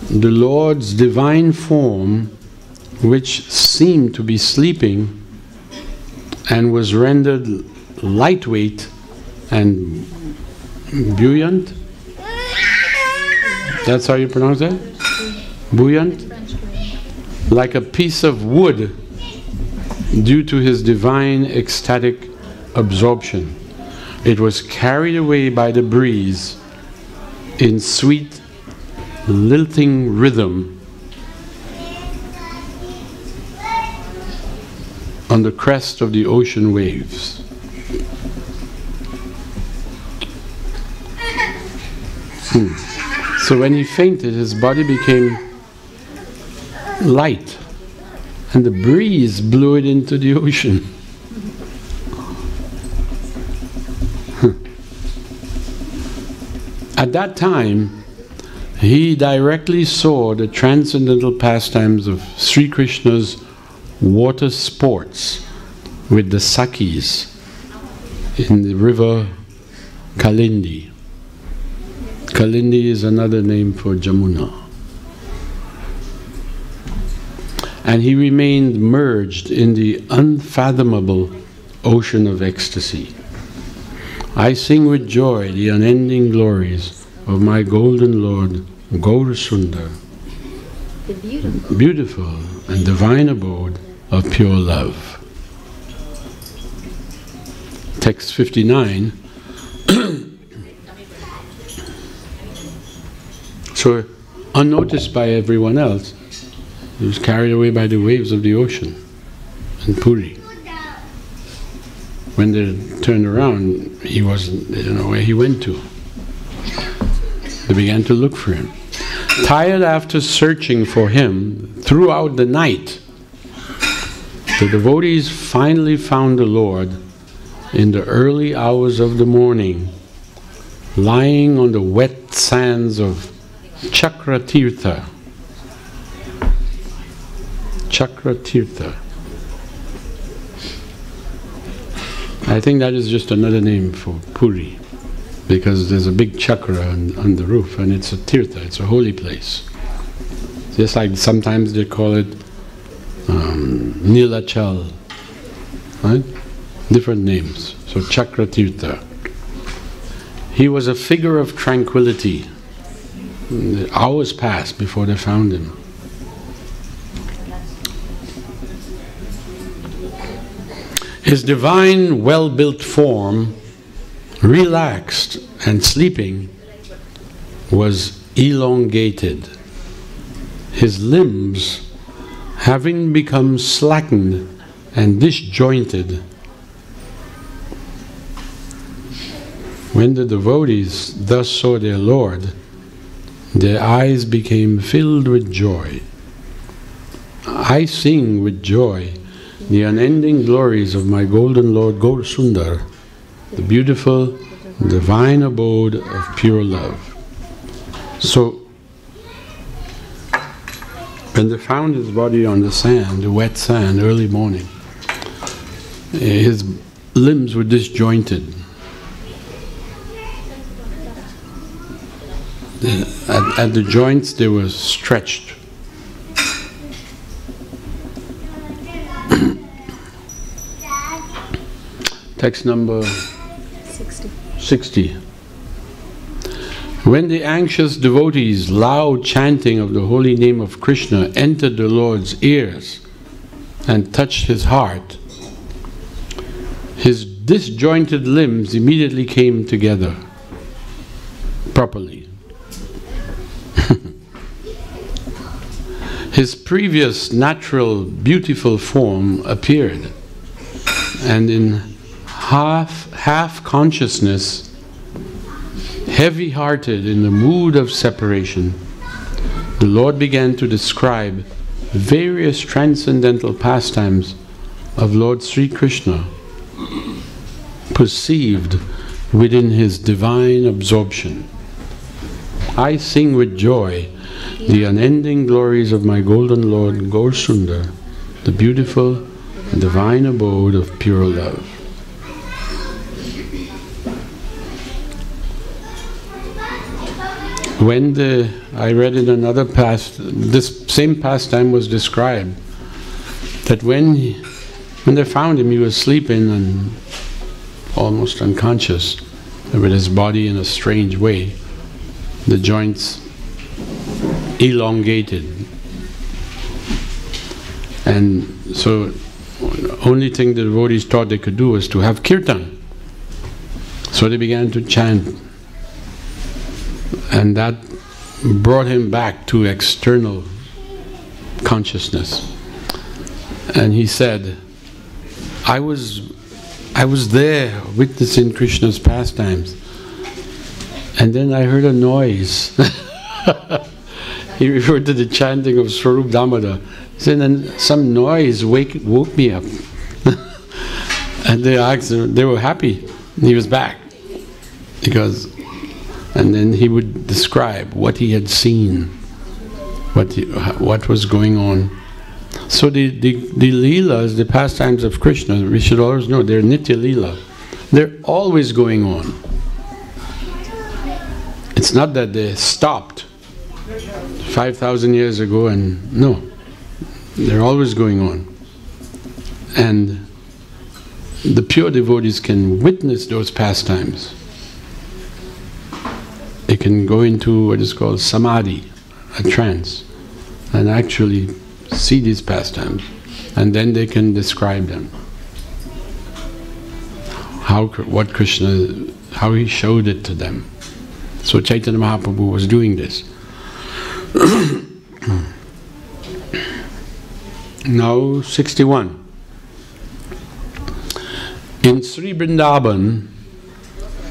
the Lord's divine form, which seemed to be sleeping and was rendered lightweight and buoyant. That's how you pronounce that? buoyant, like a piece of wood due to his divine ecstatic absorption. It was carried away by the breeze in sweet, lilting rhythm on the crest of the ocean waves. So when he fainted, his body became light, and the breeze blew it into the ocean. At that time, he directly saw the transcendental pastimes of Sri Krishna's water sports with the Sakhis in the river Kalindi. Kalindi is another name for Jamuna. And he remained merged in the unfathomable ocean of ecstasy. I sing with joy the unending glories of my golden Lord, Gaurasundar, the beautiful and divine abode of pure love. Text 59. So, unnoticed by everyone else, he was carried away by the waves of the ocean in Puri. When they turned around, they didn't know where he went to. They began to look for him. Tired after searching for him throughout the night, the devotees finally found the Lord in the early hours of the morning, lying on the wet sands of Chakratirtha. Chakratirtha. I think that is just another name for Puri, because there's a big chakra on the roof, and it's a tirtha, it's a holy place. Just like sometimes they call it Nilachal, right? Different names. So Chakratirtha. He was a figure of tranquility. The hours passed before they found him. His divine, well-built form, relaxed and sleeping, was elongated. His limbs, having become slackened and disjointed. When the devotees thus saw their Lord, their eyes became filled with joy. I sing with joy the unending glories of my golden Lord Gaurasundar, the beautiful, divine abode of pure love. So, when they found his body on the sand, the wet sand, early morning, his limbs were disjointed. At the joints they were stretched. Text number 60. When the anxious devotees' loud chanting of the holy name of Krishna entered the Lord's ears and touched his heart, his disjointed limbs immediately came together properly. His previous natural, beautiful form appeared, and in half consciousness, heavy-hearted in the mood of separation, the Lord began to describe various transcendental pastimes of Lord Sri Krishna, perceived within his divine absorption. I sing with joy the unending glories of my golden Lord Gaurasundar, the beautiful and divine abode of pure love. When I read in another this same pastime was described, that when they found him, he was sleeping and almost unconscious, with his body in a strange way, the joints elongated. And so the only thing the devotees thought they could do was to have kirtan. So they began to chant. And that brought him back to external consciousness. And he said, I was there witnessing Krishna's pastimes, and then I heard a noise. He referred to the chanting of Swarup Damodar. He said, and some noise woke me up. And they asked him, they were happy. He was back. And then he would describe what he had seen, what was going on. So the leelas, the pastimes of Krishna, we should always know they're nitya leela. They're always going on. It's not that they stopped 5,000 years ago and no. They're always going on. And the pure devotees can witness those pastimes. They can go into what is called samadhi, a trance, and actually see these pastimes, and then they can describe them. What Krishna, how he showed it to them. So Chaitanya Mahaprabhu was doing this. Now 61. In Sri Vrindavan,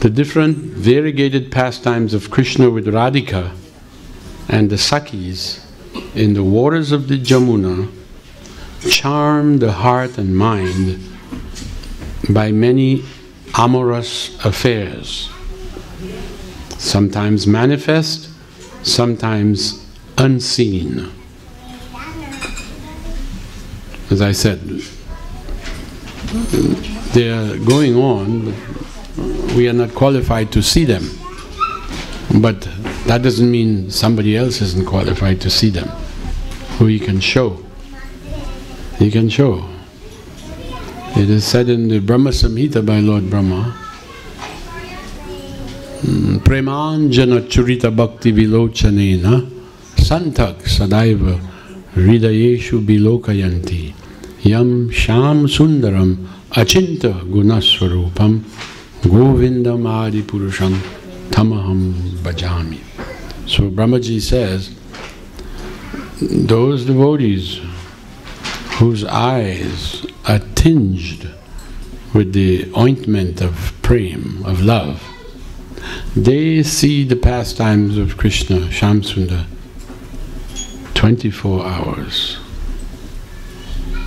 the different variegated pastimes of Krishna with Radhika and the Sakhis in the waters of the Jamuna charm the heart and mind by many amorous affairs, sometimes manifest, sometimes unseen. As I said, they are going on, but we are not qualified to see them. But that doesn't mean somebody else isn't qualified to see them, who he can show. He can show. It is said in the Brahma Samhita by Lord Brahma, Premanjana Churita Bhakti Vilochanena Santak Sadaiva Hridayeshu Bilokayanti Yam Sham Sundaram Achinta Gunaswarupam Govindam Adi Purusham Tamaham Bhajami. So Brahmaji says, those devotees whose eyes are tinged with the ointment of prem, of love, they see the pastimes of Krishna, Shamsundar, 24 hours.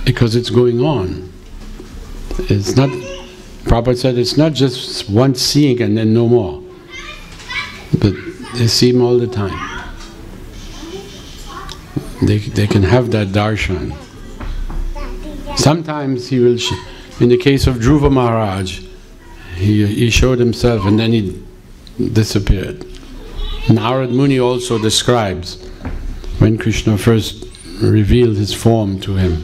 Because it's going on. It's not, Prabhupada said, it's not just once seeing and then no more. But they see him all the time. They can have that darshan. Sometimes he will, in the case of Dhruva Maharaj, he showed himself and then he disappeared. Narad Muni also describes when Krishna first revealed his form to him,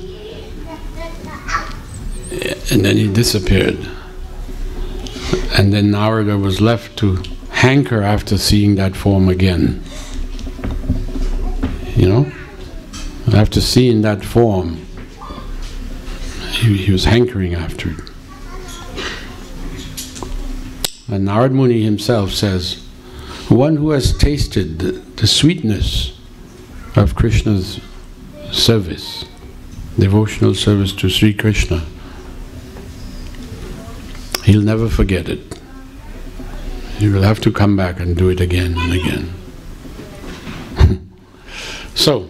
and then he disappeared. And then Narada was left to hanker after seeing that form again. You know? After seeing that form, he was hankering after it. And Narad Muni himself says, one who has tasted the sweetness of Krishna's service, devotional service to Sri Krishna, he'll never forget it. He will have to come back and do it again and again. So,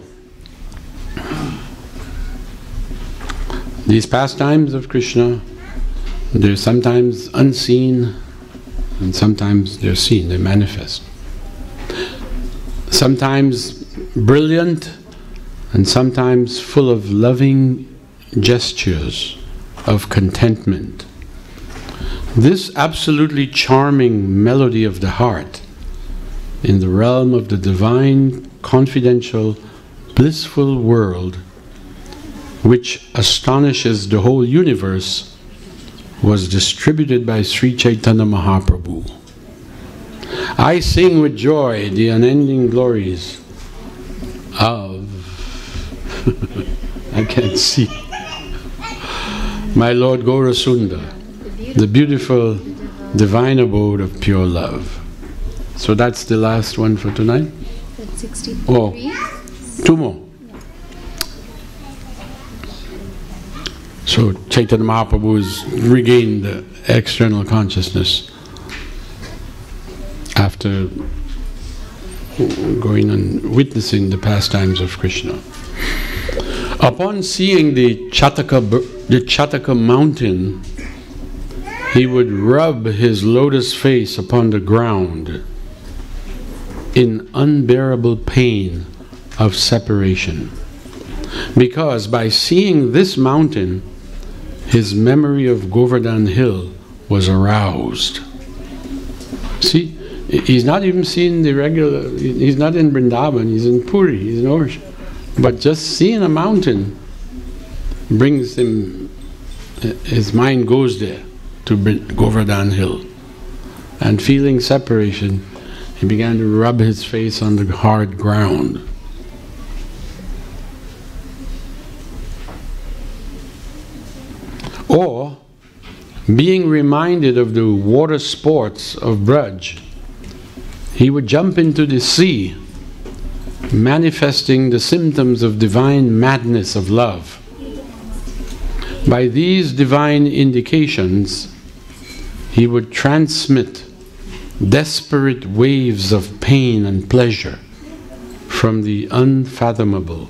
these pastimes of Krishna, they're sometimes unseen and sometimes they're seen, they manifest. Sometimes brilliant and sometimes full of loving gestures of contentment. This absolutely charming melody of the heart in the realm of the divine, confidential, blissful world which astonishes the whole universe was distributed by Sri Chaitanya Mahaprabhu. I sing with joy the unending glories of, I can't see, my Lord Gaurasunda, the beautiful divine abode of pure love. So that's the last one for tonight? That's 63. Oh, 2 more. So Chaitanya Mahaprabhu has regained the external consciousness after going and witnessing the pastimes of Krishna. Upon seeing the Chataka mountain, he would rub his lotus face upon the ground in unbearable pain of separation, because by seeing this mountain, his memory of Govardhan Hill was aroused. See, he's not even seeing the regular, he's not in Vrindavan, he's in Puri, he's in Orish. But just seeing a mountain brings him, his mind goes there to Govardhan Hill. And feeling separation, he began to rub his face on the hard ground. Or, being reminded of the water sports of Braj, he would jump into the sea, manifesting the symptoms of divine madness of love. By these divine indications, he would transmit desperate waves of pain and pleasure from the unfathomable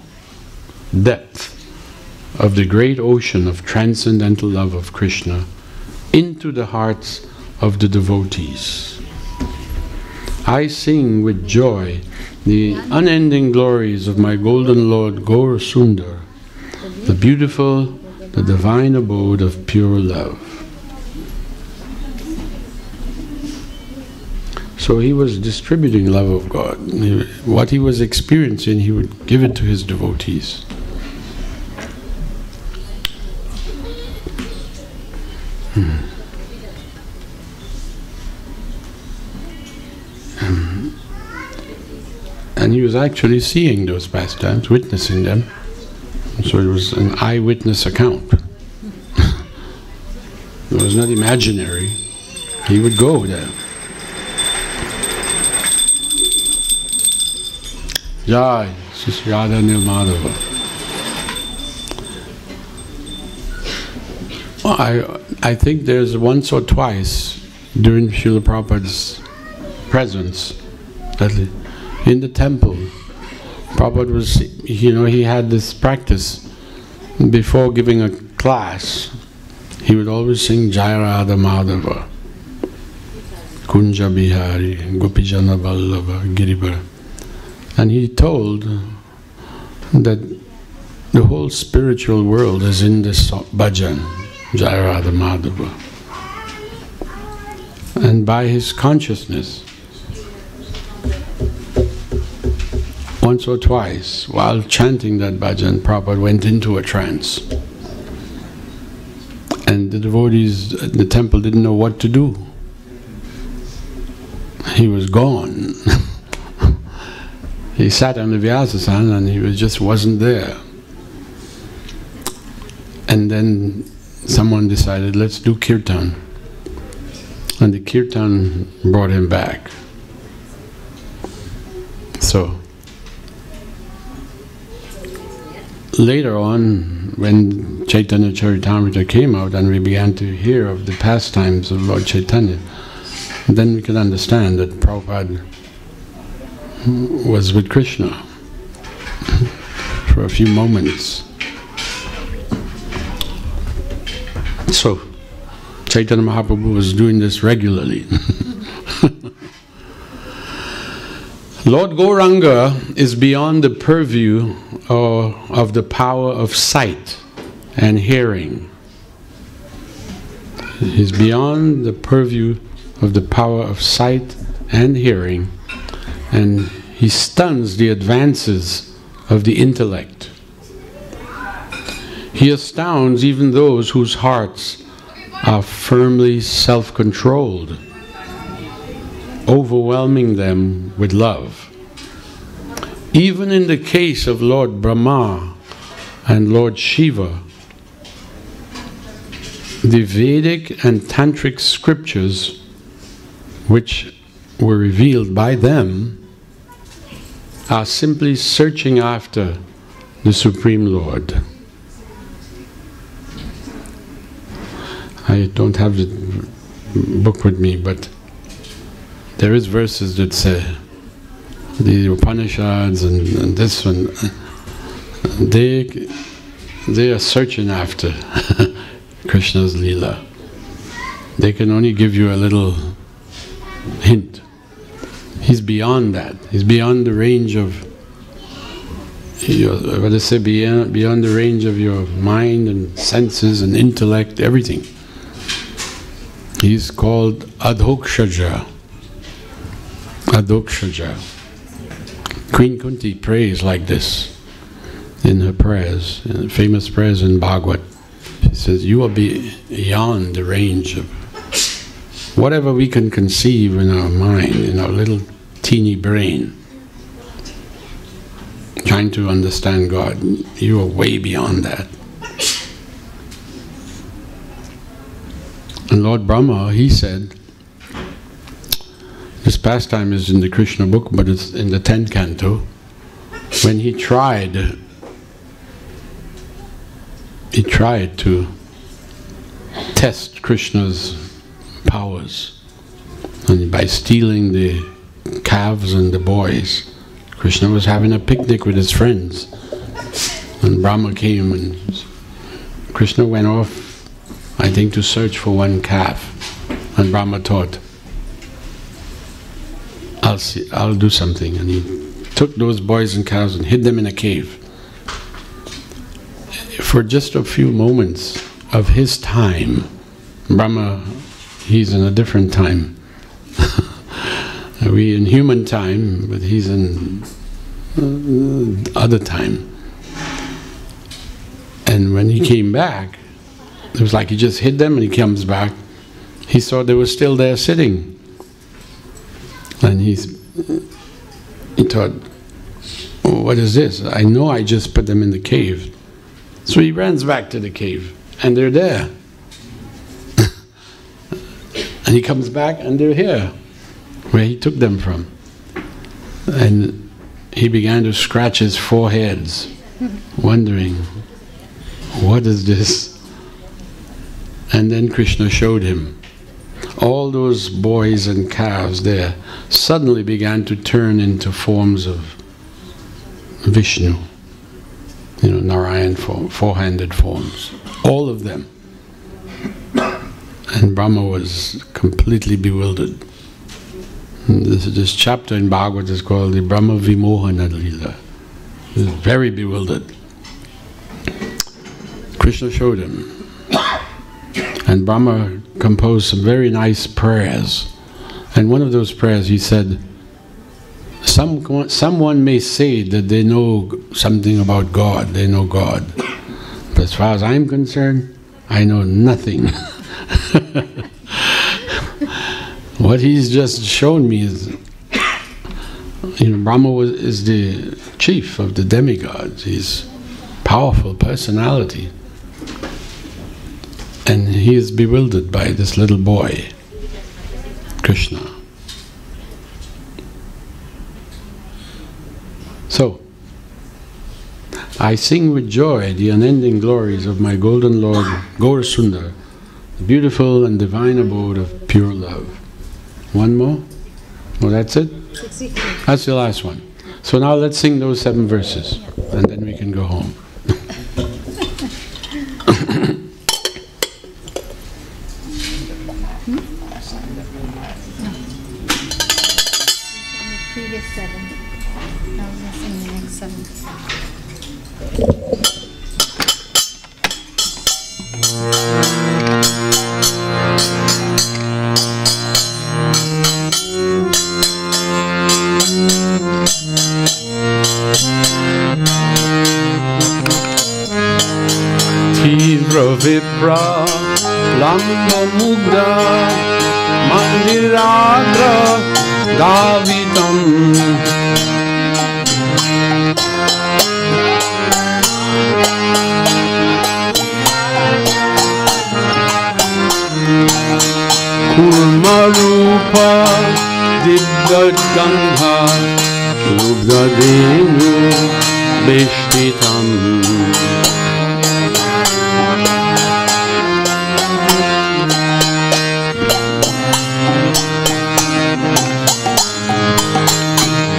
depth of the great ocean of transcendental love of Krishna into the hearts of the devotees. I sing with joy the unending glories of my golden Lord Gaurasundar, the beautiful, the divine abode of pure love. So he was distributing love of God. What he was experiencing, he would give it to his devotees. And he was actually seeing those pastimes, witnessing them. So it was an eyewitness account. It was not imaginary. He would go there. Jai, Sri Radha Nilmadhava. I think there's once or twice during Srila Prabhupada's presence that in the temple, Prabhupada was, he had this practice before giving a class. He would always sing Jai Radha Madhava, Kunja Bihari, Gopijana Vallabha, Giribara. And he told that the whole spiritual world is in this bhajan, Jai Radha Madhava. And by his consciousness, once or twice, while chanting that bhajan, Prabhupada went into a trance. And the devotees at the temple didn't know what to do. He was gone. He sat on the Vyasasana and he just wasn't there. And then someone decided, let's do kirtan. And the kirtan brought him back. So, later on, when Chaitanya Charitamrita came out and we began to hear of the pastimes of Lord Chaitanya, then we could understand that Prabhupada was with Krishna for a few moments. So, Chaitanya Mahaprabhu was doing this regularly. Lord Gauranga is beyond the purview of the power of sight and hearing. He's beyond the purview of the power of sight and hearing, and he stuns the advances of the intellect. He astounds even those whose hearts are firmly self-controlled, overwhelming them with love. even in the case of Lord Brahma and Lord Shiva, the Vedic and Tantric scriptures which were revealed by them are simply searching after the Supreme Lord. I don't have the book with me, but there is verses that say the Upanishads and this one, they are searching after Krishna's Leela. They can only give you a little hint. He's beyond that. He's beyond the range of beyond the range of your mind and senses and intellect, everything. He's called Adhokshaja. Adhokshaja. Queen Kunti prays like this in her prayers, in famous prayers in Bhagavad. She says, you are beyond the range of whatever we can conceive in our mind, in our little teeny brain, trying to understand God. You are way beyond that. And Lord Brahma, he said, this pastime is in the Krishna book, but it's in the 10th canto, when he tried to test Krishna's powers, and by stealing the calves and the boys. Krishna was having a picnic with his friends, and Brahma came, and Krishna went off, I think, to search for one calf, and Brahma thought, I'll do something, and he took those boys and calves and hid them in a cave. For just a few moments of his time, Brahma, he's in a different time. We in human time, but he's in other time. And when he came back, it was like he just hid them, and he comes back. He saw they were still there sitting. And he thought, oh, what is this? I know I just put them in the cave. So he runs back to the cave, and they're there. And he comes back, and they're here, where he took them from. And he began to scratch his foreheads, wondering, what is this? And then Krishna showed him. All those boys and calves there suddenly began to turn into forms of Vishnu. You know, Narayan, four-handed forms. All of them. And Brahma was completely bewildered. And this chapter in Bhagavad is called the Brahma Vimohana Leela. He was very bewildered. Krishna showed him. And Brahma composed some very nice prayers. And one of those prayers he said, someone may say that they know something about God, they know God. But as far as I'm concerned, I know nothing. What he's just shown me is, Brahma is the chief of the demigods. He's powerful personality. And he is bewildered by this little boy, Krishna. So, I sing with joy the unending glories of my golden Lord, Gaurasundar, the beautiful and divine abode of pure love. One more? Oh, that's it? That's the last one. So now let's sing those 7 verses, and then we can go home. Previous 7. Now we're singing the next 7. Tivra vipra lamba mugda mandiradra davitam Diddha Lubdadenu Beshtitam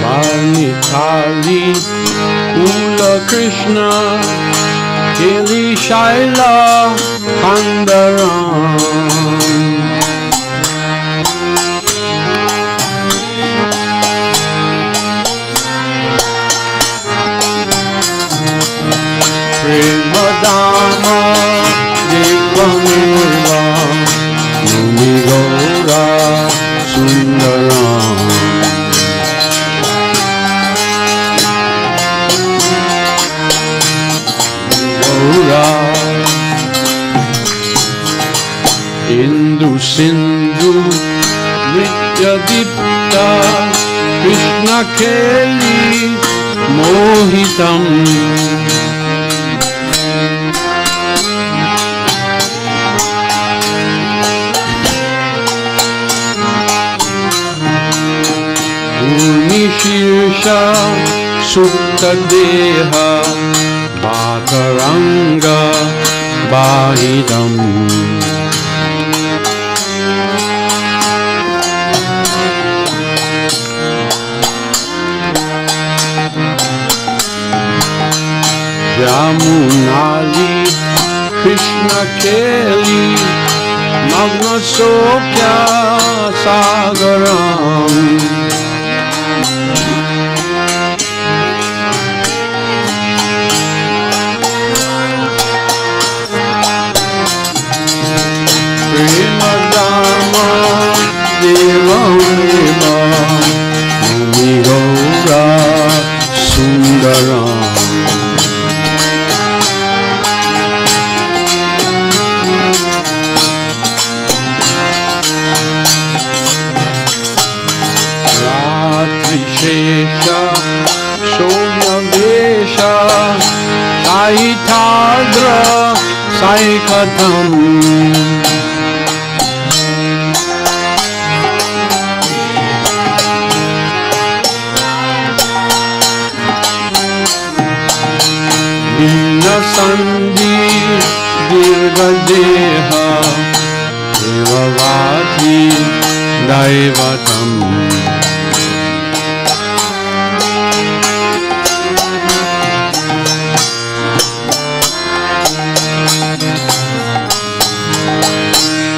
Varnitali Ula Krishna Kili Shaila Kandaram Premadama Devameva Numigora Sundaram Gaura Indu Sindhu Nitya Dipta Krishna Keli Mohitam Shirsha Sutta Deha Bhakaranga Bahidam Jamunali Krishna Keli Magna Sokya Sagaram Premadama Devameva Numigora Sundaram Ratri-shesha Shomya-vesha Saitadra Saikatam Sandhi Dirgadeha Devavati Daivatam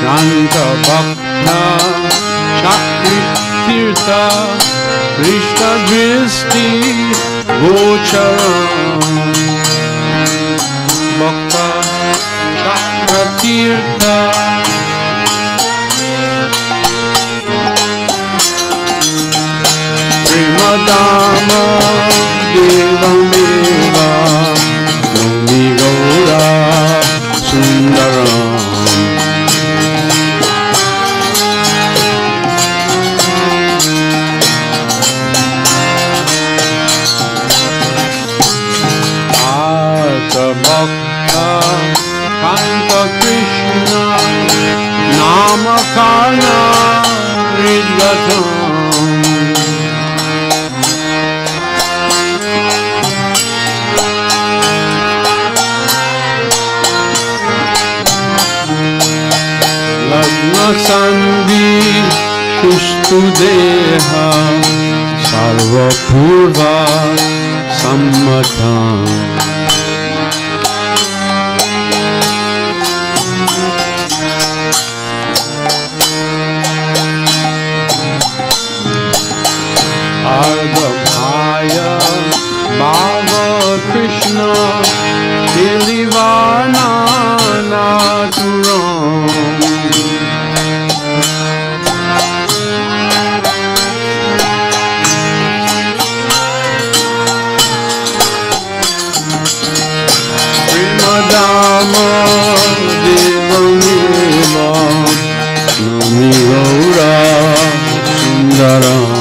Shanta Bhakta Shakti Tirtha Krishna Dristi Gocharam Bhakta Chakra Tirtha Premadama Devameva Numigora Sundaram Bhakta Kanta Krishna Namakarna Ridgatam Lagna Sandhi Shustu Deha Sarva Purva Sammatam Ardhabhaya Bhava Krishna Kilivana Naturam Premadama Devameva Numigora Sundaram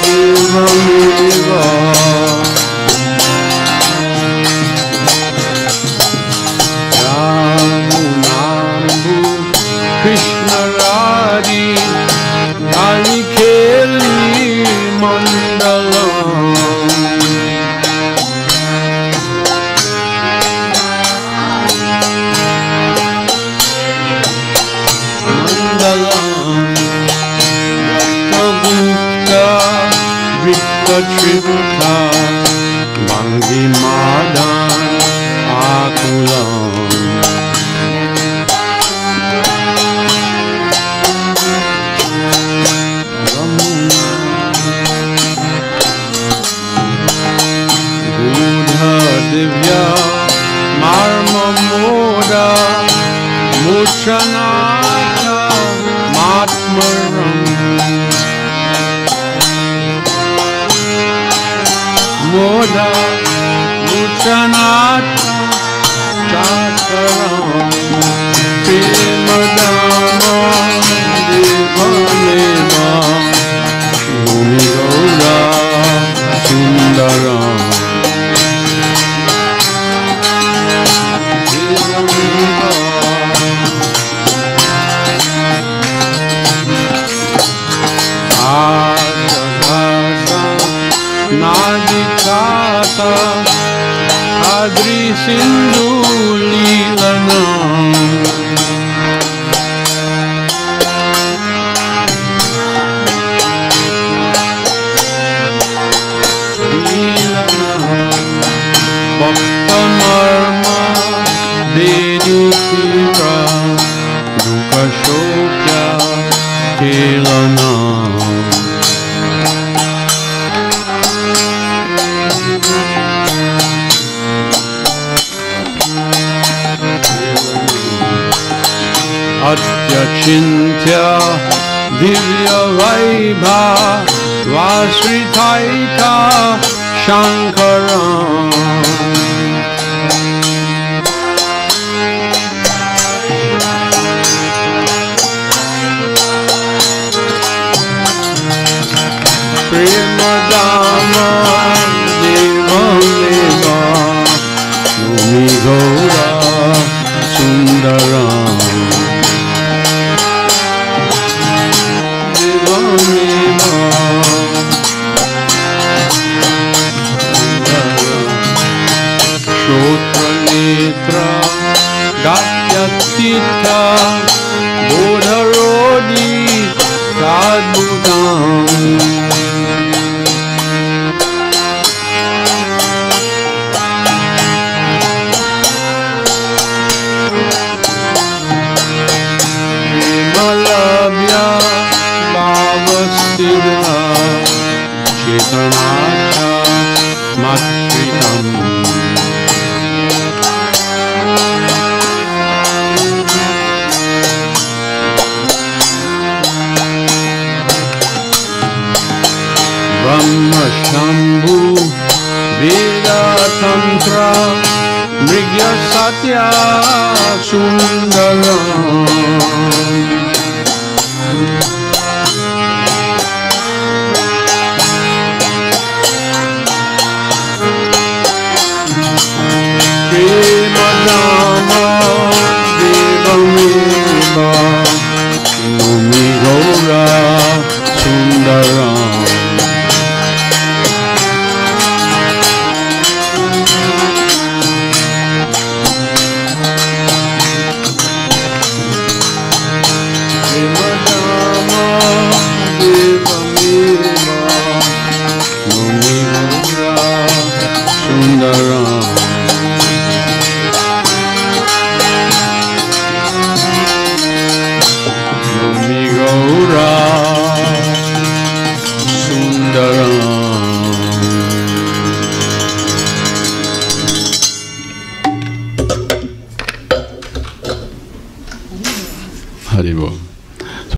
Devameva Vritta Tripta Bangi Madan Akulam Buddha Divya Marma Moda Muchanata Matmaram Moda Muchanata Chakaram Premadama Devaneva Mumiroda Sundaram Nadikata Adri Sindhu Lilanam Bhakta Marma Dedukira Dukha Shokya Kelanam Atyachintya Divya Vaibha Vasritaika Shankaram Premadama Devameva Mumigoda Sundaram Shrotra Gatyatita Bodharodi Sadbudam Malabhya Bhavasiddha Chetanasha Matritam Brahma Shambhu Veda Tantra Mrigya Satya Sundaram